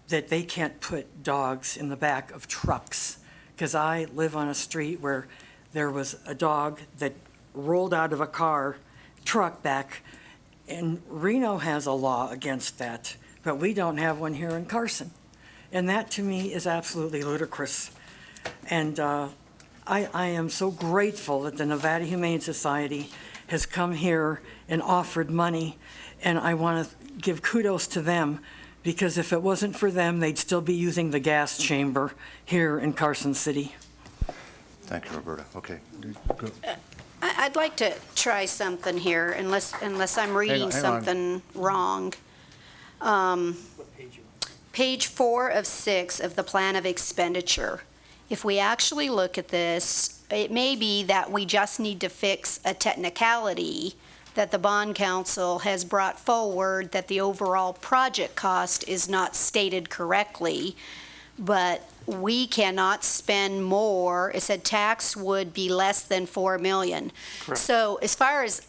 that they can't put dogs in the back of trucks. Because I live on a street where there was a dog that rolled out of a truck back, and Reno has a law against that, but we don't have one here in Carson. And that, to me, is absolutely ludicrous. And I am so grateful that the Nevada Humane Society has come here and offered money, and I want to give kudos to them, because if it wasn't for them, they'd still be using the gas chamber here in Carson City. Thank you, Roberta. Okay. Go. I'd like to try something here, unless I'm reading hang on. something wrong. Page 4 of 6 of the plan of expenditure. If we actually look at this, it may be that we just need to fix a technicality that the bond council has brought forward, that the overall project cost is not stated correctly, but we cannot spend more. It said tax would be less than $4 million. Correct. So as far as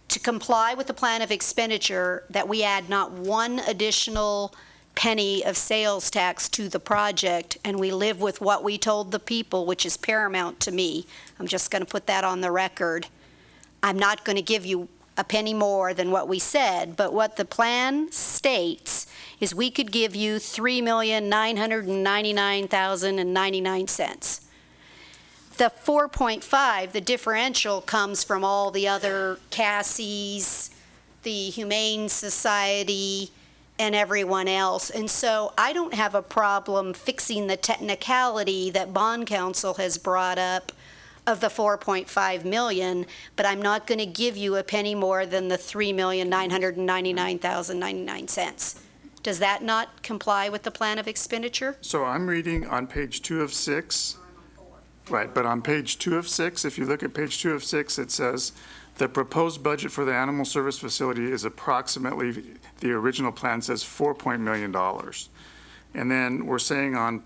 to comply with the plan of expenditure, that we add not one additional penny of sales tax to the project, and we live with what we told the people, which is paramount to me. I'm just going to put that on the record. I'm not going to give you a penny more than what we said, but what the plan states is we could give you $3,999,099. The 4.5, the differential, comes from all the other Cassie's, the Humane Society, and everyone else. And so I don't have a problem fixing the technicality that bond council has brought up of the 4.5 million, but I'm not going to give you a penny more than the $3,999,099. Does that not comply with the plan of expenditure? So I'm reading on page 2 of 6. Right, but on page 2 of 6, if you look at page 2 of 6, it says the proposed budget for the animal service facility is approximately, the original plan says $4 million. And then we're saying on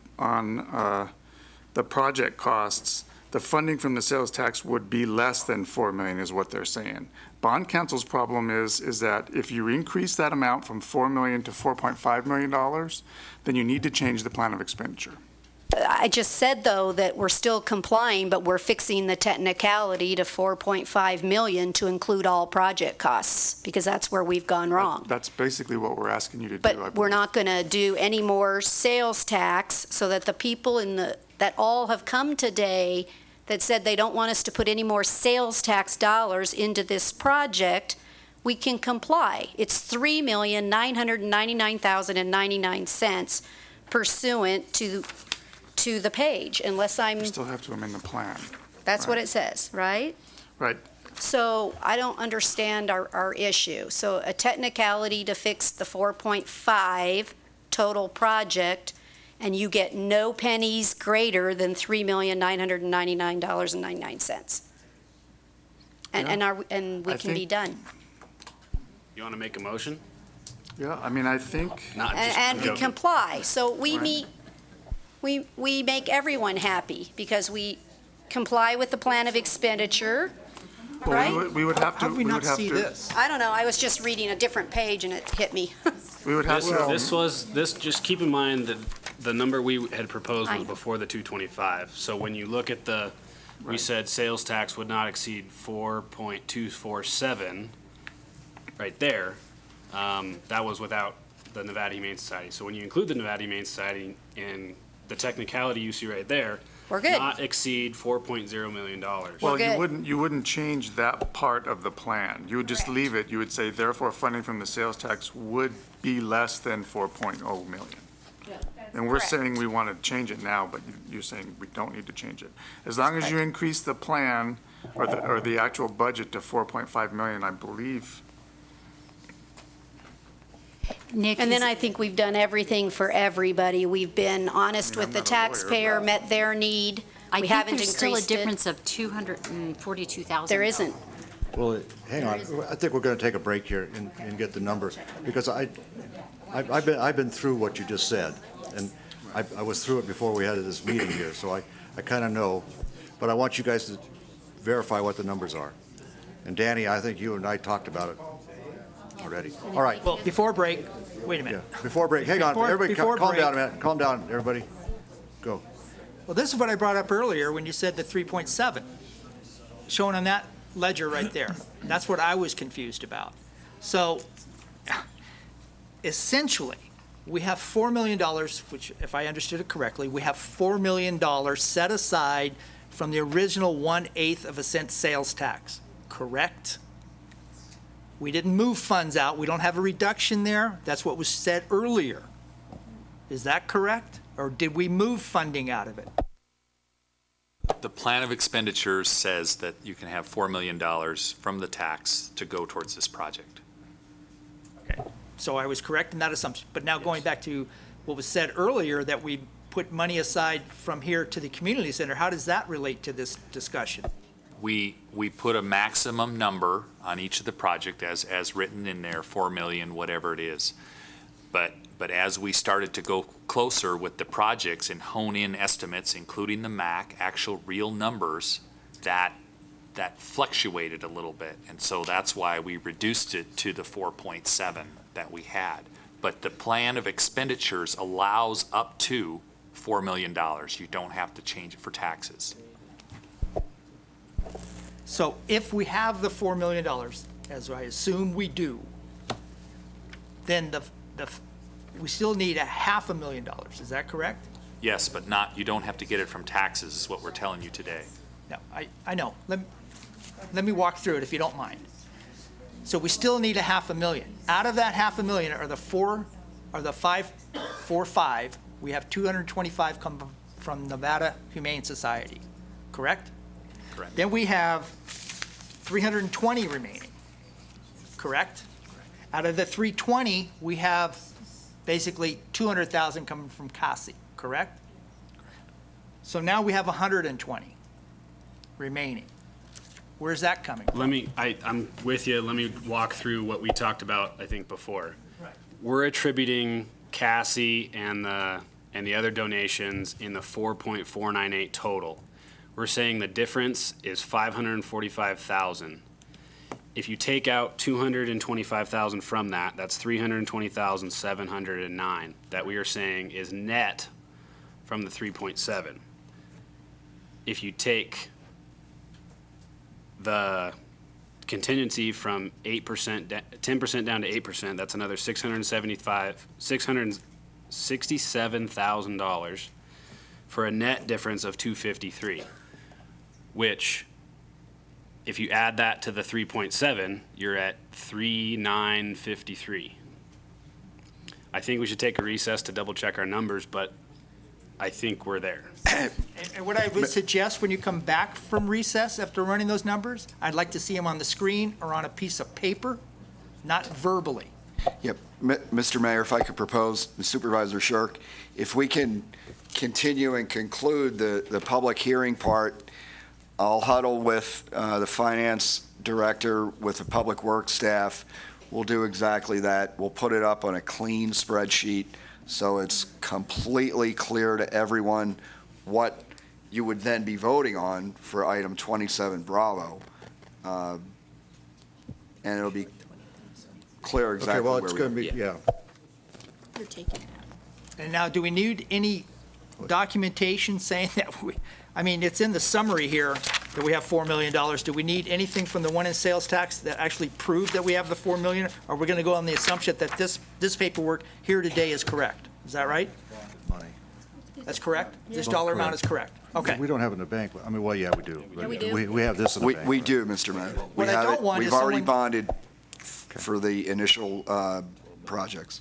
the project costs, the funding from the sales tax would be less than $4 million is what they're saying. Bond council's problem is that if you increase that amount from $4 million to $4.5 million, then you need to change the plan of expenditure. I just said, though, that we're still complying, but we're fixing the technicality to 4.5 million to include all project costs, because that's where we've gone wrong. That's basically what we're asking you to do. But we're not going to do any more sales tax, so that the people that all have come today that said they don't want us to put any more sales tax dollars into this project, we can comply. It's $3,999,099 pursuant to to the page, unless I'm, You still have to amend the plan. that's what it says, right? Right. So I don't understand our issue. So a technicality to fix the 4.5 total project, and you get no pennies greater than $3,999.99. And we I can be think- done. You want to make a motion? Yeah, I mean, I think, And we joking. comply. So we Right. meet, we make everyone happy because we comply with the plan of expenditure, well, right? we would have to. How did we would not have see to- this? I don't know, I was just reading a different page and it hit me. We would have to. Just keep in mind that the number we had proposed I was know. before the 225. So when you look at we Right. said sales tax would not exceed 4.247, right there. That was without the Nevada Humane Society. So when you include the Nevada Humane Society in the technicality you see right there, We're good. not exceed $4.0 million. Well, good. you wouldn't change that part of the plan. You would just Correct. leave it. You would say, therefore, funding from the sales tax would be less than 4.0 million. And we're Correct. saying we want to change it now, but you're saying we don't need to change it. As long as you increase the plan or the actual budget to 4.5 million, I believe. Nick, And then I think we've done everything for everybody. We've been honest with the taxpayer, met their need. I We think haven't there's still a increased it. difference of $242,000. There isn't. Well, hang on. I think we're going to take a break here and get the numbers, because I've been through what you just said, and I was through it before we had this meeting here, so I kind of know, but I want you guys to verify what the numbers are. And Danny, I think you and I talked about it already. All right. Well, before break, wait a Yeah, minute. before break, hang on, Before- everybody, before calm down a break. minute, calm down, everybody. Go. Well, this is what I brought up earlier when you said the 3.7, shown on that ledger right there. That's what I was confused about. So essentially, we have $4 million, which, if I understood it correctly, we have $4 million set aside from the original 1/8 of a cent sales tax, correct? We didn't move funds out. We don't have a reduction there. That's what was said earlier. Is that correct? Or did we move funding out of it? The plan of expenditures says that you can have $4 million from the tax to go towards this project. Okay, so I was correct in that assumption. But now going back to what was said earlier, that we put money aside from here to the community center, how does that relate to this discussion? We put a maximum number on each of the project as written in there, 4 million, whatever it is. But as we started to go closer with the projects and hone in estimates, including the MAC, actual real numbers, that fluctuated a little bit. And so that's why we reduced it to the 4.7 that we had. But the plan of expenditures allows up to $4 million. You don't have to change it for taxes. So if we have the $4 million, as I assume we do, then we still need $500,000, is that correct? Yes, but you don't have to get it from taxes, is what we're telling you today. No, I know. Let me walk through it if you don't mind. So we still need $500,000. Out of that $500,000 are the 545, we have 225 come from Nevada Humane Society, correct? Correct. Then we have 320 remaining, correct? Out of the 320, we have basically 200,000 coming from CASI, correct? So now we have 120 remaining. Where's that coming from? I'm with you. Let me walk through what we talked about, I think, before. Right. We're attributing Cassie and the other donations in the 4.498 total. We're saying the difference is 545,000. If you take out 225,000 from that, that's 320,709 that we are saying is net from the 3.7. If you take the contingency from 10% down to 8%, that's another $667,000 for a net difference of 253, which if you add that to the 3.7, you're at 3,953. I think we should take a recess to double check our numbers, but I think we're there. And what I would suggest when you come back from recess after running those numbers, I'd like to see them on the screen or on a piece of paper, not verbally. Yep. Mr. Mayor, if I could propose, Supervisor Shirk, if we can continue and conclude the public hearing part, I'll huddle with the finance director, with the public works staff. We'll do exactly that. We'll put it up on a clean spreadsheet so it's completely clear to everyone what you would then be voting on for item 27 Bravo. And it'll be clear exactly Okay, well, where it's we going are. to be, yeah. You're taking it. And now, do we need any documentation saying that I mean, it's in the summary here that we have $4 million. Do we need anything from the one in sales tax that actually proves that we have the $4 million? Or are we going to go on the assumption that this paperwork here today is correct? Is that right? Money. That's correct? This Yeah. dollar amount is correct? Okay. We don't have it in the bank. I mean, well, yeah, we do. Yeah, we do. We have this in the bank. We do, Mr. Mayor. We What I have don't it. want is We've already someone- bonded for the initial projects.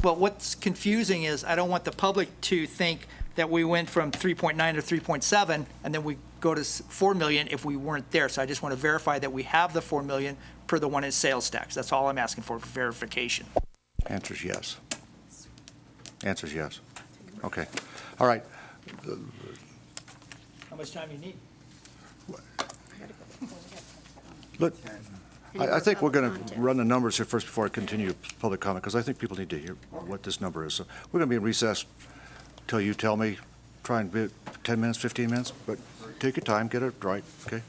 Well, what's confusing is I don't want the public to think that we went from 3.9 to 3.7, and then we go to 4 million if we weren't there. So I just want to verify that we have the 4 million per the one in sales tax. That's all I'm asking for verification. Answer's yes. Answer's yes. Okay. All right. How much time you need? Look, I think we're going to run the numbers here first before I continue public comment, because I think people need to hear what this number is. So we're going to be in recess till you tell me, try and be 10 minutes, 15 minutes, but take your time, get it right, okay?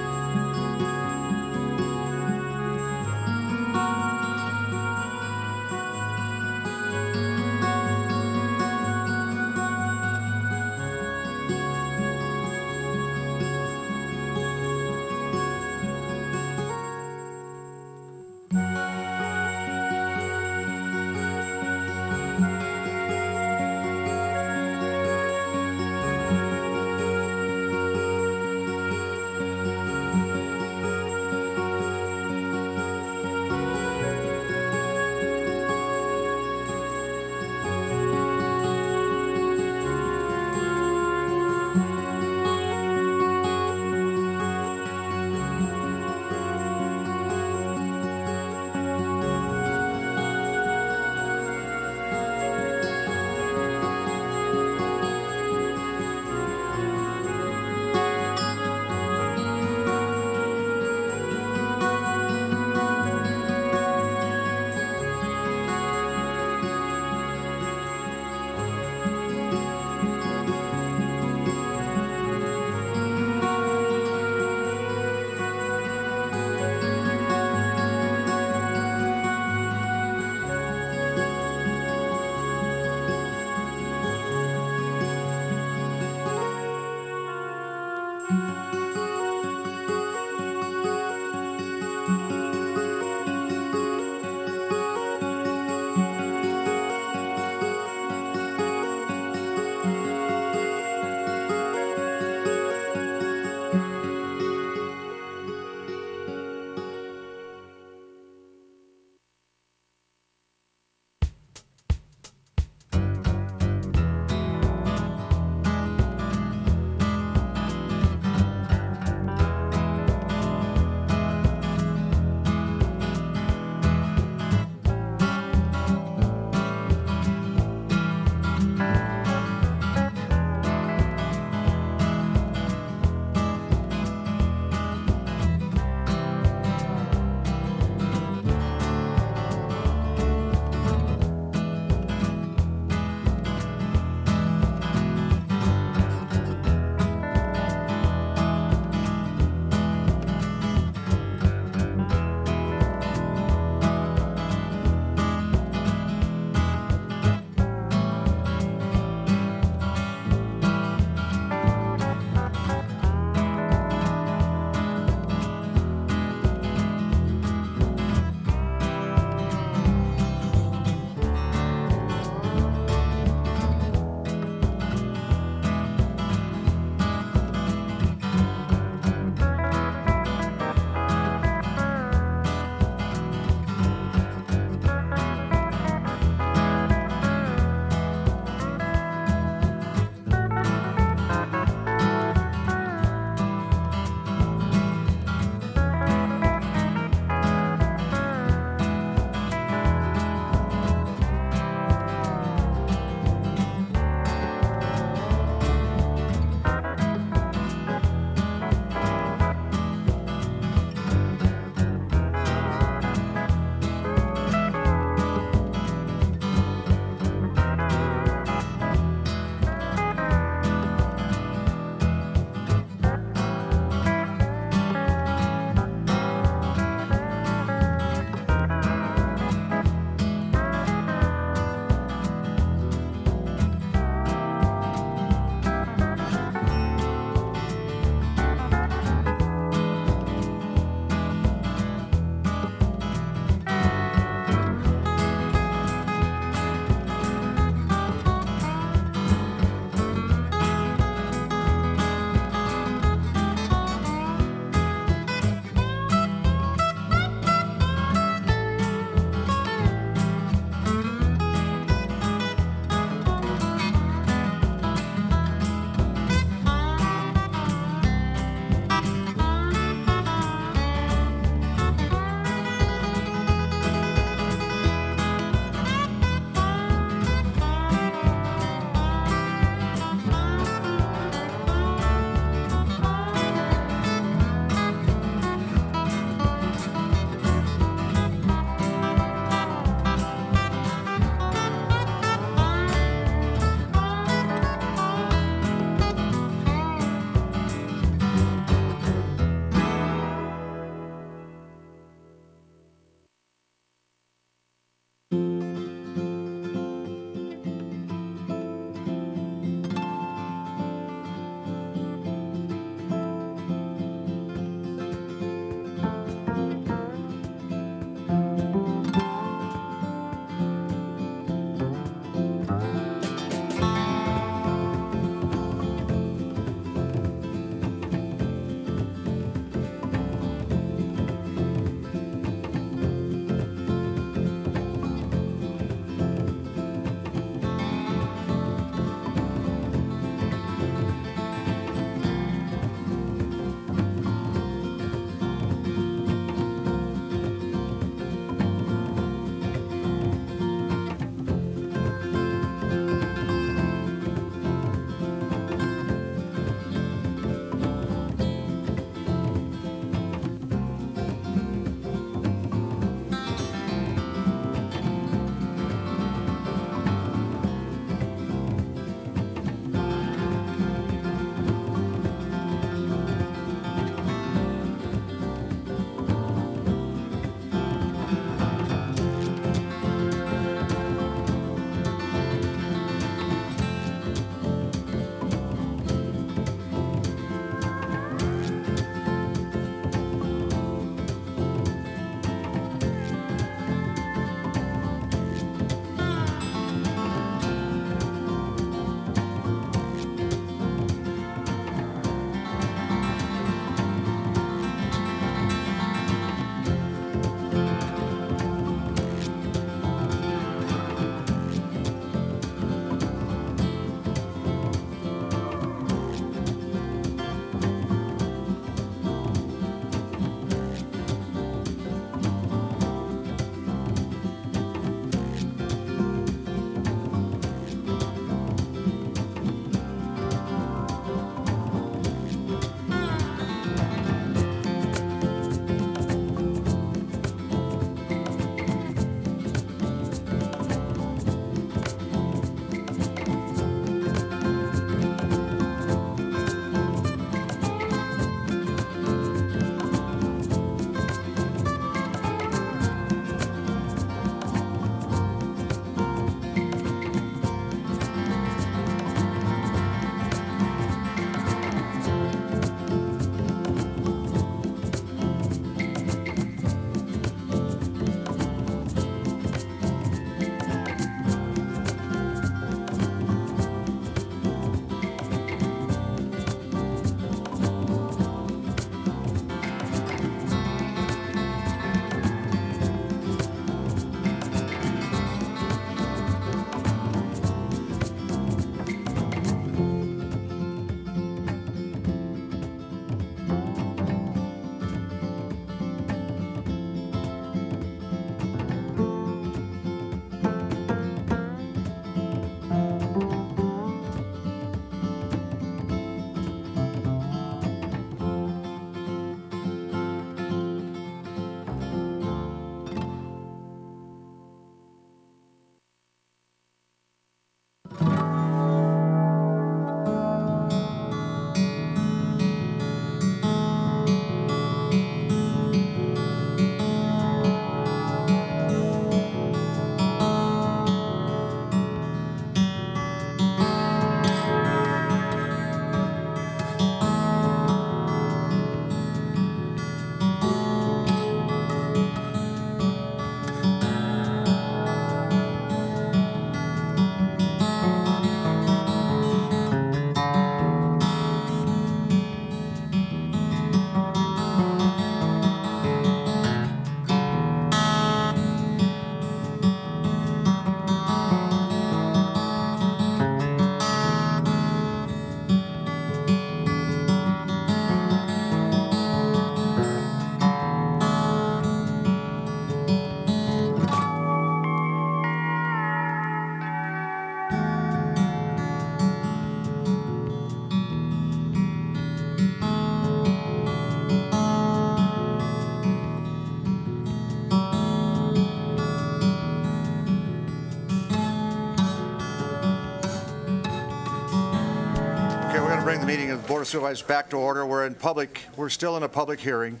the meeting of the Board of Supervisors back to order. We're still in a public hearing.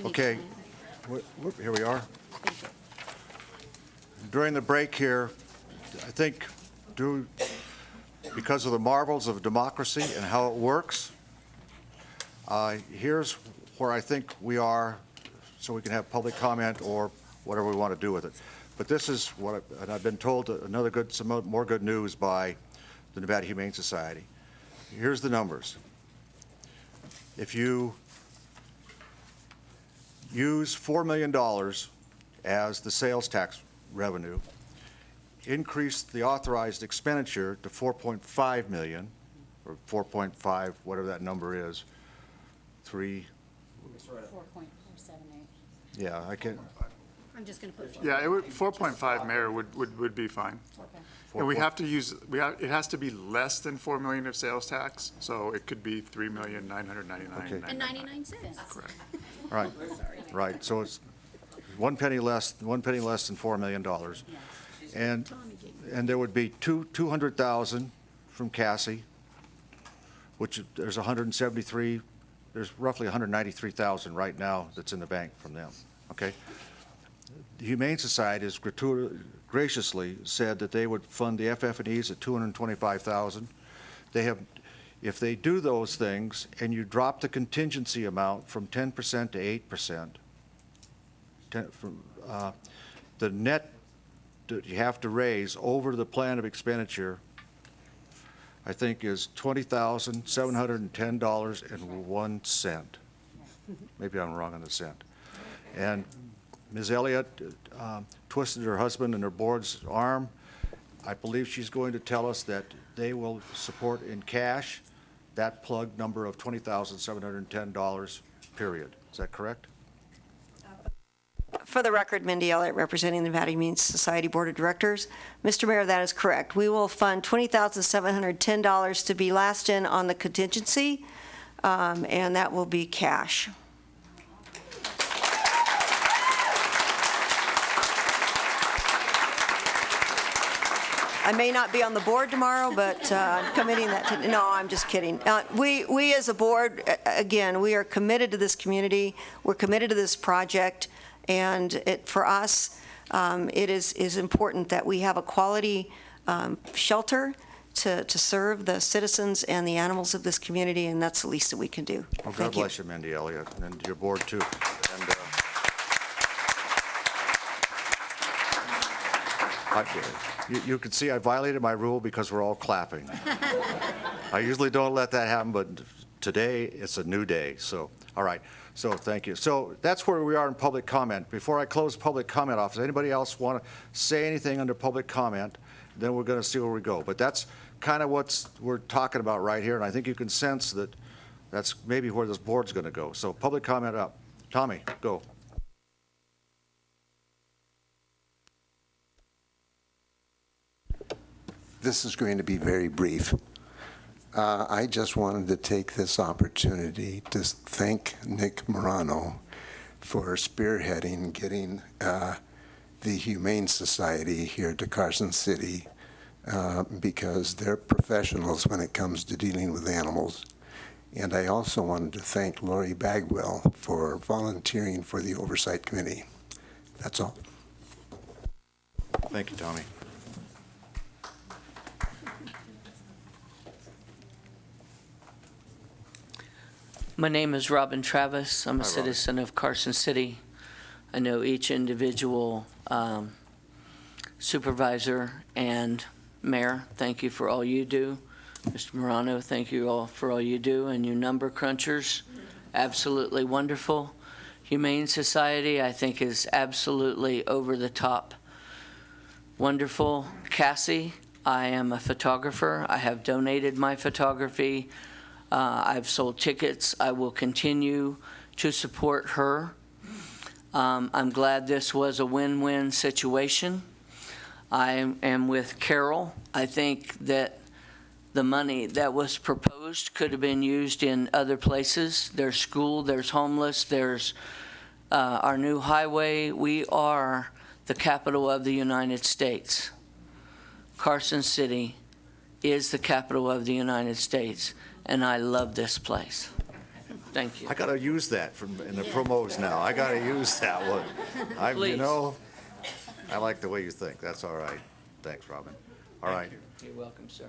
Okay, here we are. During the break here, I think because of the marvels of democracy and how it works, here's where I think we are, so we can have public comment or whatever we want to do with it. But this is what, and I've been told some more good news by the Nevada Humane Society. Here's the numbers. If you use $4 million as the sales tax revenue, increase the authorized expenditure to 4.5 million, or 4.5, whatever that number is, 3. 4.478. Yeah, I can. I'm just going to put. Yeah, 4.5, Mayor, would be fine. Okay. And we have to use, it has to be less than 4 million of sales tax, so it could be 3,999,999. And 99 cents. Correct. Right, right. So it's one penny less than $4 million. And there would be 200,000 from Cassie, which there's there's roughly 193,000 right now that's in the bank from them, okay? The Humane Society has graciously said that they would fund the FF&Es at 225,000. They have, if they do those things and you drop the contingency amount from 10% to 8%, the net that you have to raise over the plan of expenditure, I think, is $20,710.01. Maybe I'm wrong on the cent. And Ms. Elliott twisted her husband and her board's arm. I believe she's going to tell us that they will support in cash that plug number of $20,710, period. Is that correct? For the record, Mindy Elliott, representing the Nevada Humane Society Board of Directors. Mr. Mayor, that is correct. We will fund $20,710 to be last in on the contingency, and that will be cash. I may not be on the board tomorrow, but I'm committing that to, no, I'm just kidding. We as a board, again, we are committed to this community. We're committed to this project. And for us, it is important that we have a quality shelter to serve the citizens and the animals of this community, and that's the least that we can do. Well, God bless you, Mindy Elliott, and your board, too. And, you can see I violated my rule because we're all clapping. I usually don't let that happen, but today it's a new day. So, all right. So thank you. So that's where we are in public comment. Before I close public comment off, does anybody else want to say anything under public comment? Then we're going to see where we go. But that's kind of what we're talking about right here, and I think you can sense that that's maybe where this board's going to go. So public comment up. Tommy, go. This is going to be very brief. I just wanted to take this opportunity to thank Nick Morano for spearheading getting the Humane Society here to Carson City because they're professionals when it comes to dealing with animals. And I also wanted to thank Lori Bagwell for volunteering for the Oversight Committee. That's all. Thank you, Tommy. My name is Robin Travis. I'm a citizen of Carson City. I know each individual supervisor and mayor. Thank you for all you do. Mr. Morano, thank you all for all you do. And you number crunchers, absolutely wonderful. Humane Society, I think, is absolutely over the top wonderful. Cassie, I am a photographer. I have donated my photography. I've sold tickets. I will continue to support her. I'm glad this was a win-win situation. I am with Carol. I think that the money that was proposed could have been used in other places. There's school, there's homeless, there's our new highway. We are the capital of the United States. Carson City is the capital of the United States. and I love this place. Thank you. I gotta use that in the promos now. I gotta use that one. You Please. know, I like the way you think. That's all right. Thanks, Robin. All right. Thank you. You're welcome, sir.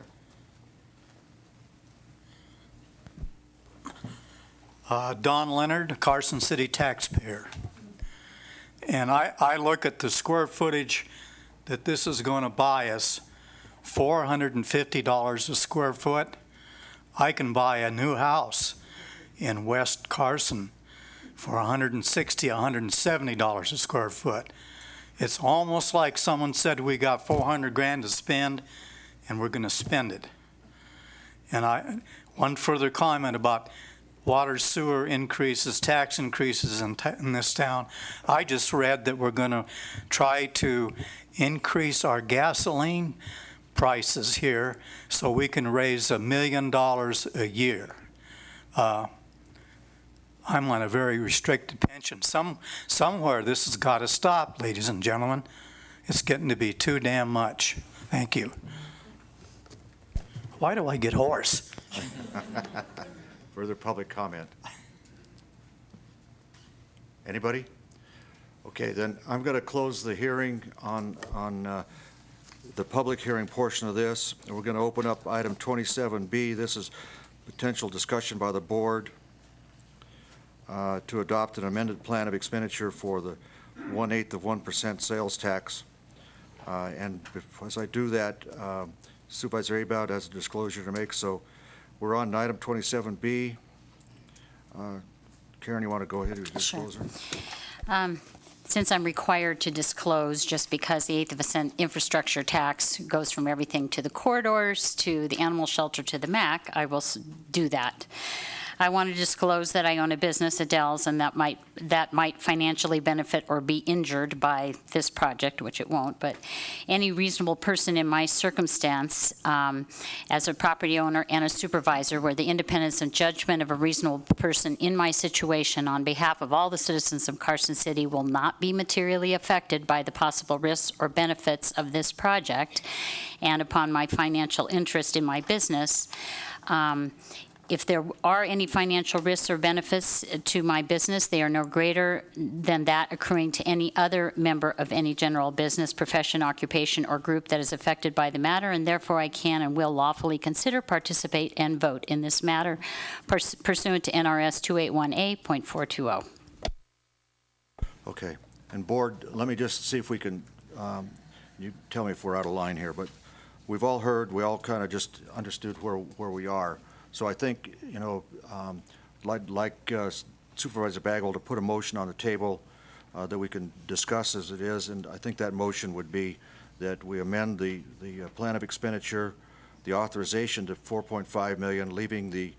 Don Leonard, Carson City taxpayer. And I look at the square footage that this is going to buy us, $450 a square foot. I can buy a new house in West Carson for $160, $170 a square foot. It's almost like someone said we got 400 grand to spend and we're going to spend it. And one further comment about water, sewer increases, tax increases in this town. I just read that we're going to try to increase our gasoline prices here so we can raise $1 million a year. I'm on a very restricted pension. Somewhere this has got to stop, ladies and gentlemen. It's getting to be too damn much. Thank you. Why do I get hoarse? Further public comment? Anybody? Okay, then I'm going to close the hearing on the public hearing portion of this. And we're going to open up item 27B. This is potential discussion by the board to adopt an amended plan of expenditure for the 1/8 of 1% sales tax. And as I do that, Supervisor Abad has a disclosure to make. So we're on item 27B. Karen, you want to go ahead with your disclosure? Sure. Since I'm required to disclose, just because the 1/8 of a cent infrastructure tax goes from everything to the corridors, to the animal shelter, to the MAC, I will do that. I want to disclose that I own a business, Adele's, and that might financially benefit or be injured by this project, which it won't, but any reasonable person in my circumstance, as a property owner and a supervisor, where the independence and judgment of a reasonable person in my situation on behalf of all the citizens of Carson City will not be materially affected by the possible risks or benefits of this project, and upon my financial interest in my business, if there are any financial risks or benefits to my business, they are no greater than that accruing to any other member of any general business, profession, occupation, or group that is affected by the matter, and therefore I can and will lawfully consider, participate, and vote in this matter pursuant to NRS 281A.420. Okay. And board, let me just see if we can, you tell me if we're out of line here, but we've all heard, we all kind of just understood where we are. So I think, you know, like Supervisor Bagwell to put a motion on the table that we can discuss as it is, and I think that motion would be that we amend the plan of expenditure, the authorization to $4.5 million, leaving the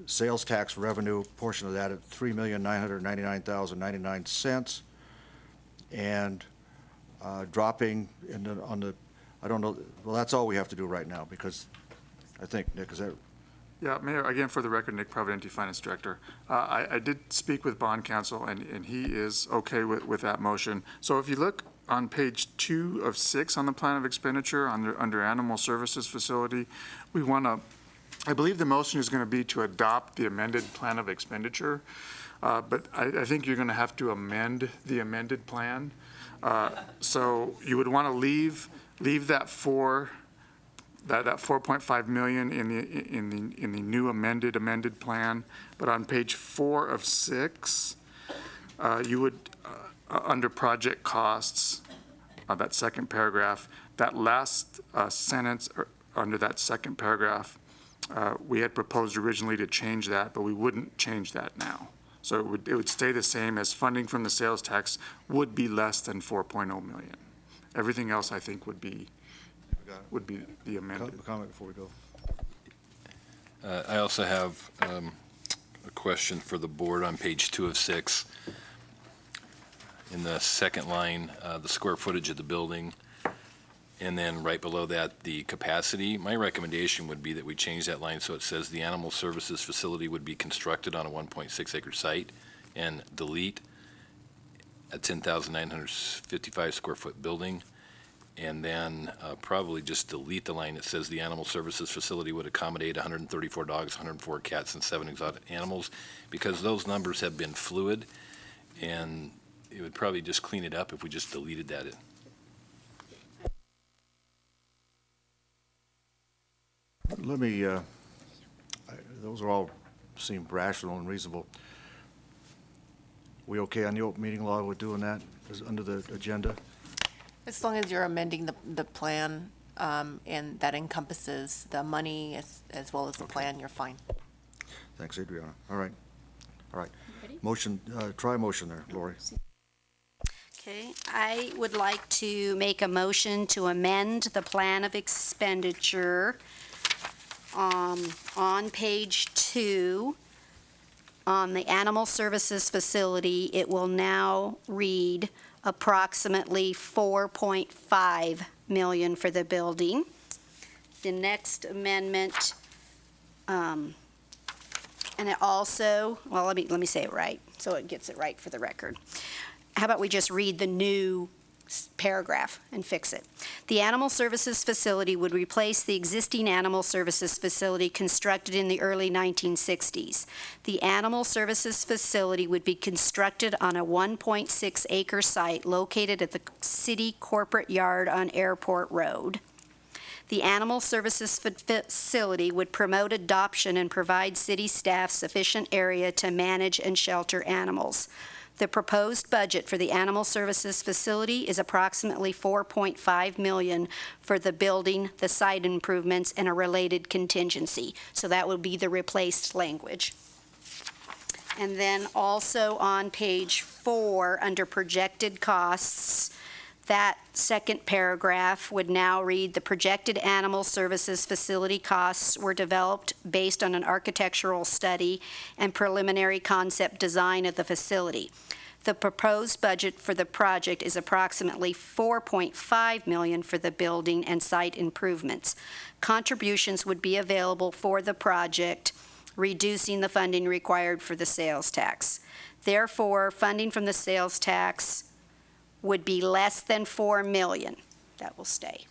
sales tax revenue portion of that at $3,999,099, and dropping on the, I don't know, well, that's all we have to do right now, because I think, Nick, is that? Yeah, Mayor, again, for the record, Nick Providenti, Finance Director. I did speak with bond counsel, and he is okay with that motion. So if you look on page 2 of 6 on the plan of expenditure under Animal Services Facility, we want to, I believe the motion is going to be to adopt the amended plan of expenditure, but I think you're going to have to amend the amended plan. So you would want to leave that that 4.5 million in the new amended plan, but on page 4 of 6, you would under project costs, that second paragraph, that last sentence under that second paragraph, we had proposed originally to change that, but we wouldn't change that now. So it would stay the same, as funding from the sales tax would be less than 4.0 million. Everything else, I think, would be the amended. Comment before we go. I also have a question for the board on page 2 of 6. In the second line, the square footage of the building, and then right below that, the capacity. My recommendation would be that we change that line so it says the animal services facility would be constructed on a 1.6 acre site, and delete a 10,955 square foot building, and then probably just delete the line that says the animal services facility would accommodate 134 dogs, 104 cats, and 7 exotic animals, because those numbers have been fluid, and it would probably just clean it up if we just deleted that. Let me, those are all seem rational and reasonable. We okay on the open meeting law with doing that under the agenda? As long as you're amending the plan, and that encompasses the money as well as the plan, you're fine. Thanks, Adriana. All right. All right. Motion, try a motion there, Lori. Okay, I would like to make a motion to amend the plan of expenditure on page 2. On the animal services facility, it will now read approximately $4.5 million for the building. The next amendment, and it also, well, let me say it right, so it gets it right for the record. How about we just read the new paragraph and fix it? The animal services facility would replace the existing animal services facility constructed in the early 1960s. The animal services facility would be constructed on a 1.6 acre site located at the city corporate yard on Airport Road. The animal services facility would promote adoption and provide city staff sufficient area to manage and shelter animals. The proposed budget for the animal services facility is approximately $4.5 million for the building, the site improvements, and a related contingency. So that would be the replaced language. And then also on page 4, under projected costs, that second paragraph would now read, the projected animal services facility costs were developed based on an architectural study and preliminary concept design of the facility. The proposed budget for the project is approximately $4.5 million for the building and site improvements. Contributions would be available for the project, reducing the funding required for the sales tax. Therefore, funding from the sales tax would be less than $4 million. That will stay.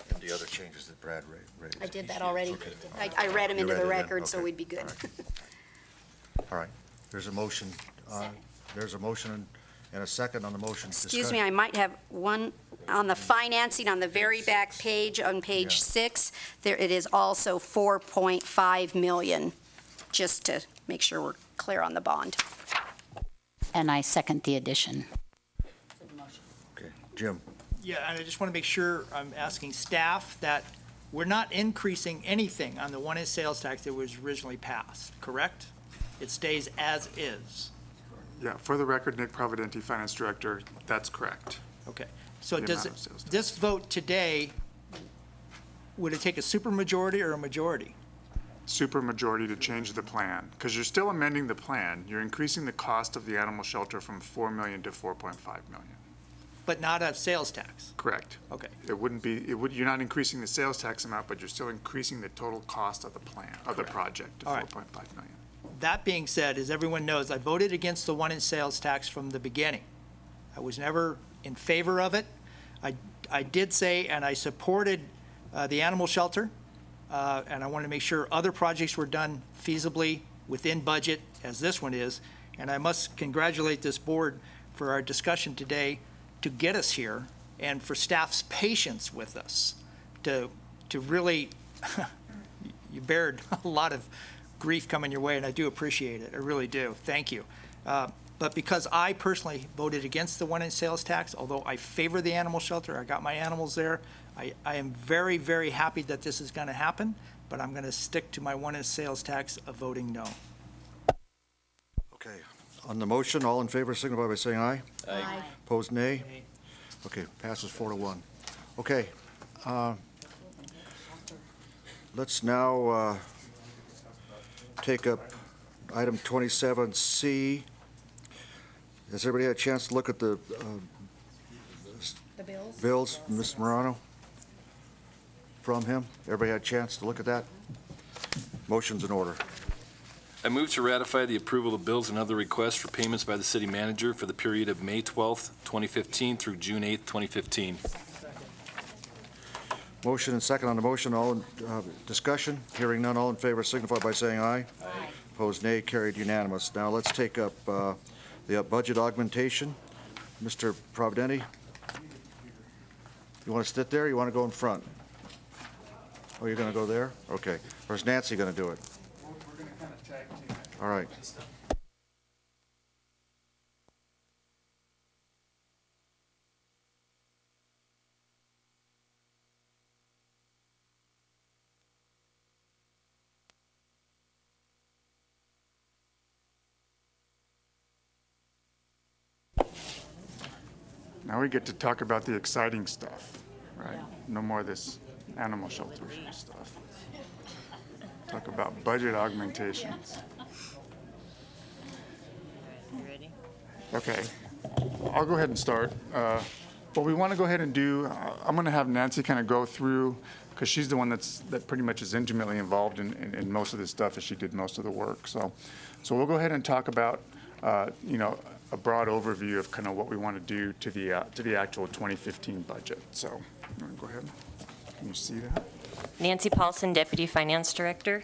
And the other changes that Brad raised. I did that already. Okay. I read them You into read the it in, record, so okay. we'd be good. All right. There's a motion. There's a motion and a second on the motion. Excuse me, I might have one on the financing on the very back page, on page 6. There, it is also $4.5 million, just to make sure we're clear on the bond. And I second the addition. Okay. Jim? Yeah, and I just want to make sure I'm asking staff that we're not increasing anything on the one-inch sales tax that was originally passed, correct? It stays as is. Yeah, for the record, Nick Providenti, Finance Director, that's correct. Okay. So The does amount of sales tax. this vote today, would it take a supermajority or a majority? Supermajority to change the plan, because you're still amending the plan. You're increasing the cost of the animal shelter from $4 million to $4.5 million. But not a sales tax? Correct. Okay. It wouldn't be, you're not increasing the sales tax amount, but you're still increasing the total cost of the plan, of the project to All right. $4.5 million. That being said, as everyone knows, I voted against the one-inch sales tax from the beginning. I was never in favor of it. I did say, and I supported the animal shelter, and I wanted to make sure other projects were done feasibly within budget, as this one is. And I must congratulate this board for our discussion today to get us here, and for staff's patience with us, to really, you bared a lot of grief coming your way, and I do appreciate it. I really do. Thank you. But because I personally voted against the one-inch sales tax, although I favor the animal shelter, I got my animals there, I am very, very happy that this is going to happen, but I'm going to stick to my one-inch sales tax of voting no. Okay. On the motion, all in favor signify by saying aye. Aye. Opposed, nay. Okay, passes 4-1. Okay. Let's now take up item 27C. Has everybody had a chance to look at the bills? Bills, Ms. Morano? From him? Everybody had a chance to look at that? Motion's in order. I move to ratify the approval of bills and other requests for payments by the city manager for the period of May 12th, 2015 through June 8th, 2015. Motion and second on the motion. All in discussion? Hearing none. All in favor signify by saying aye. Aye. Opposed, nay. Carried unanimous. Now let's take up the budget augmentation. Mr. Providenti, you want to sit there or you want to go in front? Oh, you're going to go there? Okay. Or is Nancy going to do it? We're going to kind of tag team it. All right. Now we get to talk about the exciting stuff, right? No more of this animal shelter stuff. Talk about budget augmentations. You ready? Okay, I'll go ahead and start. What we want to go ahead and do, I'm going to have Nancy kind of go through, because she's the one that pretty much is intimately involved in most of this stuff, as she did most of the work. So we'll go ahead and talk about, a broad overview of kind of what we want to do to the actual 2015 budget. So go ahead. Can you see that? Nancy Paulson, Deputy Finance Director.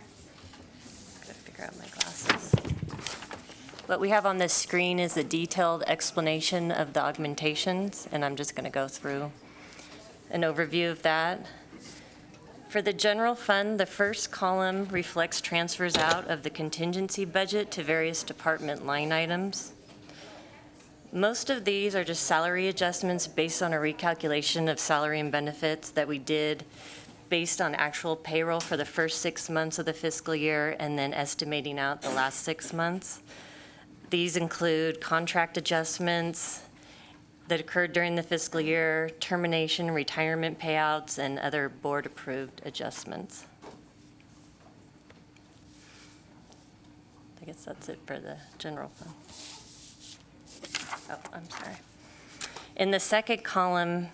Gotta figure out my glasses. What we have on this screen is a detailed explanation of the augmentations, and I'm just going to go through an overview of that. For the general fund, the first column reflects transfers out of the contingency budget to various department line items. Most of these are just salary adjustments based on a recalculation of salary and benefits that we did based on actual payroll for the first 6 months of the fiscal year and then estimating out the last 6 months. These include contract adjustments that occurred during the fiscal year, termination, retirement payouts, and other board-approved adjustments. I guess that's it for the general fund. Oh, I'm sorry. In the second column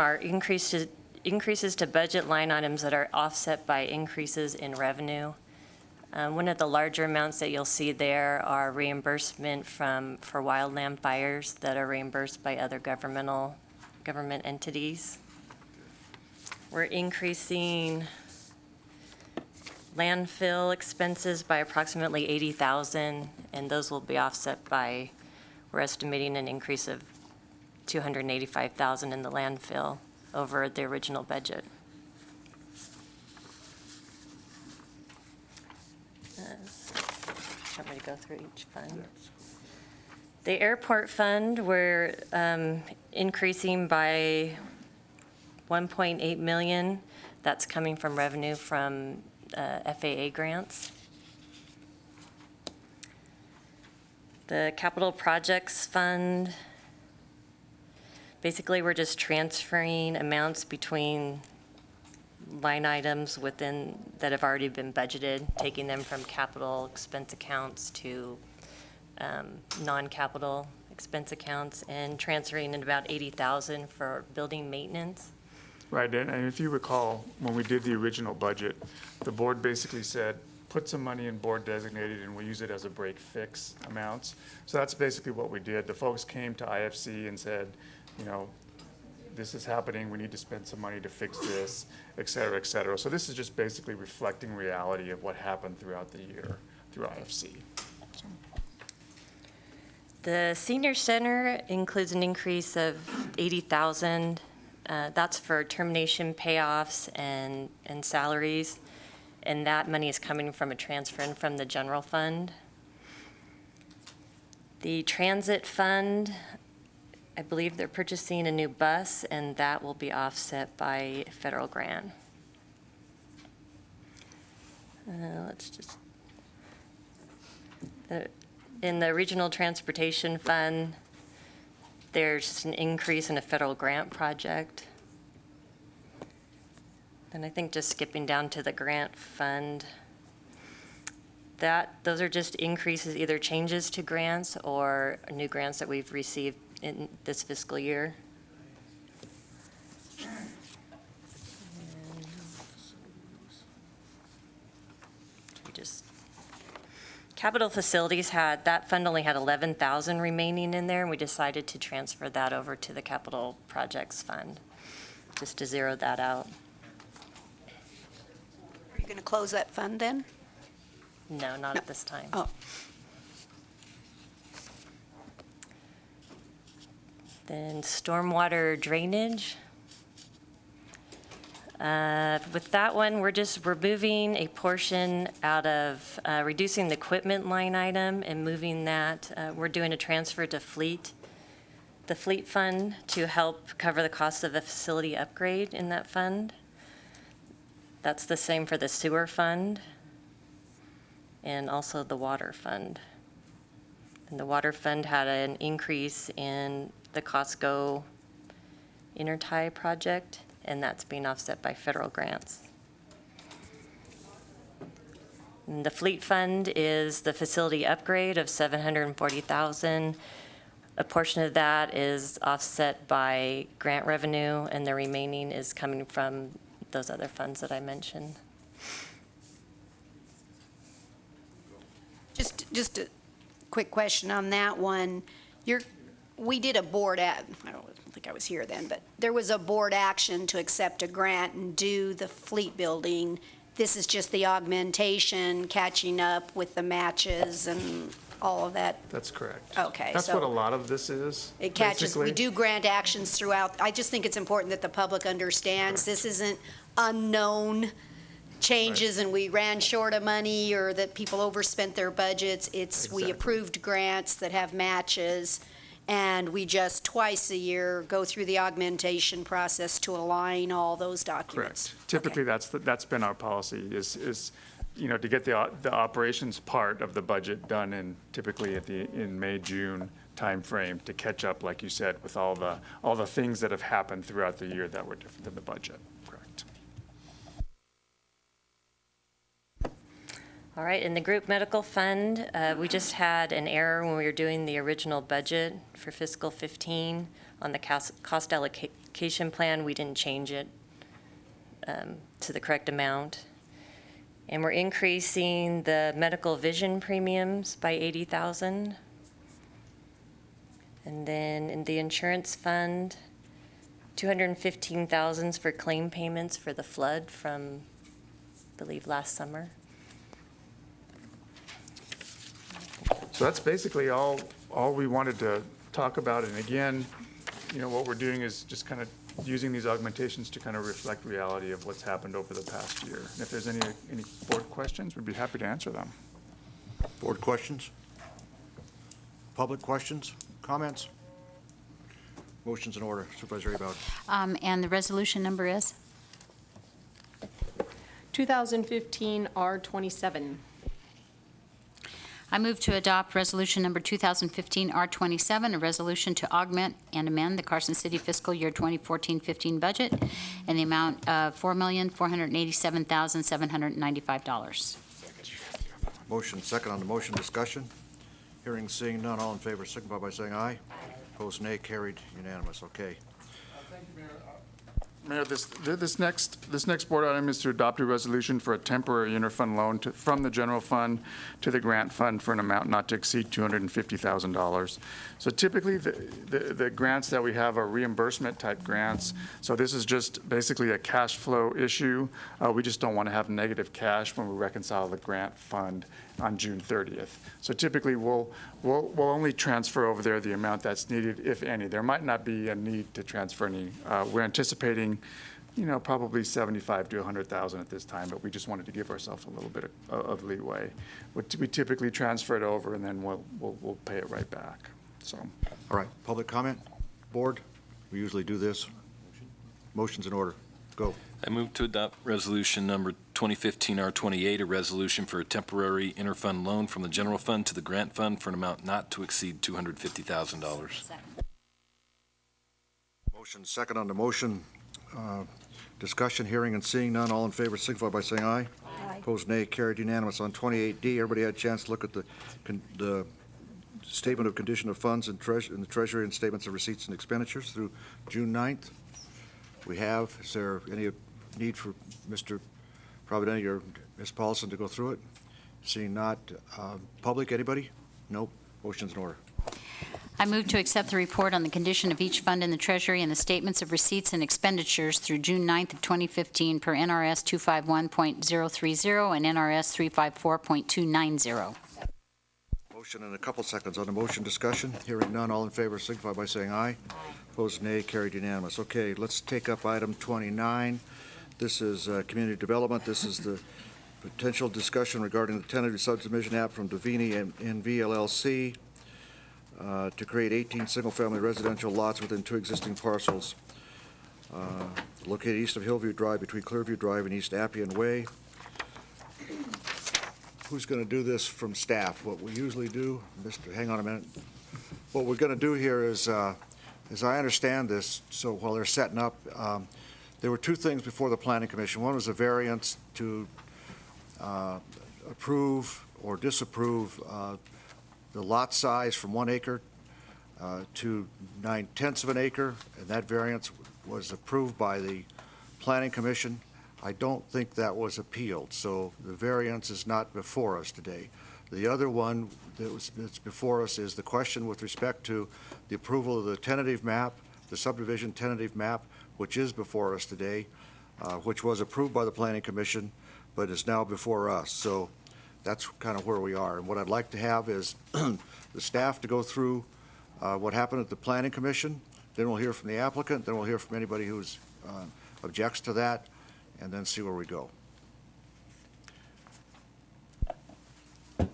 are increases to budget line items that are offset by increases in revenue. One of the larger amounts that you'll see there are reimbursement for wildland fires that are reimbursed by other government entities. We're increasing landfill expenses by approximately $80,000, and those will be offset by, we're estimating an increase of $285,000 in the landfill over the original budget. Want me to go through each fund? The airport fund, we're increasing by $1.8 million. That's coming from revenue from FAA grants. The capital projects fund, basically we're just transferring amounts between line items within that have already been budgeted, taking them from capital expense accounts to non-capital expense accounts, and transferring in about $80,000 for building maintenance. Right, and if you recall, when we did the original budget, the board basically said, put some money in board designated and we'll use it as a break fix amounts. So that's basically what we did. The folks came to IFC and said, this is happening, we need to spend some money to fix this, et cetera, et cetera. So this is just basically reflecting reality of what happened throughout the year through IFC. So. The senior center includes an increase of $80,000. That's for termination payoffs and salaries, and that money is coming from a transfer in from the general fund. The transit fund, I believe they're purchasing a new bus, and that will be offset by a federal grant. In the regional transportation fund, there's an increase in a federal grant project. And I think just skipping down to the grant fund, those are just increases, either changes to grants or new grants that we've received in this fiscal year. Capital facilities that fund only had $11,000 remaining in there, and we decided to transfer that over to the capital projects fund. just to zero that out. Are you going to close that fund then? No, not at this time. Oh. Then stormwater drainage. With that one, we're just removing a portion out of, reducing the equipment line item and moving that. We're doing a transfer to the fleet fund to help cover the cost of a facility upgrade in that fund. That's the same for the sewer fund and also the water fund. And the water fund had an increase in the Costco intertie project, and that's being offset by federal grants. And the fleet fund is the facility upgrade of $740,000. A portion of that is offset by grant revenue, and the remaining is coming from those other funds that I mentioned. Just a quick question on that one. We did a board I don't think I was here then, but there was a board action to accept a grant and do the fleet building. This is just the augmentation, catching up with the matches and all of that. That's correct. Okay, That's so what a lot of this is. it catches, basically. we do grant actions throughout. I just think it's important that the public understands this isn't unknown changes and we ran short of money or that people overspent their budgets. It's, we approved grants that have matches, and we just twice a year go through the augmentation process to align all those documents. Correct. Typically, that's been our policy, is to get the operations part of the budget done typically in May, June timeframe to catch up, like you said, with all the things that have happened throughout the year that were different than the budget. Correct. All right, in the group medical fund, we just had an error when we were doing the original budget for fiscal 15 on the cost allocation plan. We didn't change it to the correct amount. And we're increasing the medical vision premiums by $80,000. And then in the insurance fund, $215,000 for claim payments for the flood from, I believe, last summer. So that's basically all we wanted to talk about. And again, what we're doing is just kind of using these augmentations to kind of reflect reality of what's happened over the past year. And if there's any board questions, we'd be happy to answer them. Board questions? Public questions? Comments? Motion's in order. Supervisor Abad. And the resolution number is? 2015 R27. I move to adopt resolution number 2015 R27, a resolution to augment and amend the Carson City fiscal year 2014-15 budget in the amount of $4,487,795. Motion second on the motion. Discussion. Hearing, seeing none. All in favor signify by saying aye. Opposed, nay. Carried. Unanimous. Okay. Thank you, Mayor. Mayor, this next board item is to adopt a resolution for a temporary interfund loan from the general fund to the grant fund for an amount not to exceed $250,000. So typically, the grants that we have are reimbursement type grants. So this is just basically a cash flow issue. We just don't want to have negative cash when we reconcile the grant fund on June 30th. So typically, we'll only transfer over there the amount that's needed, if any. There might not be a need to transfer any. We're anticipating, probably 75 to 100,000 at this time, but we just wanted to give ourselves a little bit of leeway. We typically transfer it over, and then we'll pay it right back. So. All right. Public comment? Board? We usually do this. Motion's in order. Go. I move to adopt resolution number 2015 R28, a resolution for a temporary interfund loan from the general fund to the grant fund for an amount not to exceed $250,000. Motion second on the motion. Discussion, hearing, and seeing none. All in favor signify by saying aye. Aye. Opposed, nay. Carried. Unanimous. On 28D, everybody had a chance to look at the statement of condition of funds in the Treasury and statements of receipts and expenditures through June 9th. We have. Is there any need for Mr. Providenti or Ms. Paulson to go through it? Seeing not. Public, anybody? Nope. Motion's in order. I move to accept the report on the condition of each fund in the Treasury and the statements of receipts and expenditures through June 9th of 2015 per NRS 251.030 and NRS 354.290. Motion in a couple seconds on the motion. Discussion. Hearing none. All in favor signify by saying aye. Opposed, nay. Carried unanimous. Okay, let's take up item 29. This is community development. This is the potential discussion regarding the tentative subdivision app from Davini and NV LLC to create 18 single-family residential lots within 2 existing parcels located east of Hillview Drive between Clearview Drive and East Appian Way. Who's going to do this from staff? What we usually do, hang on a minute. What we're going to do here is, as I understand this, so while they're setting up, there were 2 things before the Planning Commission. One was a variance to approve or disapprove the lot size from 1 acre to 9/10 of an acre, and that variance was approved by the Planning Commission. I don't think that was appealed, so the variance is not before us today. The other one that's before us is the question with respect to the approval of the tentative map, the subdivision tentative map, which is before us today, which was approved by the Planning Commission, but is now before us. So that's kind of where we are. And what I'd like to have is the staff to go through what happened at the Planning Commission. Then we'll hear from the applicant. Then we'll hear from anybody who objects to that, and then see where we go.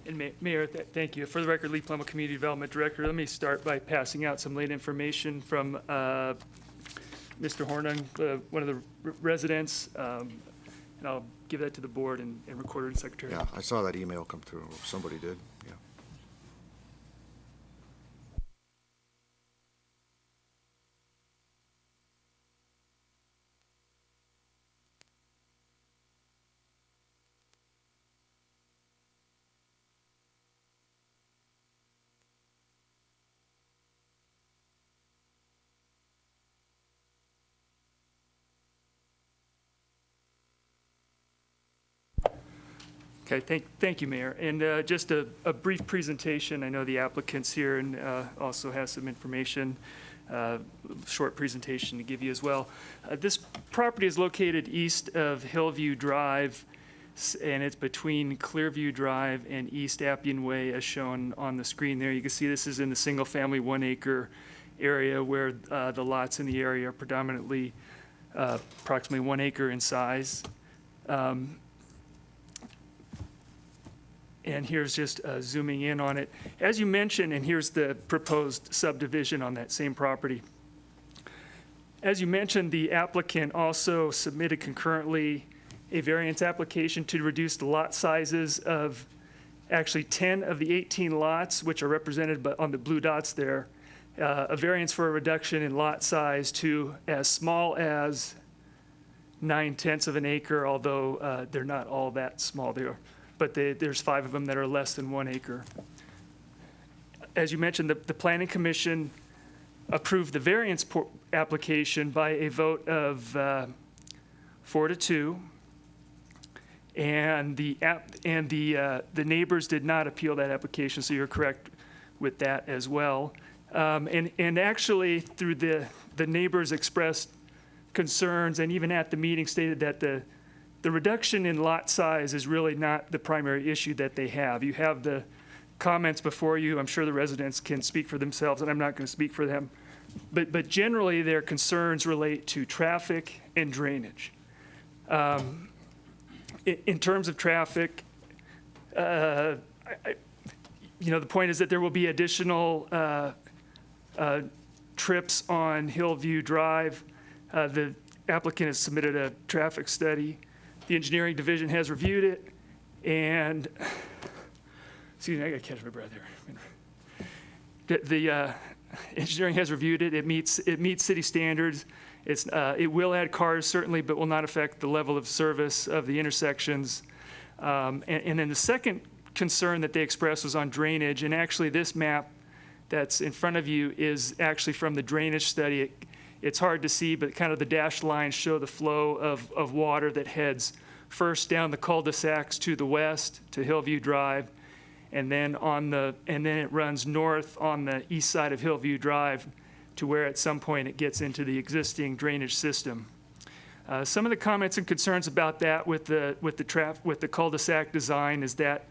And Mayor, thank you. For the record, Lee Plummer, Community Development Director. Let me start by passing out some late information from Mr. Hornung, one of the residents, and I'll give that to the board and record it in Secretary. Yeah, I saw that email come through. Somebody did, yeah. Okay, thank you, Mayor. And just a brief presentation. I know the applicant's here and also has some information, short presentation to give you as well. This property is located east of Hillview Drive, and it's between Clearview Drive and East Appian Way, as shown on the screen there. You can see this is in the single-family 1 acre area where the lots in the area are predominantly approximately 1 acre in size. And here's just zooming in on it. As you mentioned, and here's the proposed subdivision on that same property. As you mentioned, the applicant also submitted concurrently a variance application to reduce the lot sizes of actually 10 of the 18 lots, which are represented on the blue dots there. A variance for a reduction in lot size to as small as 9/10 of an acre, although they're not all that small there. But there's 5 of them that are less than 1 acre. As you mentioned, the Planning Commission approved the variance application by a vote of 4-2, and the neighbors did not appeal that application, so you're correct with that as well. And actually, through the neighbors expressed concerns, and even at the meeting stated that the reduction in lot size is really not the primary issue that they have. You have the comments before you. I'm sure the residents can speak for themselves, and I'm not going to speak for them. But generally, their concerns relate to traffic and drainage. In terms of traffic, the point is that there will be additional trips on Hillview Drive. The applicant has submitted a traffic study. The engineering division has reviewed it, and, excuse me, I gotta catch my breath here. The engineering has reviewed it. It meets city standards. It will add cars, certainly, but will not affect the level of service of the intersections. And then the second concern that they expressed was on drainage, and actually this map that's in front of you is actually from the drainage study. It's hard to see, but kind of the dashed lines show the flow of water that heads first down the cul-de-sacs to the west, to Hillview Drive, and then it runs north on the east side of Hillview Drive to where at some point it gets into the existing drainage system. Some of the comments and concerns about that with the cul-de-sac design is that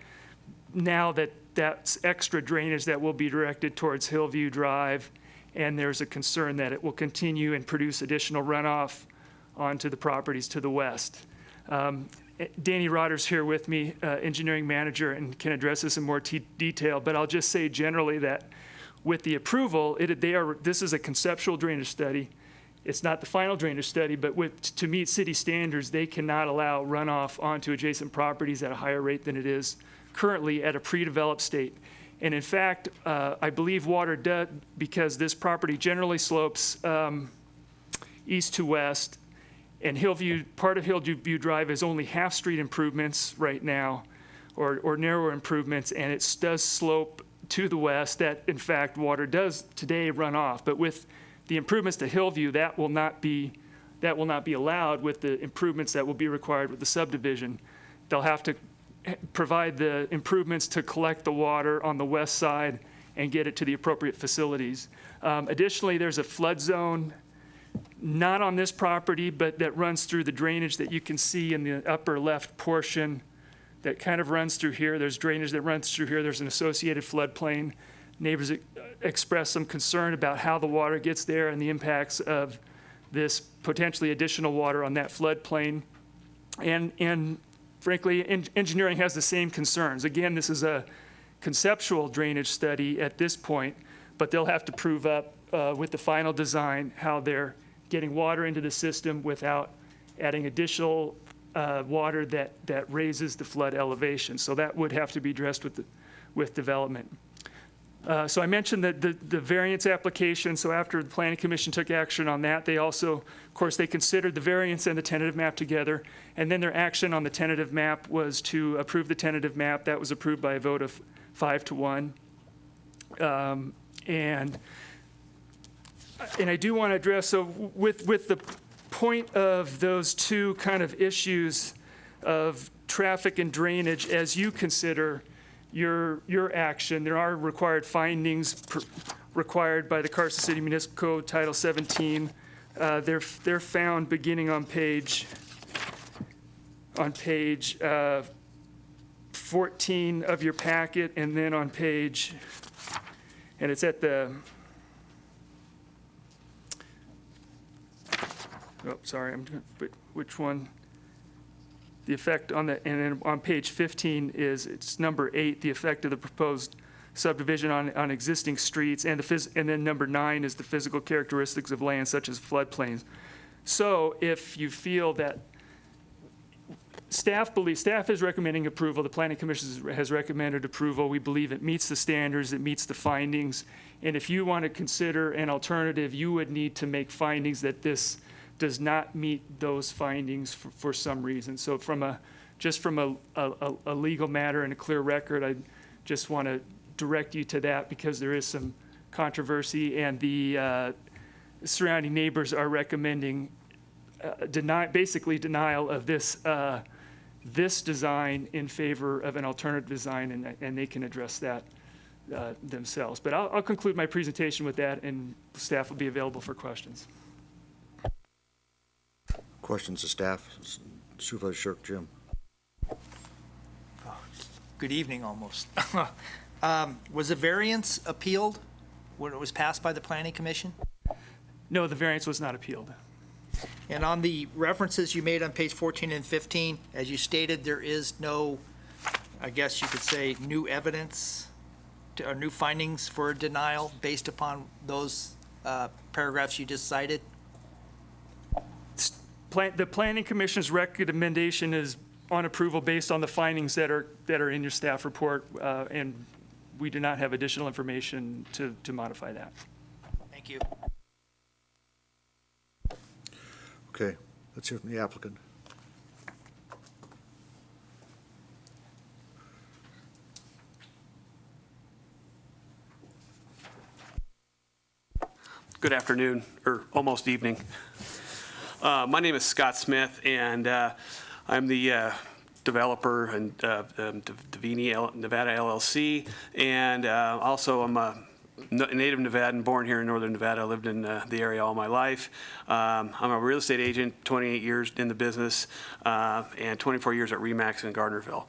now that's extra drainage that will be directed towards Hillview Drive, and there's a concern that it will continue and produce additional runoff onto the properties to the west. Danny Rotter's here with me, engineering manager, and can address this in more detail, but I'll just say generally that with the approval, this is a conceptual drainage study. It's not the final drainage study, but to meet city standards, they cannot allow runoff onto adjacent properties at a higher rate than it is currently at a pre-developed state. And in fact, I believe water does, because this property generally slopes east to west, and part of Hillview Drive is only half-street improvements right now, or narrower improvements, and it does slope to the west. That, in fact, water does today run off. But with the improvements to Hillview, that will not be allowed with the improvements that will be required with the subdivision. They'll have to provide the improvements to collect the water on the west side and get it to the appropriate facilities. Additionally, there's a flood zone, not on this property, but that runs through the drainage that you can see in the upper left portion that kind of runs through here. There's drainage that runs through here. There's an associated floodplain. Neighbors expressed some concern about how the water gets there and the impacts of this potentially additional water on that floodplain. And frankly, engineering has the same concerns. Again, this is a conceptual drainage study at this point, but they'll have to prove up with the final design how they're getting water into the system without adding additional water that raises the flood elevation. So that would have to be addressed with development. So I mentioned that the variance application. So after the Planning Commission took action on that, they also, of course, they considered the variance and the tentative map together. And then their action on the tentative map was to approve the tentative map. That was approved by a vote of 5-1. And I do want to address, so with the point of those two kind of issues of traffic and drainage, as you consider your action, there are required findings required by the Carson City Municipal Code, Title 17. They're found beginning on page 14 of your packet, and then on page, and it's at the, oh, sorry, which one? The effect on the, and then on page 15 it's number 8, the effect of the proposed subdivision on existing streets, and then number 9 is the physical characteristics of land such as floodplains. So if you feel that staff is recommending approval, the Planning Commission has recommended approval, we believe it meets the standards, it meets the findings, and if you want to consider an alternative, you would need to make findings that this does not meet those findings for some reason. So just from a legal matter and a clear record, I just want to direct you to that because there is some controversy, and the surrounding neighbors are recommending basically denial of this design in favor of an alternative design, and they can address that themselves. But I'll conclude my presentation with that, and staff will be available for questions. Questions to staff? Supervisor Shirk, Jim. Good evening, almost. Was the variance appealed when it was passed by the Planning Commission? No, the variance was not appealed. And on the references you made on page 14 and 15, as you stated, there is no, I guess you could say, new evidence or new findings for denial based upon those paragraphs you just cited? The Planning Commission's recommendation is on approval based on the findings that are in your staff report, and we do not have additional information to modify that. Thank you. Okay, let's hear from the applicant. Good afternoon, or almost evening. My name is Scott Smith, and I'm the developer and Davini Nevada LLC, and also I'm a native Nevadan, born here in northern Nevada. I lived in the area all my life. I'm a real estate agent, 28 years in the business, and 24 years at RE/MAX in Gardnerville.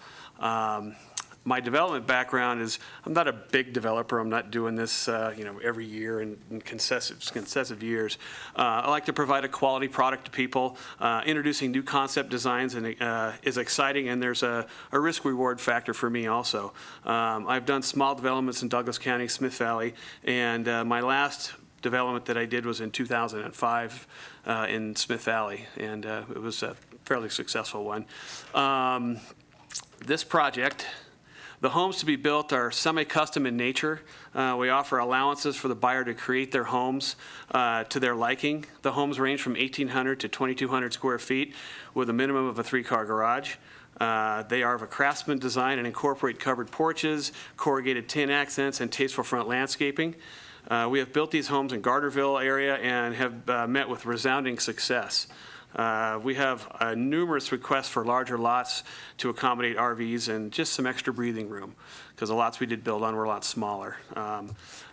My development background is I'm not a big developer. I'm not doing this every year in successive years. I like to provide a quality product to people. Introducing new concept designs is exciting, and there's a risk reward factor for me also. I've done small developments in Douglas County, Smith Valley, and my last development that I did was in 2005 in Smith Valley, and it was a fairly successful one. This project, the homes to be built are semi-custom in nature. We offer allowances for the buyer to create their homes to their liking. The homes range from 1,800 to 2,200 square feet with a minimum of a 3-car garage. They are of a craftsman design and incorporate covered porches, corrugated tin accents, and tasteful front landscaping. We have built these homes in Gardnerville area and have met with resounding success. We have numerous requests for larger lots to accommodate RVs and just some extra breathing room, because the lots we did build on were a lot smaller.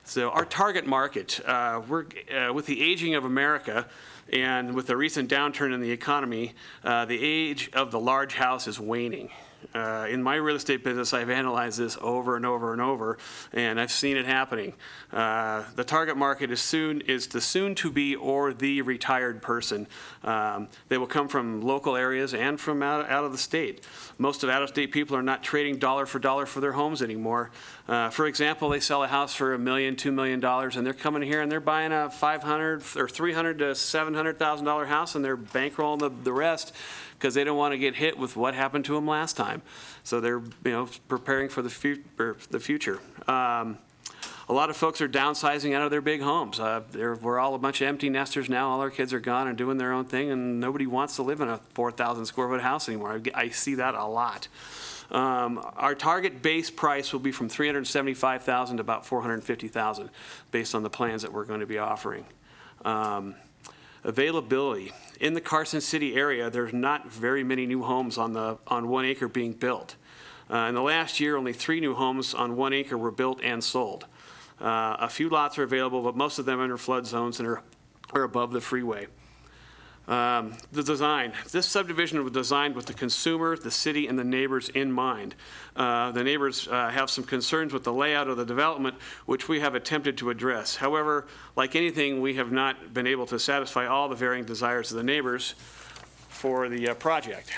So our target market, with the aging of America and with the recent downturn in the economy, the age of the large house is waning. In my real estate business, I've analyzed this over and over and over, and I've seen it happening. The target market is the soon-to-be or the retired person. They will come from local areas and from out of the state. Most of out-of-state people are not trading dollar for their homes anymore. For example, they sell a house for $1 million, $2 million, and they're coming here and they're buying a $500,000 or $300,000 to $700,000 house, and they're bankrolling the rest, because they don't want to get hit with what happened to them last time. So they're preparing for the future. A lot of folks are downsizing out of their big homes. We're all a bunch of empty nesters now. All our kids are gone and doing their own thing, and nobody wants to live in a 4,000 square foot house anymore. I see that a lot. Our target base price will be from $375,000 to about $450,000 based on the plans that we're going to be offering. Availability. In the Carson City area, there's not very many new homes on 1 acre being built. In the last year, only 3 new homes on 1 acre were built and sold. A few lots are available, but most of them are under flood zones and are above the freeway. The design. This subdivision was designed with the consumer, the city, and the neighbors in mind. The neighbors have some concerns with the layout of the development, which we have attempted to address. However, like anything, we have not been able to satisfy all the varying desires of the neighbors for the project.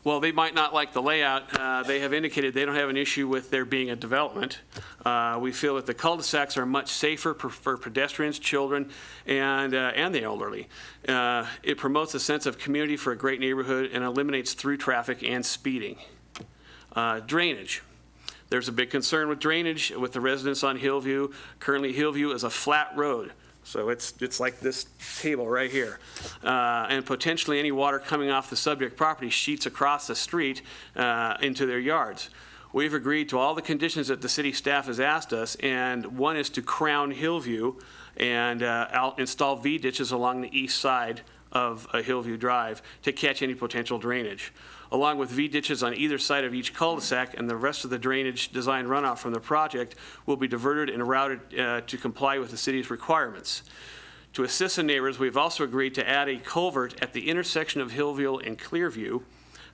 Well, they might not like the layout. They have indicated they don't have an issue with there being a development. We feel that the cul-de-sacs are much safer for pedestrians, children, and the elderly. It promotes a sense of community for a great neighborhood and eliminates through traffic and speeding. Drainage. There's a big concern with drainage with the residents on Hillview. Currently, Hillview is a flat road. So it's like this table right here. And potentially any water coming off the subject property sheets across the street into their yards. We've agreed to all the conditions that the city staff has asked us, and one is to crown Hillview and install V-ditches along the east side of Hillview Drive to catch any potential drainage, along with V-ditches on either side of each cul-de-sac, and the rest of the drainage design runoff from the project will be diverted and routed to comply with the city's requirements. To assist the neighbors, we've also agreed to add a culvert at the intersection of Hillview and Clearview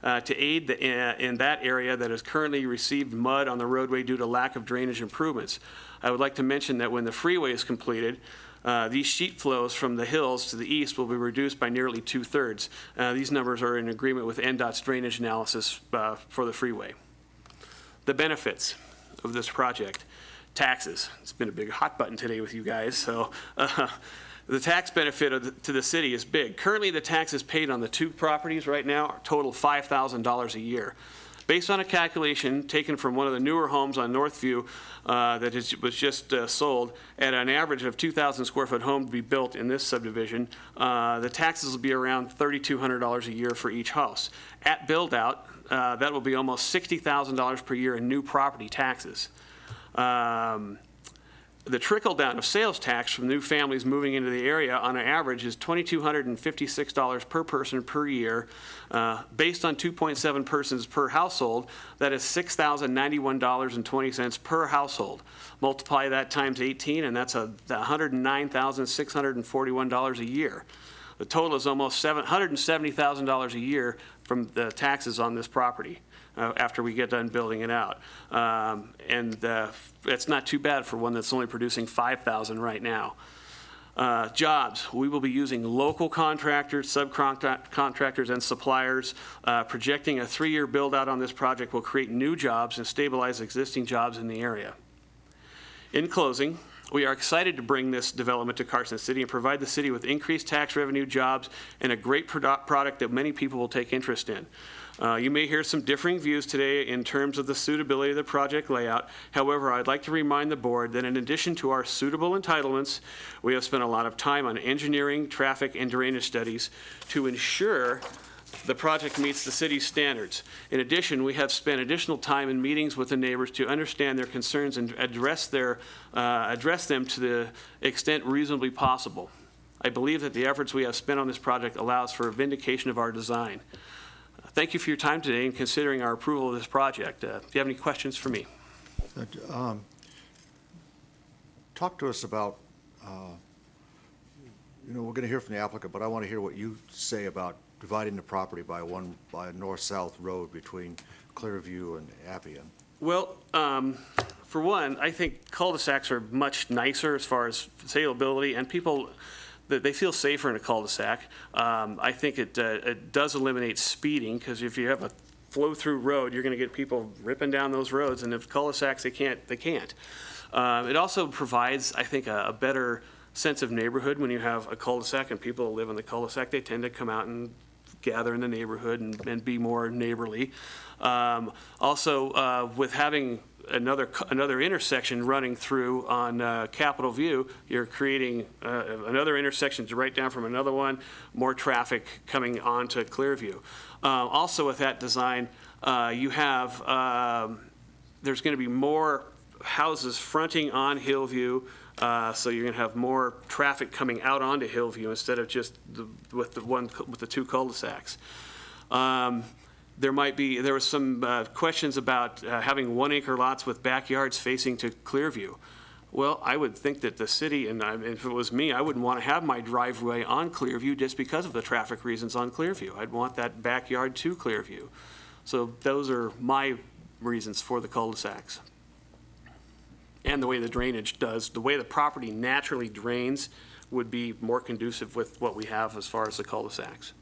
to aid in that area that has currently received mud on the roadway due to lack of drainage improvements. I would like to mention that when the freeway is completed, these sheet flows from the hills to the east will be reduced by nearly 2/3. These numbers are in agreement with NDOT's drainage analysis for the freeway. The benefits of this project. Taxes. It's been a big hot button today with you guys. So the tax benefit to the city is big. Currently, the taxes paid on the 2 properties right now total $5,000 a year. Based on a calculation taken from one of the newer homes on Northview that was just sold, at an average of 2,000 square foot home to be built in this subdivision, the taxes will be around $3,200 a year for each house. At build out, that will be almost $60,000 per year in new property taxes. The trickle down of sales tax from new families moving into the area on an average is $2,256 per person per year. Based on 2.7 persons per household, that is $6,091.20 per household. Multiply that times 18, and that's $109,641 a year. The total is almost $170,000 a year from the taxes on this property. After we get done building it out. It's not too bad for one that's only producing 5,000 right now. Jobs, we will be using local contractors, subcontractors, and suppliers. Projecting a 3-year build out on this project will create new jobs and stabilize existing jobs in the area. In closing, we are excited to bring this development to Carson City and provide the city with increased tax revenue, jobs, and a great product that many people will take interest in. You may hear some differing views today in terms of the suitability of the project layout. However, I'd like to remind the board that in addition to our suitable entitlements, we have spent a lot of time on engineering, traffic, and drainage studies to ensure the project meets the city's standards. In addition, we have spent additional time in meetings with the neighbors to understand their concerns and address them to the extent reasonably possible. I believe that the efforts we have spent on this project allows for a vindication of our design. Thank you for your time today and considering our approval of this project. Do you have any questions for me? Talk to us about, we're going to hear from the applicant, but I want to hear what you say about dividing the property by a north-south road between Clearview and Appian. Well, for one, I think cul-de-sacs are much nicer as far as saleability, and people, they feel safer in a cul-de-sac. I think it does eliminate speeding, because if you have a flow-through road, you're going to get people ripping down those roads, and if cul-de-sacs, they can't. It also provides, I think, a better sense of neighborhood when you have a cul-de-sac and people who live in the cul-de-sac. They tend to come out and gather in the neighborhood and be more neighborly. Also, with having another intersection running through on Capitol View, you're creating another intersection right down from another one, more traffic coming onto Clearview. Also with that design, you have, there's going to be more houses fronting on Hillview, so you're going to have more traffic coming out onto Hillview instead of just with the two cul-de-sacs. There were some questions about having 1-acre lots with backyards facing to Clearview. Well, I would think that the city, and if it was me, I wouldn't want to have my driveway on Clearview just because of the traffic reasons on Clearview. I'd want that backyard to Clearview. So those are my reasons for the cul-de-sacs. And the way the drainage does, the way the property naturally drains would be more conducive with what we have as far as the cul-de-sacs.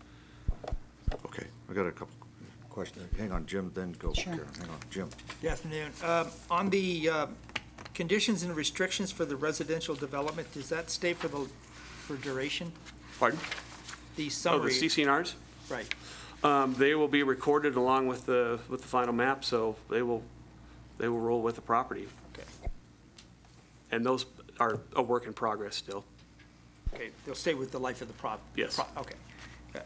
Okay, I got a couple questions. Hang on, Jim, then go. Sure. Karen. Hang on, Jim. Good afternoon. On the conditions and restrictions for the residential development, does that stay for duration? Pardon? The summary. Oh, the CC&Rs? Right. They will be recorded along with the final map, so they will roll with the property. Okay. And those are a work in progress still. Okay, they'll stay with the life of the property. Yes. Okay.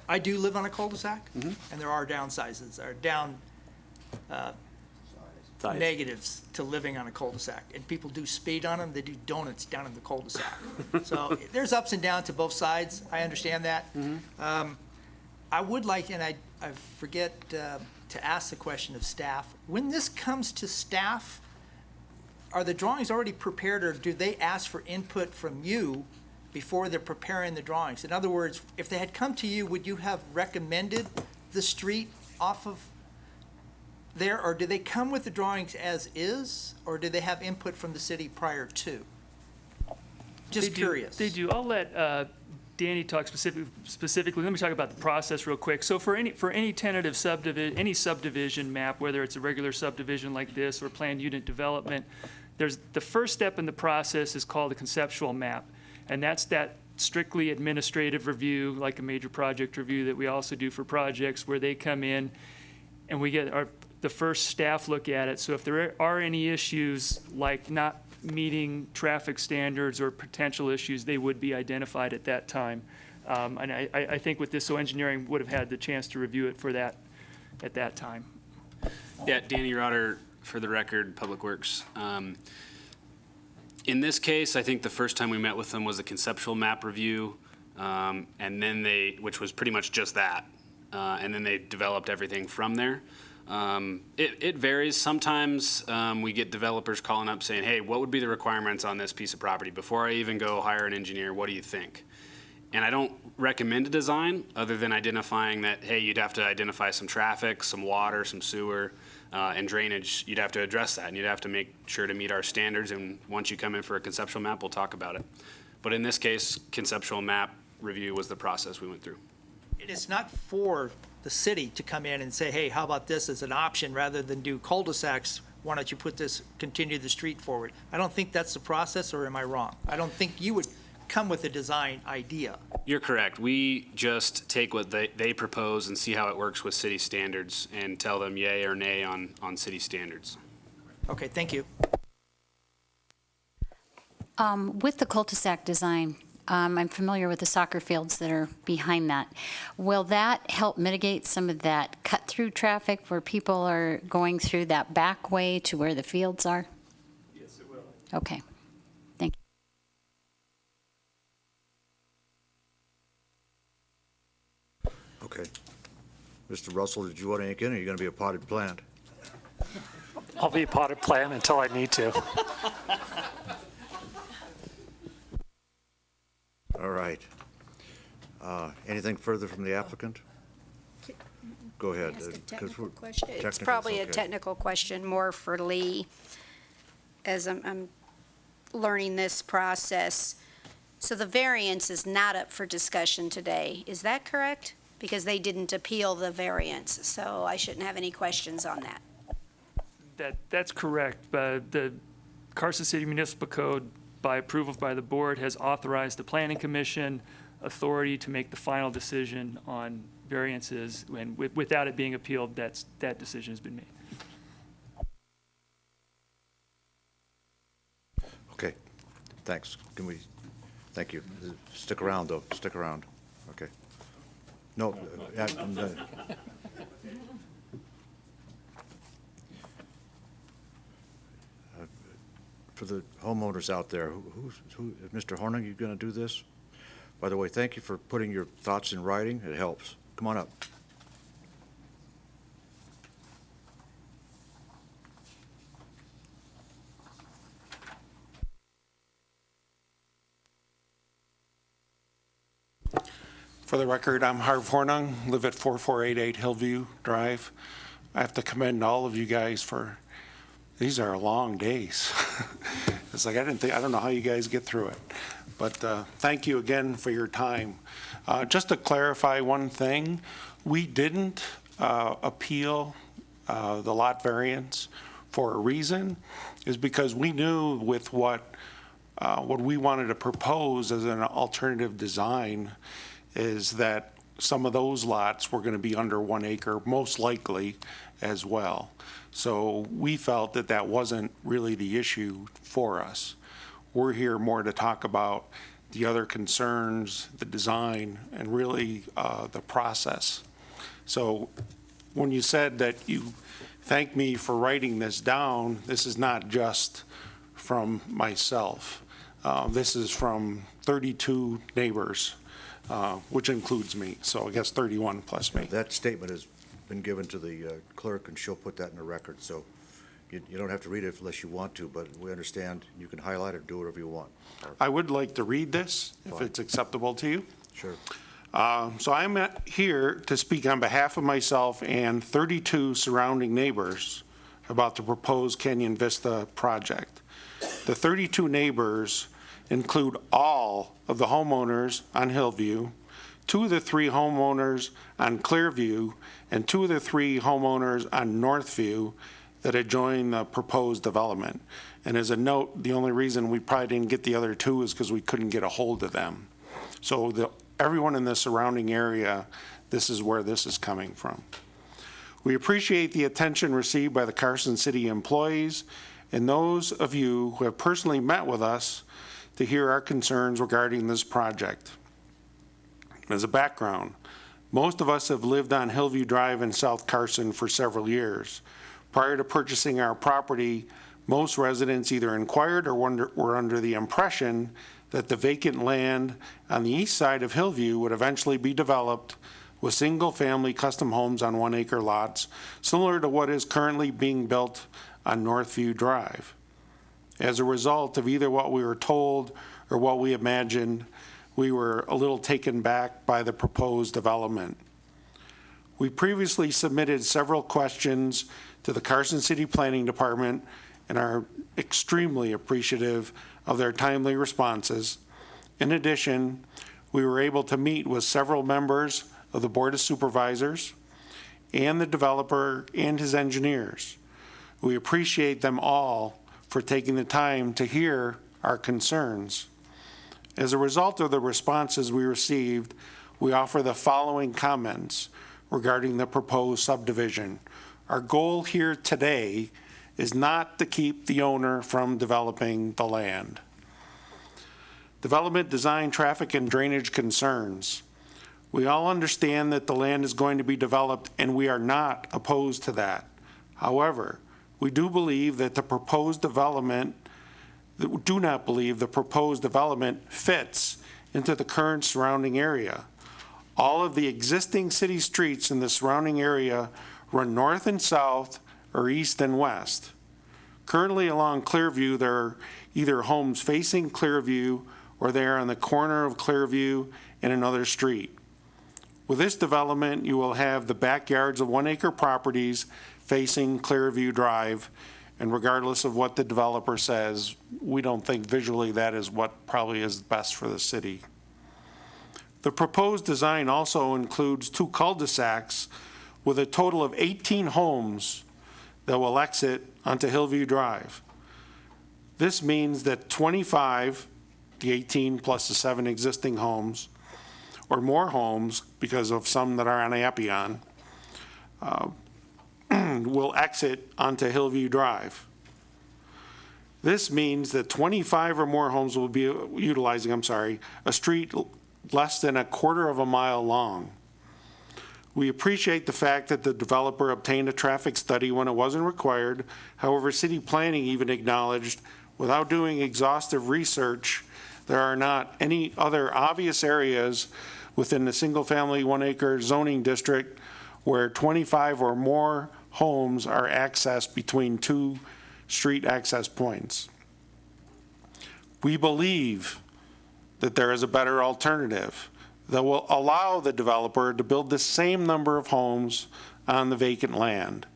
I do live on a cul-de-sac, and there are downsizes, or negatives to living on a cul-de-sac. And people do speed on them, they do donuts down in the cul-de-sac. So there's ups and downs to both sides, I understand that. I would like, and I forget to ask the question of staff, when this comes to staff, are the drawings already prepared, or do they ask for input from you before they're preparing the drawings? In other words, if they had come to you, would you have recommended the street off of there, or do they come with the drawings as is, or do they have input from the city prior to? Just curious. They do. I'll let Danny talk specifically. Let me talk about the process real quick. So for any tentative subdivision, any subdivision map, whether it's a regular subdivision like this or planned unit development, there's the first step in the process is called a conceptual map. And that's that strictly administrative review, like a major project review that we also do for projects, where they come in and we get the first staff look at it. So if there are any issues like not meeting traffic standards or potential issues, they would be identified at that time. And I think with this, so engineering would have had the chance to review it for that at that time. Yeah, Danny Rotter, for the record, Public Works. In this case, I think the first time we met with them was a conceptual map review, and then which was pretty much just that. And then they developed everything from there. It varies. Sometimes we get developers calling up saying, hey, what would be the requirements on this piece of property? Before I even go hire an engineer, what do you think? And I don't recommend a design other than identifying that, hey, you'd have to identify some traffic, some water, some sewer, and drainage. You'd have to address that, and you'd have to make sure to meet our standards. And once you come in for a conceptual map, we'll talk about it. But in this case, conceptual map review was the process we went through. It is not for the city to come in and say, hey, how about this as an option rather than do cul-de-sacs? Why don't you put this, continue the street forward? I don't think that's the process, or am I wrong? I don't think you would come with a design idea. You're correct. We just take what they propose and see how it works with city standards and tell them yay or nay on city standards. Okay, thank you. With the cul-de-sac design, I'm familiar with the soccer fields that are behind that. Will that help mitigate some of that cut-through traffic where people are going through that back way to where the fields are? Yes, it will. Okay. Thank you. Okay. Mr. Russell, did you want to ink in, or are you going to be a potted plant? I'll be a potted plant until I need to. All right. Anything further from the applicant? Go ahead. Ask a 'cause technical we're- question. It's technical's probably a okay. technical question more for Lee, as I'm learning this process. So the variance is not up for discussion today, is that correct? Because they didn't appeal the variance, so I shouldn't have any questions on that. That's correct. The Carson City Municipal Code, by approval by the board, has authorized the Planning Commission authority to make the final decision on variances, and without it being appealed, that decision has been made. Okay, thanks. Thank you. Stick around, though. Stick around. Okay. No. For the homeowners out there, Mr. Horning, you going to do this? By the way, thank you for putting your thoughts in writing. It helps. Come on up. For the record, I'm Harv Hornung, live at 4488 Hillview Drive. I have to commend all of you guys for, these are long days. It's like I don't know how you guys get through it. But thank you again for your time. Just to clarify one thing, we didn't appeal the lot variance for a reason, is because we knew with what we wanted to propose as an alternative design is that some of those lots were going to be under 1 acre, most likely as well. So we felt that that wasn't really the issue for us. We're here more to talk about the other concerns, the design, and really the process. So when you said that you thanked me for writing this down, this is not just from myself. This is from 32 neighbors, which includes me, so I guess 31 plus me. That statement has been given to the clerk, and she'll put that in the record, so you don't have to read it unless you want to, but we understand you can highlight it, do whatever you want. I would like to read this, if Fine. it's acceptable to you. Sure. So I'm here to speak on behalf of myself and 32 surrounding neighbors about the proposed Canyon Vista project. The 32 neighbors include all of the homeowners on Hillview, 2 of the 3 homeowners on Clearview, and 2 of the 3 homeowners on Northview that adjoin the proposed development. And as a note, the only reason we probably didn't get the other 2 is because we couldn't get a hold of them. So everyone in the surrounding area, this is where this is coming from. We appreciate the attention received by the Carson City employees and those of you who have personally met with us to hear our concerns regarding this project. As a background, most of us have lived on Hillview Drive in South Carson for several years. Prior to purchasing our property, Most residents either inquired or were under the impression that the vacant land on the east side of Hillview would eventually be developed with single-family custom homes on 1-acre lots, similar to what is currently being built on Northview Drive. As a result of either what we were told or what we imagined, we were a little taken back by the proposed development. We previously submitted several questions to the Carson City Planning Department and are extremely appreciative of their timely responses. In addition, we were able to meet with several members of the Board of Supervisors and the developer and his engineers. We appreciate them all for taking the time to hear our concerns. As a result of the responses we received, we offer the following comments regarding the proposed subdivision. Our goal here today is not to keep the owner from developing the land. Development, design, traffic, and drainage concerns. We all understand that the land is going to be developed, and we are not opposed to that. However, we do believe that the proposed development, do not believe the proposed development fits into the current surrounding area. All of the existing city streets in the surrounding area run north and south or east and west. Currently along Clearview, there are either homes facing Clearview or they are on the corner of Clearview and another street. With this development, you will have the backyards of 1-acre properties facing Clearview Drive, and regardless of what the developer says, we don't think visually that is what probably is best for the city. The proposed design also includes 2 cul-de-sacs with a total of 18 homes that will exit onto Hillview Drive. This means that 25, the 18 plus the 7 existing homes, or more homes because of some that are on Appian, will exit onto Hillview Drive. This means that 25 or more homes will be utilizing, a street less than a quarter of a mile long. We appreciate the fact that the developer obtained a traffic study when it wasn't required. However, city planning even acknowledged, without doing exhaustive research, there are not any other obvious areas within the single-family 1-acre zoning district where 25 or more homes are accessed between 2 street access points. We believe that there is a better alternative that will allow the developer to build the same number of homes on the vacant land.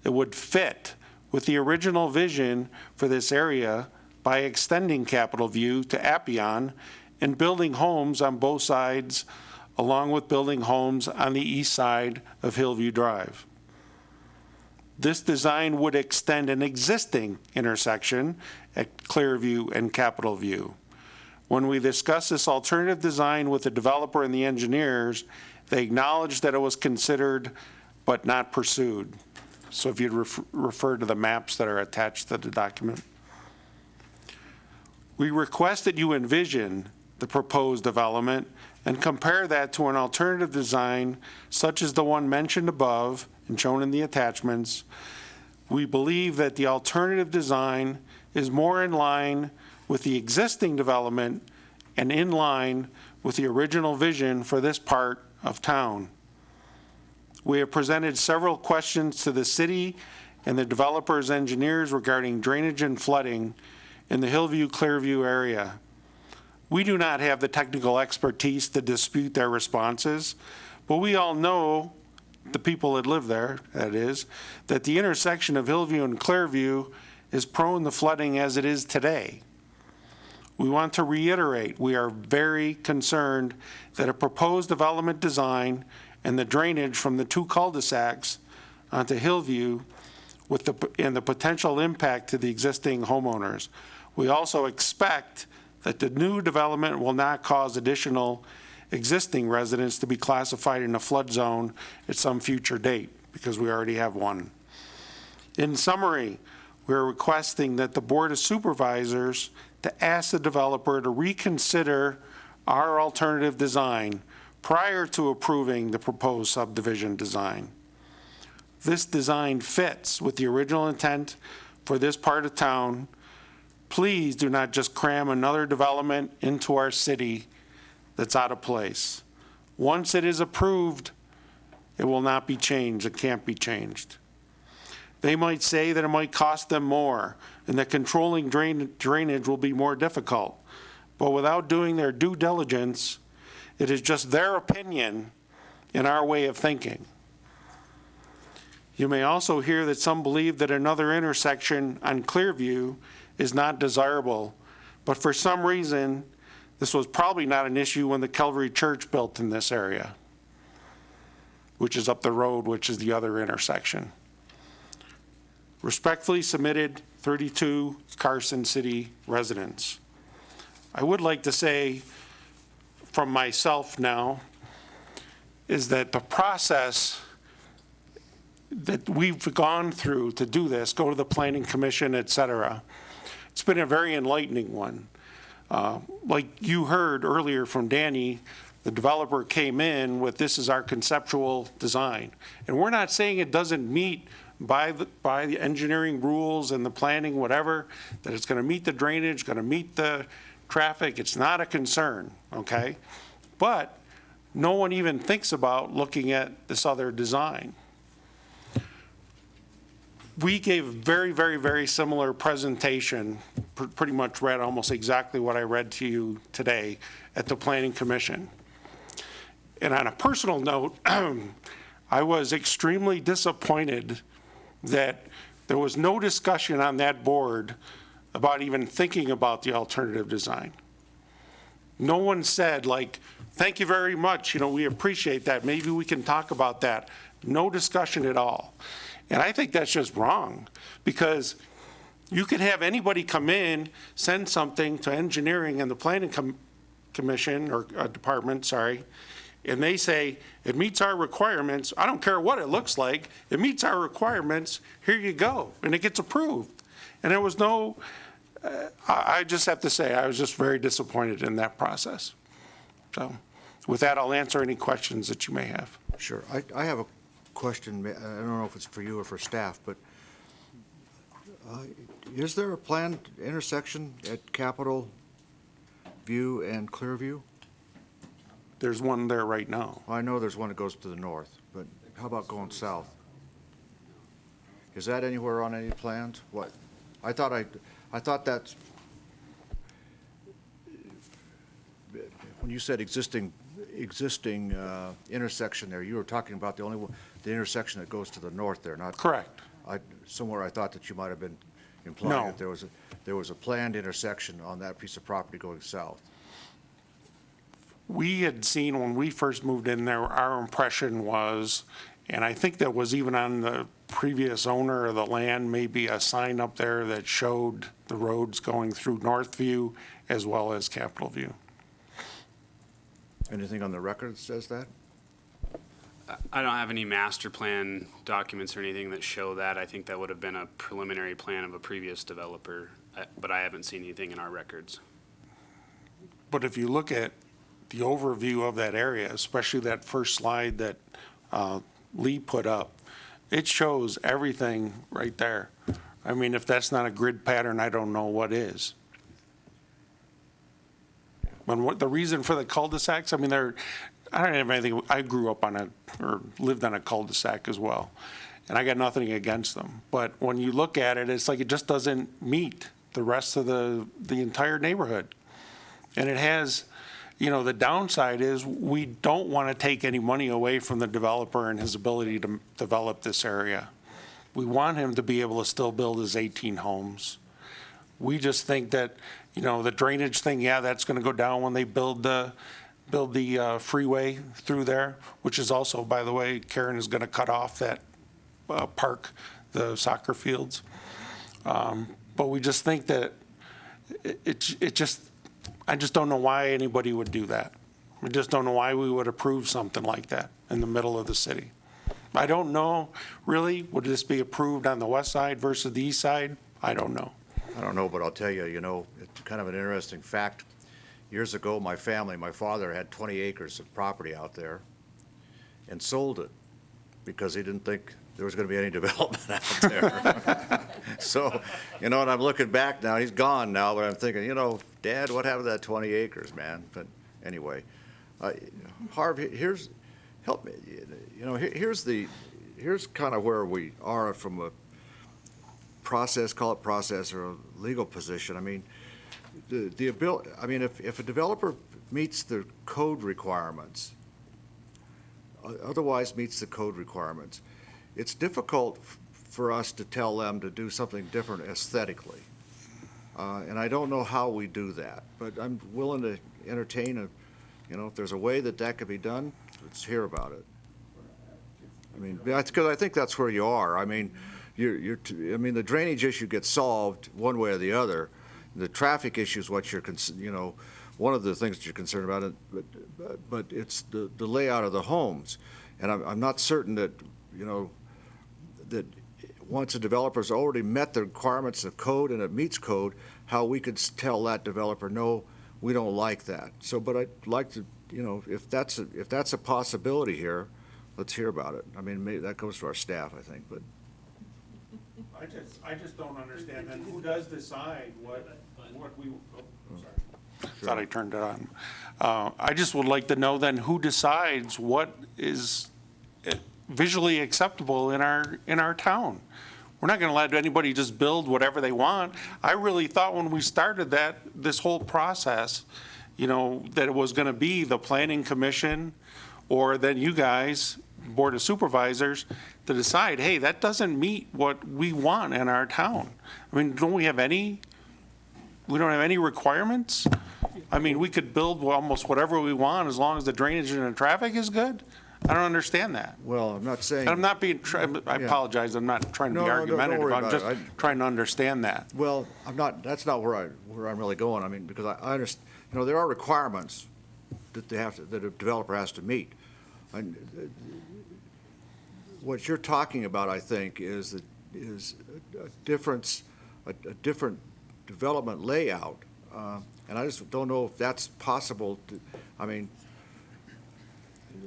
It would fit with the original vision for this area by extending Capitol View to Appian and building homes on both sides, along with building homes on the east side of Hillview Drive. This design would extend an existing intersection at Clearview and Capitol View. When we discussed this alternative design with the developer and the engineers, they acknowledged that it was considered but not pursued. So if you'd refer to the maps that are attached to the document. We request that you envision the proposed development and compare that to an alternative design such as the one mentioned above and shown in the attachments. We believe that the alternative design is more in line with the existing development and in line with the original vision for this part of town. We have presented several questions to the city and the developer's engineers regarding drainage and flooding in the Hillview-Clearview area. We do not have the technical expertise to dispute their responses, but we all know, the people that live there, that is, that the intersection of Hillview and Clearview is prone to flooding as it is today. We want to reiterate, we are very concerned that a proposed development design and the drainage from the 2 cul-de-sacs onto Hillview and the potential impact to the existing homeowners. We also expect that the new development will not cause additional existing residents to be classified in a flood zone at some future date, because we already have one. In summary, we're requesting that the Board of Supervisors to ask the developer to reconsider our alternative design prior to approving the proposed subdivision design. This design fits with the original intent for this part of town. Please do not just cram another development into our city that's out of place. Once it is approved, it will not be changed. It can't be changed. They might say that it might cost them more and that controlling drainage will be more difficult. But without doing their due diligence, it is just their opinion and our way of thinking. You may also hear that some believe that another intersection on Clearview is not desirable, but for some reason, this was probably not an issue when the Calvary Church built in this area, which is up the road, which is the other intersection. Respectfully submitted, 32 Carson City residents. I would like to say from myself now is that the process that we've gone through to do this, go to the Planning Commission, et cetera, it's been a very enlightening one. Like you heard earlier from Danny, the developer came in with this is our conceptual design. And we're not saying it doesn't meet by the engineering rules and the planning, whatever, that it's going to meet the drainage, going to meet the traffic. It's not a concern, okay? But no one even thinks about looking at this other design. We gave a very, very, very similar presentation, pretty much read almost exactly what I read to you today at the Planning Commission. And on a personal note, I was extremely disappointed that there was no discussion on that board about even thinking about the alternative design. No one said, like, thank you very much, you know, we appreciate that, maybe we can talk about that. No discussion at all. And I think that's just wrong, because you could have anybody come in, send something to engineering and the planning commission, or department, sorry, and they say, it meets our requirements. I don't care what it looks like. It meets our requirements. Here you go. And it gets approved. And there was no, I just have to say, I was just very disappointed in that process. So with that, I'll answer any questions that you may have. Sure. I have a question. I don't know if it's for you or for staff, but is there a planned intersection at Capitol View and Clearview? There's one there right now. I know there's one that goes to the north, but how about going south? Is that anywhere on any plans? What? I thought that's, when you said existing intersection there, you were talking about the only one, the intersection that goes to the north there, not? Correct. Somewhere I thought that you might have been implying that there was a planned intersection on that piece of property going south. We had seen when we first moved in there, our impression was, and I think that was even on the previous owner of the land, maybe a sign up there that showed the roads going through Northview as well as Capitol View. Anything on the record that says that? I don't have any master plan documents or anything that show that. I think that would have been a preliminary plan of a previous developer, but I haven't seen anything in our records. But if you look at the overview of that area, especially that first slide that Lee put up, it shows everything right there. I mean, if that's not a grid pattern, I don't know what is. And what the reason for the cul-de-sacs, I mean, I don't have anything, I grew up on or lived on a cul-de-sac as well, and I got nothing against them. But when you look at it, it's like it just doesn't meet the rest of the entire neighborhood. And it has, you know, the downside is we don't want to take any money away from the developer and his ability to develop this area. We want him to be able to still build his 18 homes. We just think that, you know, the drainage thing, yeah, that's going to go down when they build the freeway through there, which is also, by the way, Karen is going to cut off that park, the soccer fields. But we just think that I just don't know why anybody would do that. We just don't know why we would approve something like that in the middle of the city. I don't know, really, would this be approved on the west side versus the east side? I don't know. I don't know, but I'll tell you, you know, it's kind of an interesting fact. Years ago, my father had 20 acres of property out there and sold it because he didn't think there was going to be any development out there. So, you know, and I'm looking back now, he's gone now, but I'm thinking, you know, Dad, what happened to that 20 acres, man? But anyway, Harv, help me, you know, here's kind of where we are from a process, call it process, or a legal position. I mean, the ability, I mean, if a developer meets the code requirements, otherwise meets the code requirements, it's difficult for us to tell them to do something different aesthetically. And I don't know how we do that, but I'm willing to entertain you know, if there's a way that could be done, let's hear about it. I mean, because I think that's where you are. I mean, I mean, the drainage issue gets solved one way or the other. The traffic issue is what you're, you know, one of the things that you're concerned about, but it's the layout of the homes. And I'm not certain that, you know, that once a developer's already met the requirements of code and it meets code, how we could tell that developer, no, we don't like that. So, but I'd like to, you know, if that's a possibility here, let's hear about it. I mean, maybe that goes to our staff, I think, but. I just don't understand then who does decide what we, sorry. Thought I turned it on. I just would like to know then who decides what is visually acceptable in our town. We're not going to let anybody just build whatever they want. I really thought when we started this whole process, you know, that it was going to be the planning commission or then you guys, Board of Supervisors, to decide, hey, that doesn't meet what we want in our town. I mean, don't we have any requirements? I mean, we could build almost whatever we want as long as the drainage and the traffic is good? I don't understand that. Well, I'm not saying. And I'm not being, I apologize, I'm not trying to be argumentative. I'm just trying to understand that. Well, that's not where I'm really going. I mean, because I understand, you know, there are requirements that that a developer has to meet. And what you're talking about, I think, is a different development layout. And I just don't know if that's possible. I mean,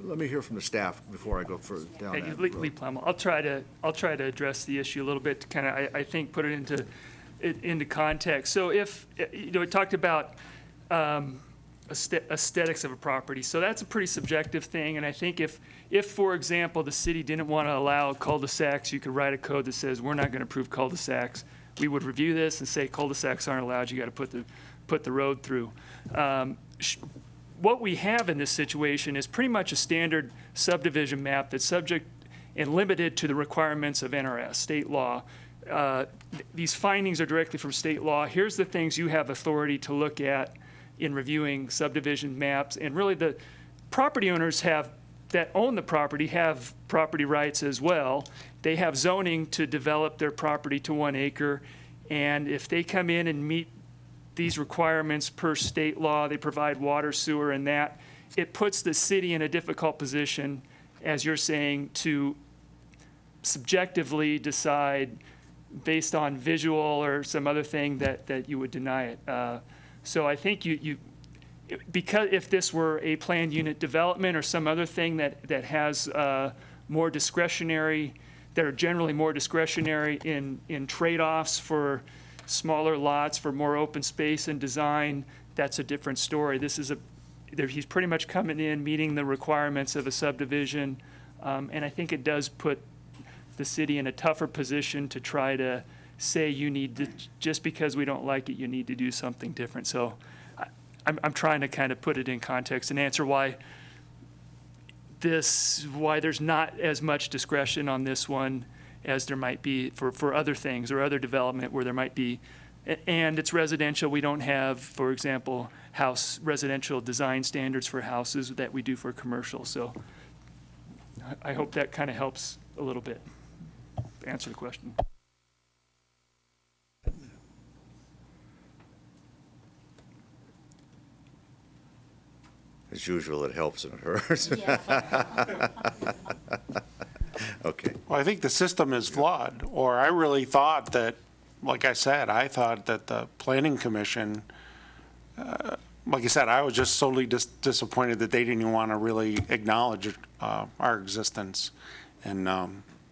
let me hear from the staff before I go further down Hey, that Lee road. Plum, I'll try to address the issue a little bit to kind of, I think, put it into context. So if, you know, we talked about aesthetics of a property. So that's a pretty subjective thing. And I think if, for example, the city didn't want to allow cul-de-sacs, you could write a code that says, we're not going to approve cul-de-sacs. We would review this and say cul-de-sacs aren't allowed. You got to put the road through. What we have in this situation is pretty much a standard subdivision map that's subject and limited to the requirements of NRS, state law. These findings are directly from state law. Here's the things you have authority to look at in reviewing subdivision maps. And really the property owners that own the property have property rights as well. They have zoning to develop their property to 1 acre. And if they come in and meet these requirements per state law, they provide water, sewer, and that, it puts the city in a difficult position, as you're saying, to subjectively decide based on visual or some other thing that you would deny it. So I think because if this were a planned unit development or some other thing that has more discretionary, that are generally more discretionary in trade-offs for smaller lots, for more open space and design, that's a different story. This is he's pretty much coming in, meeting the requirements of a subdivision, and I think it does put the city in a tougher position to try to say you need to, just because we don't like it, you need to do something different. So I'm trying to kind of put it in context and answer why there's not as much discretion on this one as there might be for other things or other development where there might be. And it's residential. We don't have, for example, residential design standards for houses that we do for commercial. So I hope that kind of helps a little bit answer the question. As usual, it helps and it hurts. Okay. Well, I think the system is flawed, or I really thought that, like I said, I thought that the Planning Commission, like I said, I was just solely disappointed that they didn't even want to really acknowledge our existence, and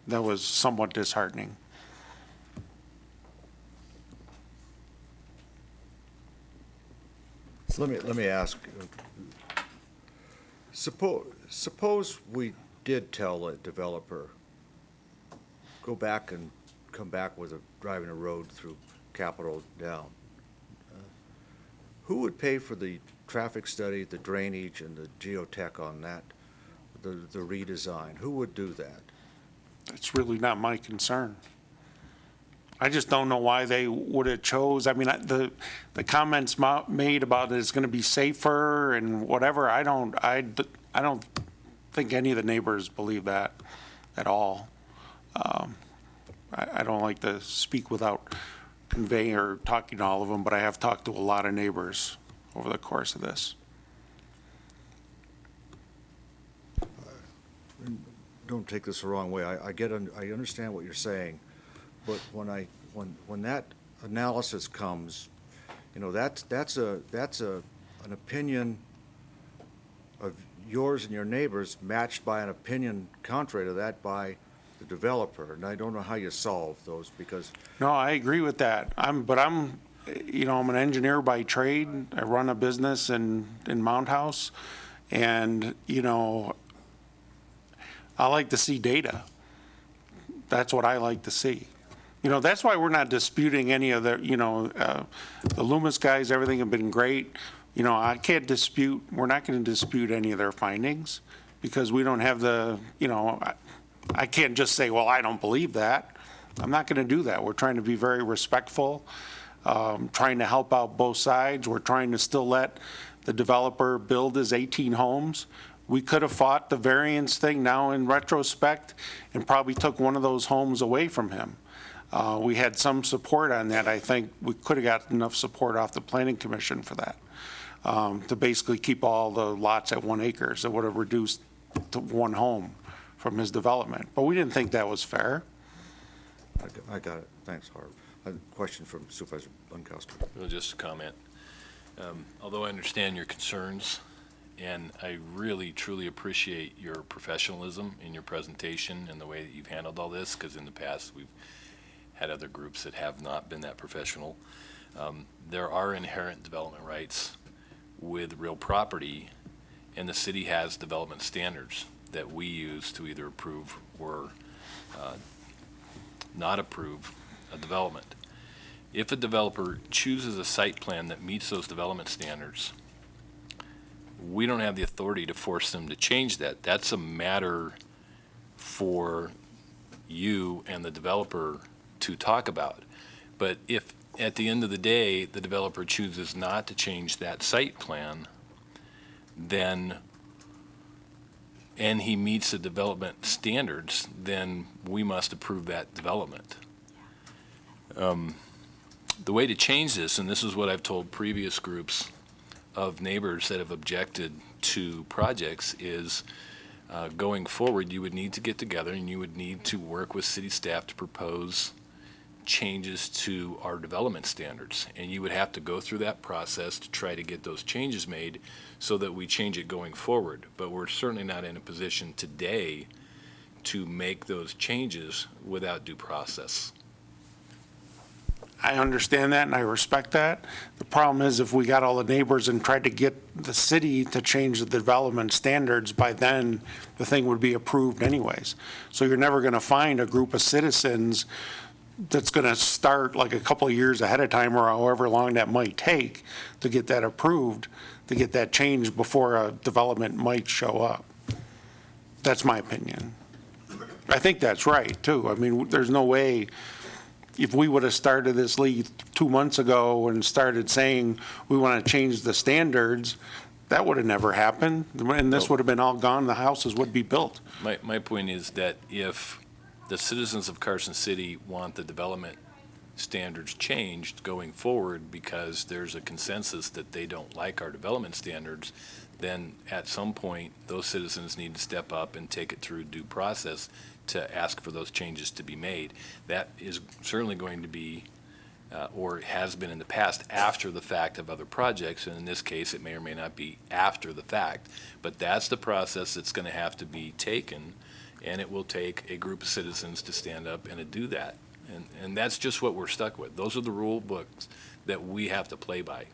that was somewhat disheartening. Let me ask, suppose we did tell a developer, go back and come back with driving a road through Capitol down. Who would pay for the traffic study, the drainage, and the geotech on that, the redesign? Who would do that? It's really not my concern. I just don't know why they would have chose, I mean, the comments made about it's gonna be safer and whatever, I don't think any of the neighbors believe that at all. I don't like to speak without conveying or talking to all of them, but I have talked to a lot of neighbors over the course of this. Don't take this the wrong way. I understand what you're saying, but when that analysis comes, you know, that's an opinion of yours and your neighbors matched by an opinion contrary to that by the developer, and I don't know how you solve those because. No, I agree with that. I'm an engineer by trade. I run a business in Mount House, and, you know, I like to see data. That's what I like to see. You know, that's why we're not disputing any of the, the Loomis guys, everything have been great. You know, we're not going to dispute any of their findings because we don't have I can't just say, well, I don't believe that. I'm not going to do that. We're trying to be very respectful, trying to help out both sides. We're trying to still let the developer build his 18 homes. We could have fought the variance thing now in retrospect and probably took one of those homes away from him. We had some support on that. I think we could have got enough support off the Planning Commission for that, to basically keep all the lots at 1 acre. So it would have reduced to one home from his development. But we didn't think that was fair. I got it. Thanks, Harv. A question from Supervisor Bunkowski. Well, just a comment. Although I understand your concerns, and I really, truly appreciate your professionalism in your presentation and the way that you've handled all this, because in the past we've had other groups that have not been that professional. There are inherent development rights with real property, and the city has development standards that we use to either approve or not approve a development. If a developer chooses a site plan that meets those development standards, we don't have the authority to force them to change that. That's a matter for you and the developer to talk about. But if at the end of the day the developer chooses not to change that site plan, then and he meets the development standards, then we must approve that development. The way to change this, and this is what I've told previous groups of neighbors that have objected to projects, is going forward you would need to get together and you would need to work with city staff to propose changes to our development standards. And you would have to go through that process to try to get those changes made so that we change it going forward. But we're certainly not in a position today to make those changes without due process. I understand that and I respect that. The problem is if we got all the neighbors and tried to get the city to change the development standards, by then the thing would be approved anyways. So you're never going to find a group of citizens that's going to start like a couple of years ahead of time or however long that might take to get that approved, to get that changed before a development might show up. That's my opinion. I think that's right too. I mean, there's no way, if we would have started this league 2 months ago and started saying we want to change the standards, that would have never happened. And this would have been all gone. The houses would be built. My point is that if the citizens of Carson City want the development standards changed going forward because there's a consensus that they don't like our development standards, then at some point those citizens need to step up and take it through due process to ask for those changes to be made. That is certainly going to be, or has been in the past, after the fact of other projects, and in this case it may or may not be after the fact, but that's the process that's going to have to be taken, and it will take a group of citizens to stand up and to do that. And that's just what we're stuck with. Those are the rule books that we have to play by.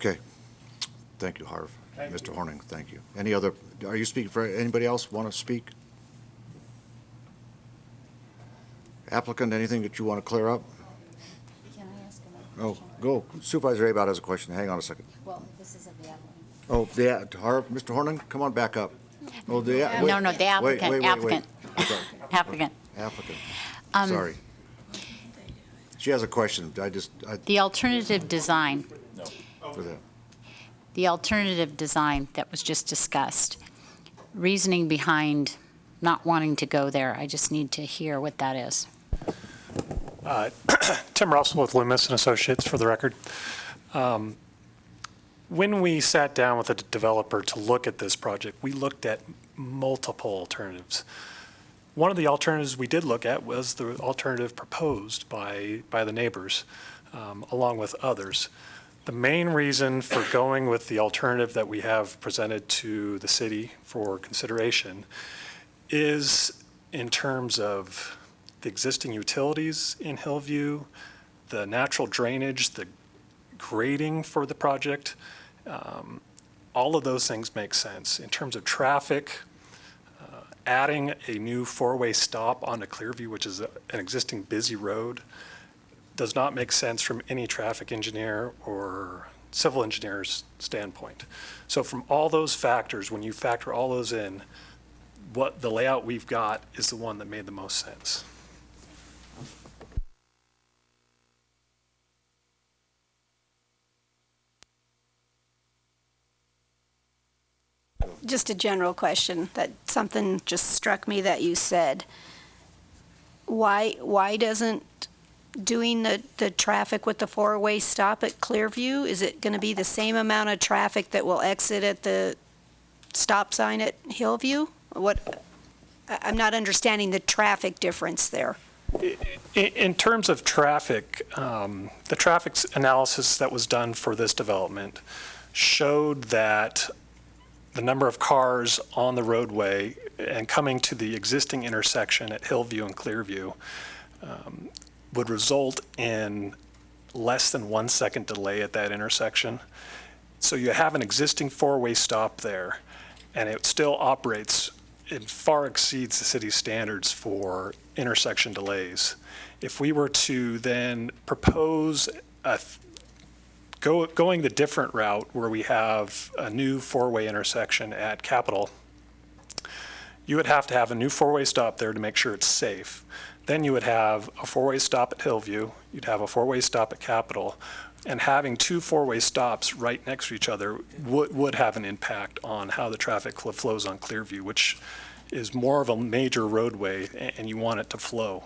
Okay. Thank you, Harv. Mr. Horning, thank you. Any other, are you speaking for, anybody else want to speak? Applicant, anything that you want to clear up? Can I ask another question? Oh, go. Supervisor Abot has a question. Hang on a second. Well, this is of the applicant. Oh, Harv, Mr. Horning, come on back up. Oh, the, wait, No, the applicant, wait, applicant. Okay. Applicant. Applicant. Um, Sorry. She has a question. The alternative design, for that. the alternative design that was just discussed, reasoning behind not wanting to go there, I just need to hear what that is. Tim Russell with Loomis and Associates, for the record. When we sat down with a developer to look at this project, we looked at multiple alternatives. One of the alternatives we did look at was the alternative proposed by the neighbors, along with others. The main reason for going with the alternative that we have presented to the city for consideration is in terms of the existing utilities in Hillview, the natural drainage, the grading for the project. All of those things make sense. In terms of traffic, adding a new four-way stop onto Clearview, which is an existing busy road, does not make sense from any traffic engineer or civil engineer's standpoint. So from all those factors, when you factor all those in, what the layout we've got is the one that made the most sense. Just a general question, that something just struck me that you said. Why doesn't doing the traffic with the four-way stop at Clearview, is it going to be the same amount of traffic that will exit at the stop sign at Hillview? I'm not understanding the traffic difference there. In terms of traffic, the traffic analysis that was done for this development showed that the number of cars on the roadway and coming to the existing intersection at Hillview and Clearview would result in less than 1 second delay at that intersection. So you have an existing four-way stop there, and it still operates. It far exceeds the city's standards for intersection delays. If we were to then propose going the different route where we have a new four-way intersection at Capitol, you would have to have a new four-way stop there to make sure it's safe. Then you would have a four-way stop at Hillview, you'd have a four-way stop at Capitol, and having two four-way stops right next to each other would have an impact on how the traffic flows on Clearview, which is more of a major roadway, and you want it to flow.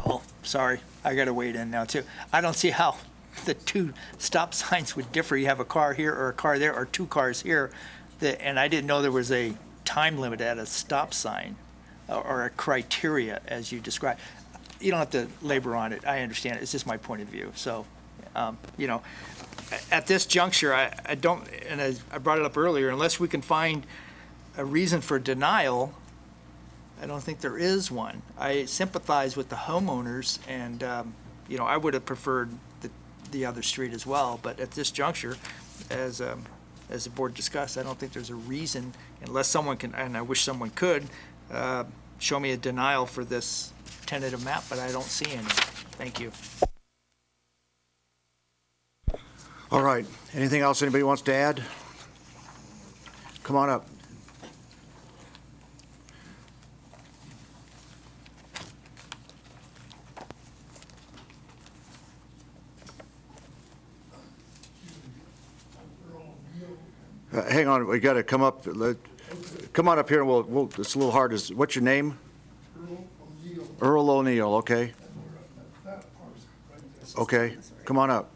Oh, sorry, I got to wade in now too. I don't see how the two stop signs would differ. You have a car here or a car there or two cars here. And I didn't know there was a time limit at a stop sign or a criteria as you described. You don't have to labor on it. I understand it. It's just my point of view. So, at this juncture, I don't, and as I brought it up earlier, unless we can find a reason for denial, I don't think there is one. I sympathize with the homeowners, and I would have preferred the other street as well. But at this juncture, as the board discussed, I don't think there's a reason, unless someone can, and I wish someone could, show me a denial for this tentative map, but I don't see any. Thank you. All right. Anything else anybody wants to add? Come on up. Hang on, we got to come up. Come on up here, and we'll. It's a little hard. What's your name? Earl O'Neill. Okay. Okay. Come on up.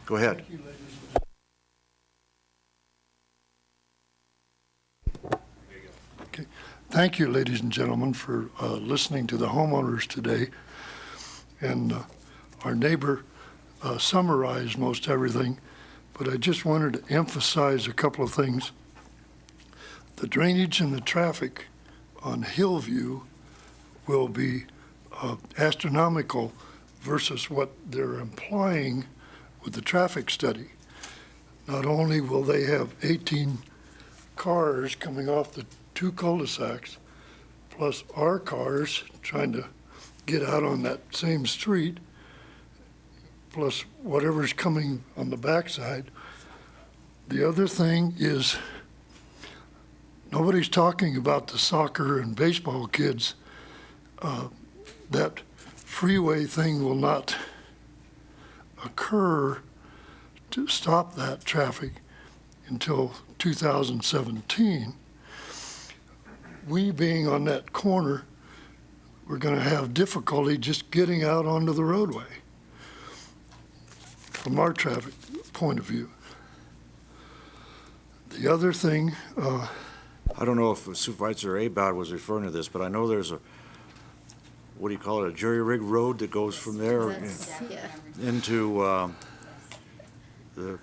Go ahead. Thank you, ladies and gentlemen, for listening to the homeowners today. And our neighbor summarized most everything, but I just wanted to emphasize a couple of things. The drainage and the traffic on Hillview will be astronomical versus what they're implying with the traffic study. Not only will they have 18 cars coming off the two cul-de-sacs, plus our cars trying to get out on that same street, plus whatever's coming on the backside. The other thing is, nobody's talking about the soccer and baseball kids. That freeway thing will not occur to stop that traffic until 2017. We being on that corner, we're going to have difficulty just getting out onto the roadway from our traffic point of view. The other thing, I don't know if Supervisor Abad was referring to this, but I know there's a, what do you call it, a jury-rig road that goes from there into the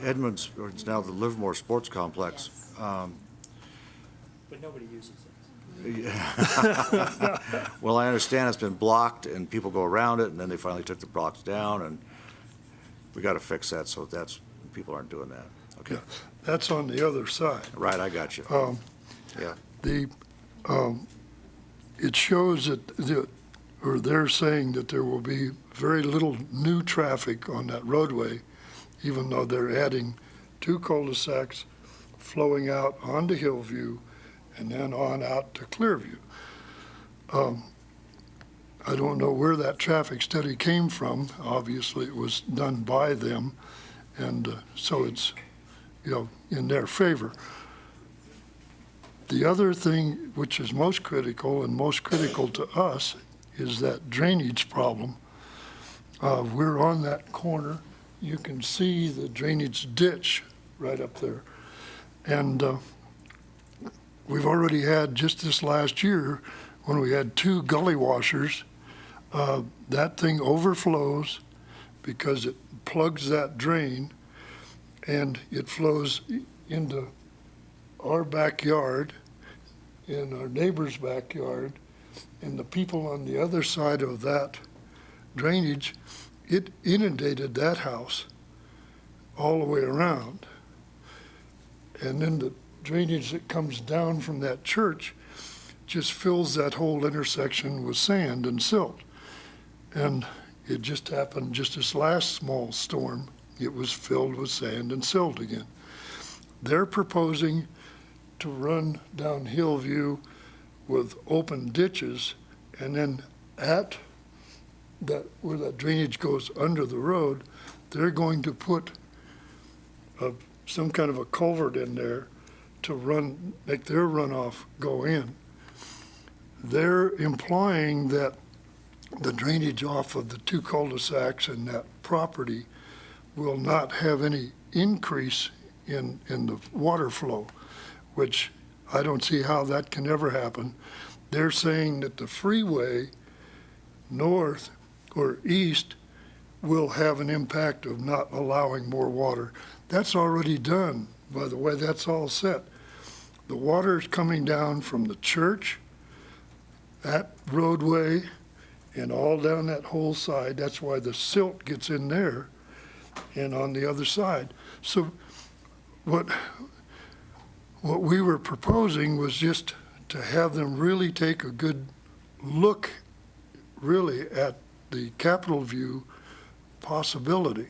Edmonds, or it's now the Livermore Sports Complex. But nobody uses it. Well, I understand it's been blocked and people go around it, and then they finally took the blocks down, and we got to fix that so that's, people aren't doing that. Okay. yeah, that's on the other side. Right, I got you. Yeah. It shows that, or they're saying that there will be very little new traffic on that roadway, even though they're adding two cul-de-sacs flowing out onto Hillview and then on out to Clearview. I don't know where that traffic study came from. Obviously, it was done by them, and so it's, in their favor. The other thing, which is most critical and most critical to us, is that drainage problem. We're on that corner. You can see the drainage ditch right up there. And we've already had, just this last year, when we had two gully washers, that thing overflows because it plugs that drain and it flows into our backyard, in our neighbor's backyard, and the people on the other side of that drainage, it inundated that house all the way around. And then the drainage that comes down from that church just fills that whole intersection with sand and silt. And it just happened just this last small storm, it was filled with sand and silt again. They're proposing to run down Hillview with open ditches, and then at that, where that drainage goes under the road, they're going to put some kind of a culvert in there to run, make their runoff go in. They're implying that the drainage off of the two cul-de-sacs and that property will not have any increase in the water flow, which I don't see how that can ever happen. They're saying that the freeway north or east will have an impact of not allowing more water. That's already done, by the way, that's all set. The water is coming down from the church, that roadway, and all down that whole side. That's why the silt gets in there and on the other side. So what we were proposing was just to have them really take a good look really at the Capitol View possibility.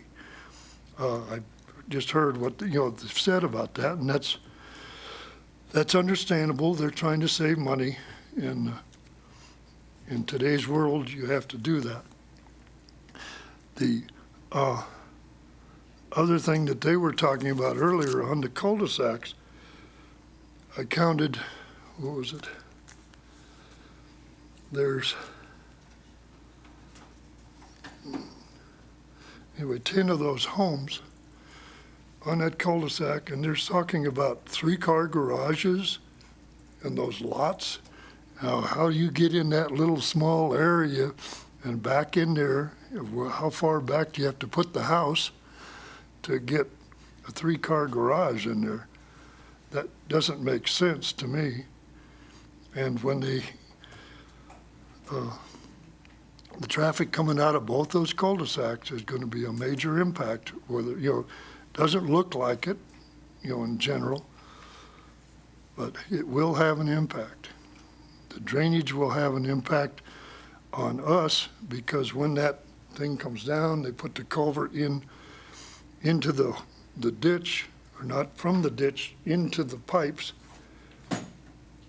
I just heard what they've said about that, and that's understandable. They're trying to save money, and in today's world, you have to do that. The other thing that they were talking about earlier on the cul-de-sacs, I counted, what was it? There's, anyway, 10 of those homes on that cul-de-sac, and they're talking about 3-car garages and those lots. Now, how you get in that little small area and back in there, how far back do you have to put the house to get a three-car garage in there. That doesn't make sense to me. And when the traffic coming out of both those cul-de-sacs is going to be a major impact, whether, doesn't look like it, in general, but it will have an impact. The drainage will have an impact on us because when that thing comes down, they put the culvert into the ditch, or not from the ditch, into the pipes.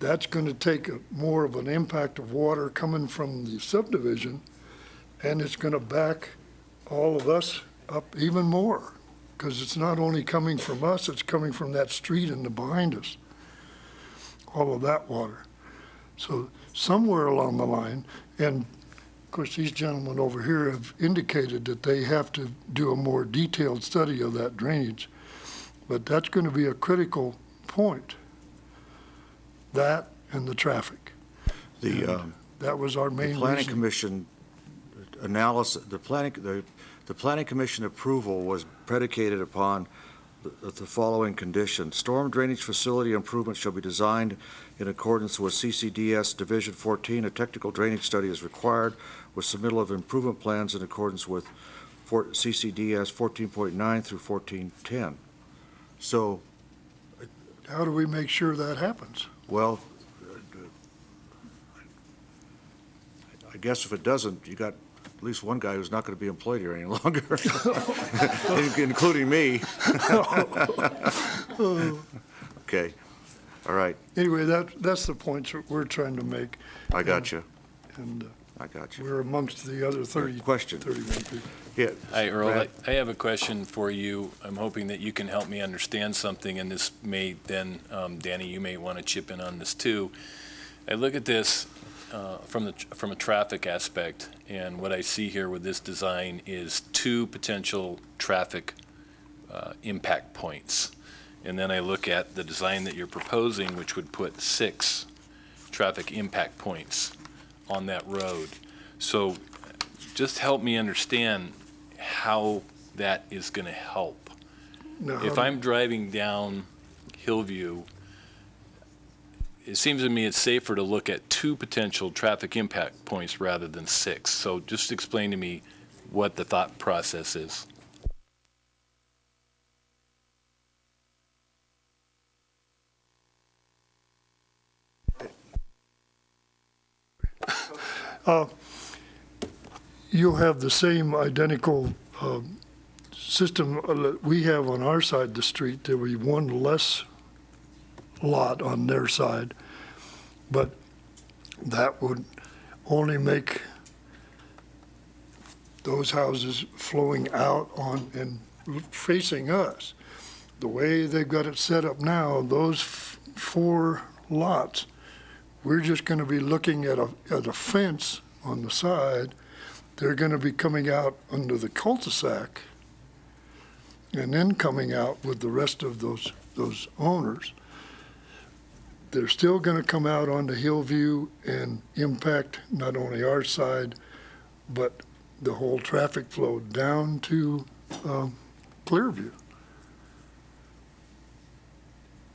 That's going to take more of an impact of water coming from the subdivision, and it's going to back all of us up even more, because it's not only coming from us, it's coming from that street and the behind us, all of that water. So somewhere along the line, and of course these gentlemen over here have indicated that they have to do a more detailed study of that drainage, but that's going to be a critical point. That and the traffic. That was our main The Planning reason. Commission analysis, the Planning Commission approval was predicated upon the following conditions. Storm drainage facility improvements shall be designed in accordance with CCDS Division 14. A technical drainage study is required with submittal of improvement plans in accordance with CCDS 14.9 through 14.10. So, how do we make sure that happens? Well, I guess if it doesn't, you got at least one guy who's not going to be employed here any longer, including me. Okay, all right. Anyway, that's the points that we're trying to make. I got you. And I got you. we're amongst the other 31 people. Yeah. Hi, Earl. Brad? I have a question for you. I'm hoping that you can help me understand something, and this may then, Danny, you may want to chip in on this too. I look at this from a traffic aspect, and what I see here with this design is 2 potential traffic impact points. And then I look at the design that you're proposing, which would put 6 traffic impact points on that road. So just help me understand how that is going to help. Now, If I'm driving down Hillview, it seems to me it's safer to look at 2 potential traffic impact points rather than 6. So just explain to me what the thought process is. You'll have the same identical system that we have on our side of the street. There will be one less lot on their side, but that would only make those houses flowing out on and facing us. The way they've got it set up now, those 4 lots, we're just going to be looking at a fence on the side. They're going to be coming out under the cul-de-sac and then coming out with the rest of those owners. They're still going to come out onto Hillview and impact not only our side, but the whole traffic flow down to Clearview.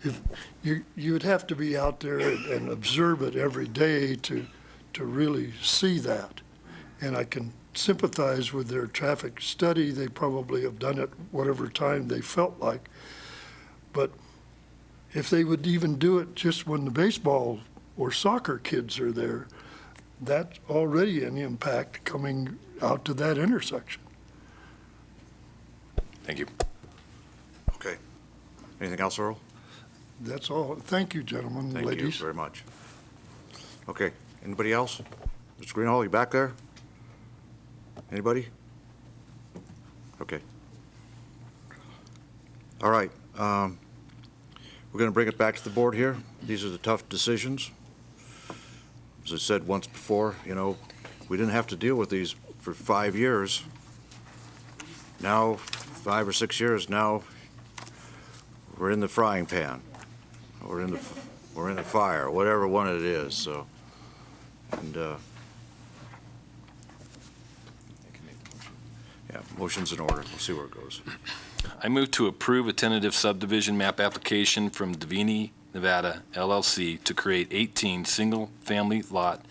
If you would have to be out there and observe it every day to really see that. And I can sympathize with their traffic study. They probably have done it whatever time they felt like. But if they would even do it just when the baseball or soccer kids are there, that's already an impact coming out to that intersection. Thank you. Okay. Anything else, Earl? That's all. Thank you, gentlemen, Thank ladies. you very much. Okay, anybody else? Mr. Greenhall, you back there? Anybody? Okay. All right. We're going to bring it back to the board here. These are the tough decisions. As I said once before, we didn't have to deal with these for 5 years. Now, 5 or 6 years, now we're in the frying pan. We're in the fire, whatever one it is, so. And, yeah, motion's in order. We'll see where it goes. I move to approve a tentative subdivision map application from Davini, Nevada LLC to create 18 single-family lot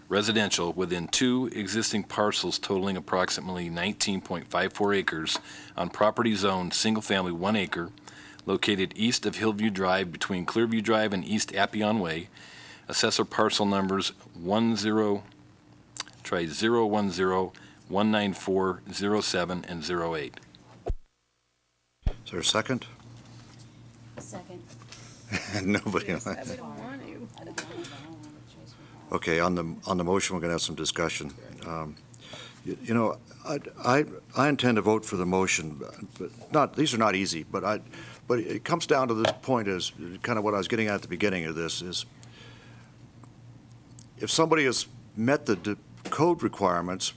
residential within 2 existing parcels totaling approximately 19.54 acres on property zoned single-family 1 acre located east of Hillview Drive between Clearview Drive and East Appion Way. Assessor parcel numbers 010, 19407 and 08. Is there a second? Second. Nobody. Okay, on the motion, we're going to have some discussion. You know, I intend to vote for the motion, but these are not easy, but it comes down to this point is kind of what I was getting at the beginning of this is if somebody has met the code requirements,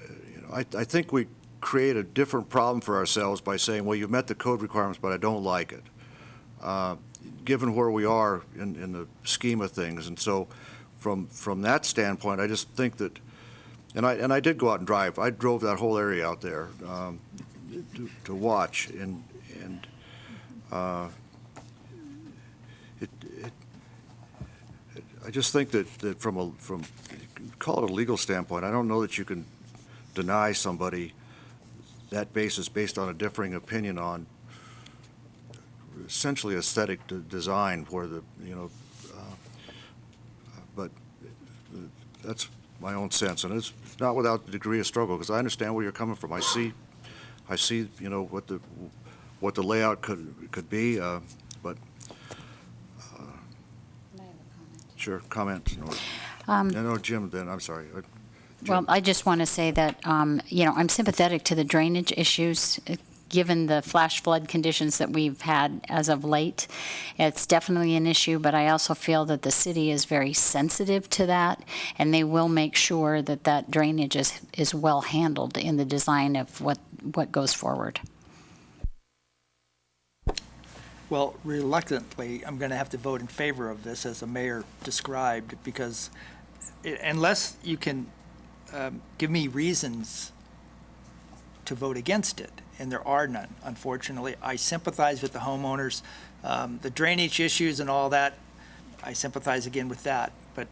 you know, I think we create a different problem for ourselves by saying, well, you've met the code requirements, but I don't like it. Given where we are in the scheme of things. And so from that standpoint, I just think that, and I did go out and drive. I drove that whole area out there to watch, and I just think that from call it a legal standpoint, I don't know that you can deny somebody that basis based on a differing opinion on essentially aesthetic design where but that's my own sense, and it's not without a degree of struggle because I understand where you're coming from. I see, you know, what the layout could be, but sure, comment. No, Jim. Then I'm sorry. Well, I just want to say that, you know, I'm sympathetic to the drainage issues, given the flash flood conditions that we've had as of late. It's definitely an issue, but I also feel that the city is very sensitive to that, and they will make sure that that drainage is well handled in the design of what goes forward. Well, reluctantly, I'm going to have to vote in favor of this, as the mayor described, because unless you can give me reasons to vote against it, and there are none, unfortunately. I sympathize with the homeowners. The drainage issues and all that, I sympathize again with that. But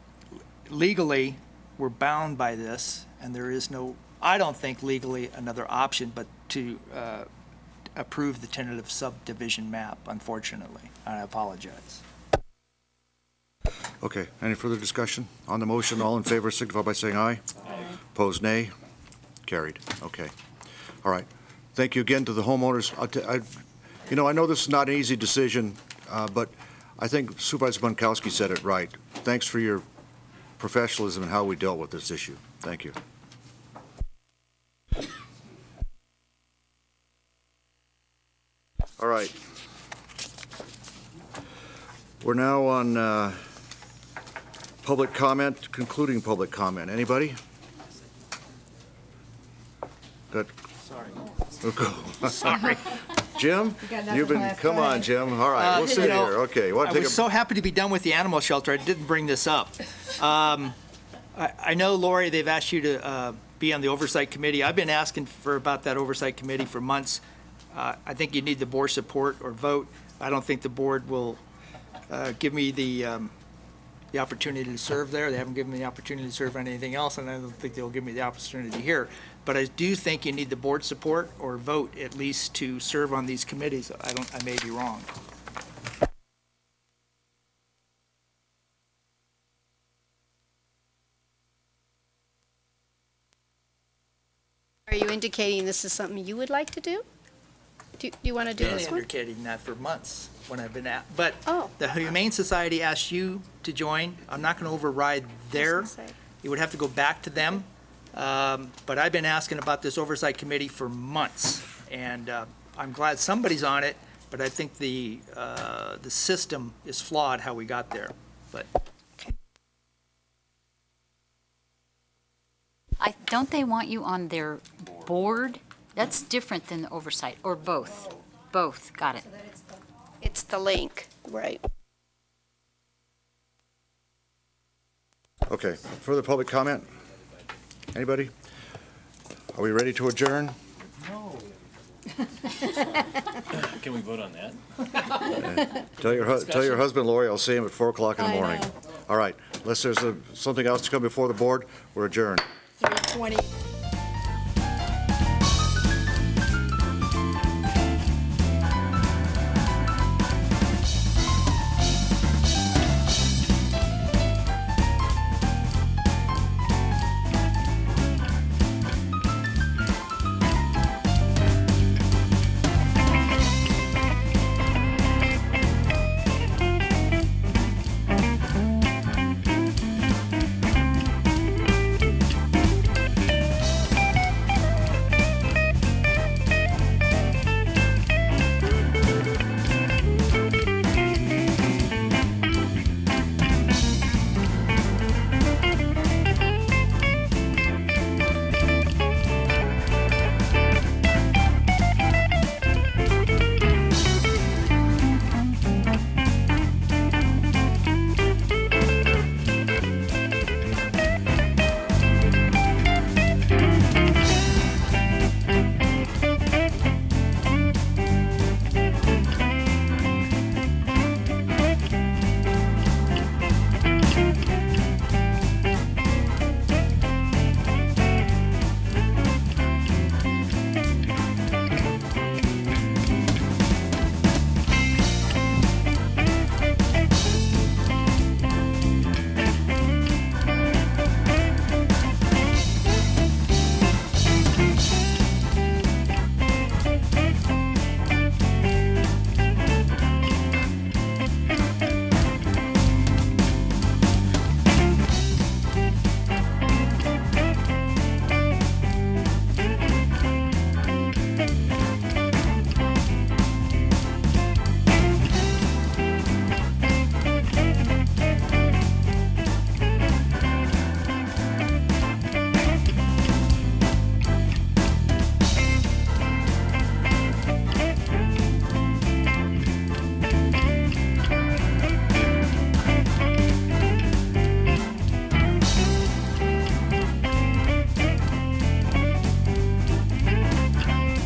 legally, we're bound by this, and there is no, I don't think legally, another option but to approve the tentative subdivision map, unfortunately. I apologize. Okay, any further discussion on the motion? All in favor signify by saying aye. Aye. Opposed, nay. Carried. Okay. All right. Thank you again to the homeowners. You know, I know this is not an easy decision, but I think Supervisor Bunkowski said it right. Thanks for your professionalism and how we dealt with this issue. Thank you. All right. We're now on public comment, concluding public comment. Anybody? Good. Sorry. Sorry. Jim, you've been, come on, Jim. All right, we'll sit here. Okay. I was so happy to be done with the animal shelter, I didn't bring this up. I know, Lori, they've asked you to be on the oversight committee. I've been asking about that oversight committee for months. I think you need the board support or vote. I don't think the board will give me the opportunity to serve there. They haven't given me the opportunity to serve on anything else, and I don't think they'll give me the opportunity here. But I do think you need the board support or vote at least to serve on these committees. I may be wrong. Are you indicating this is something you would like to do? Do you want to do this I've been one? indicating that for months when I've been at, but Oh. the Humane Society asked you to join. I'm not going to override it would have to go back to them. But I've been asking about this oversight committee for months, and I'm glad somebody's on it, but I think the system is flawed how we got there. But Don't they want you on their board? That's different than the oversight, or both? Both, got it. It's the link, right? Okay, further public comment? Anybody? Are we ready to adjourn? no. Can we vote on that? Tell your husband, Lori, I'll see him at 4 o'clock in the I morning. know. All right, unless there's something else to come before the board, we're adjourned. 3:20.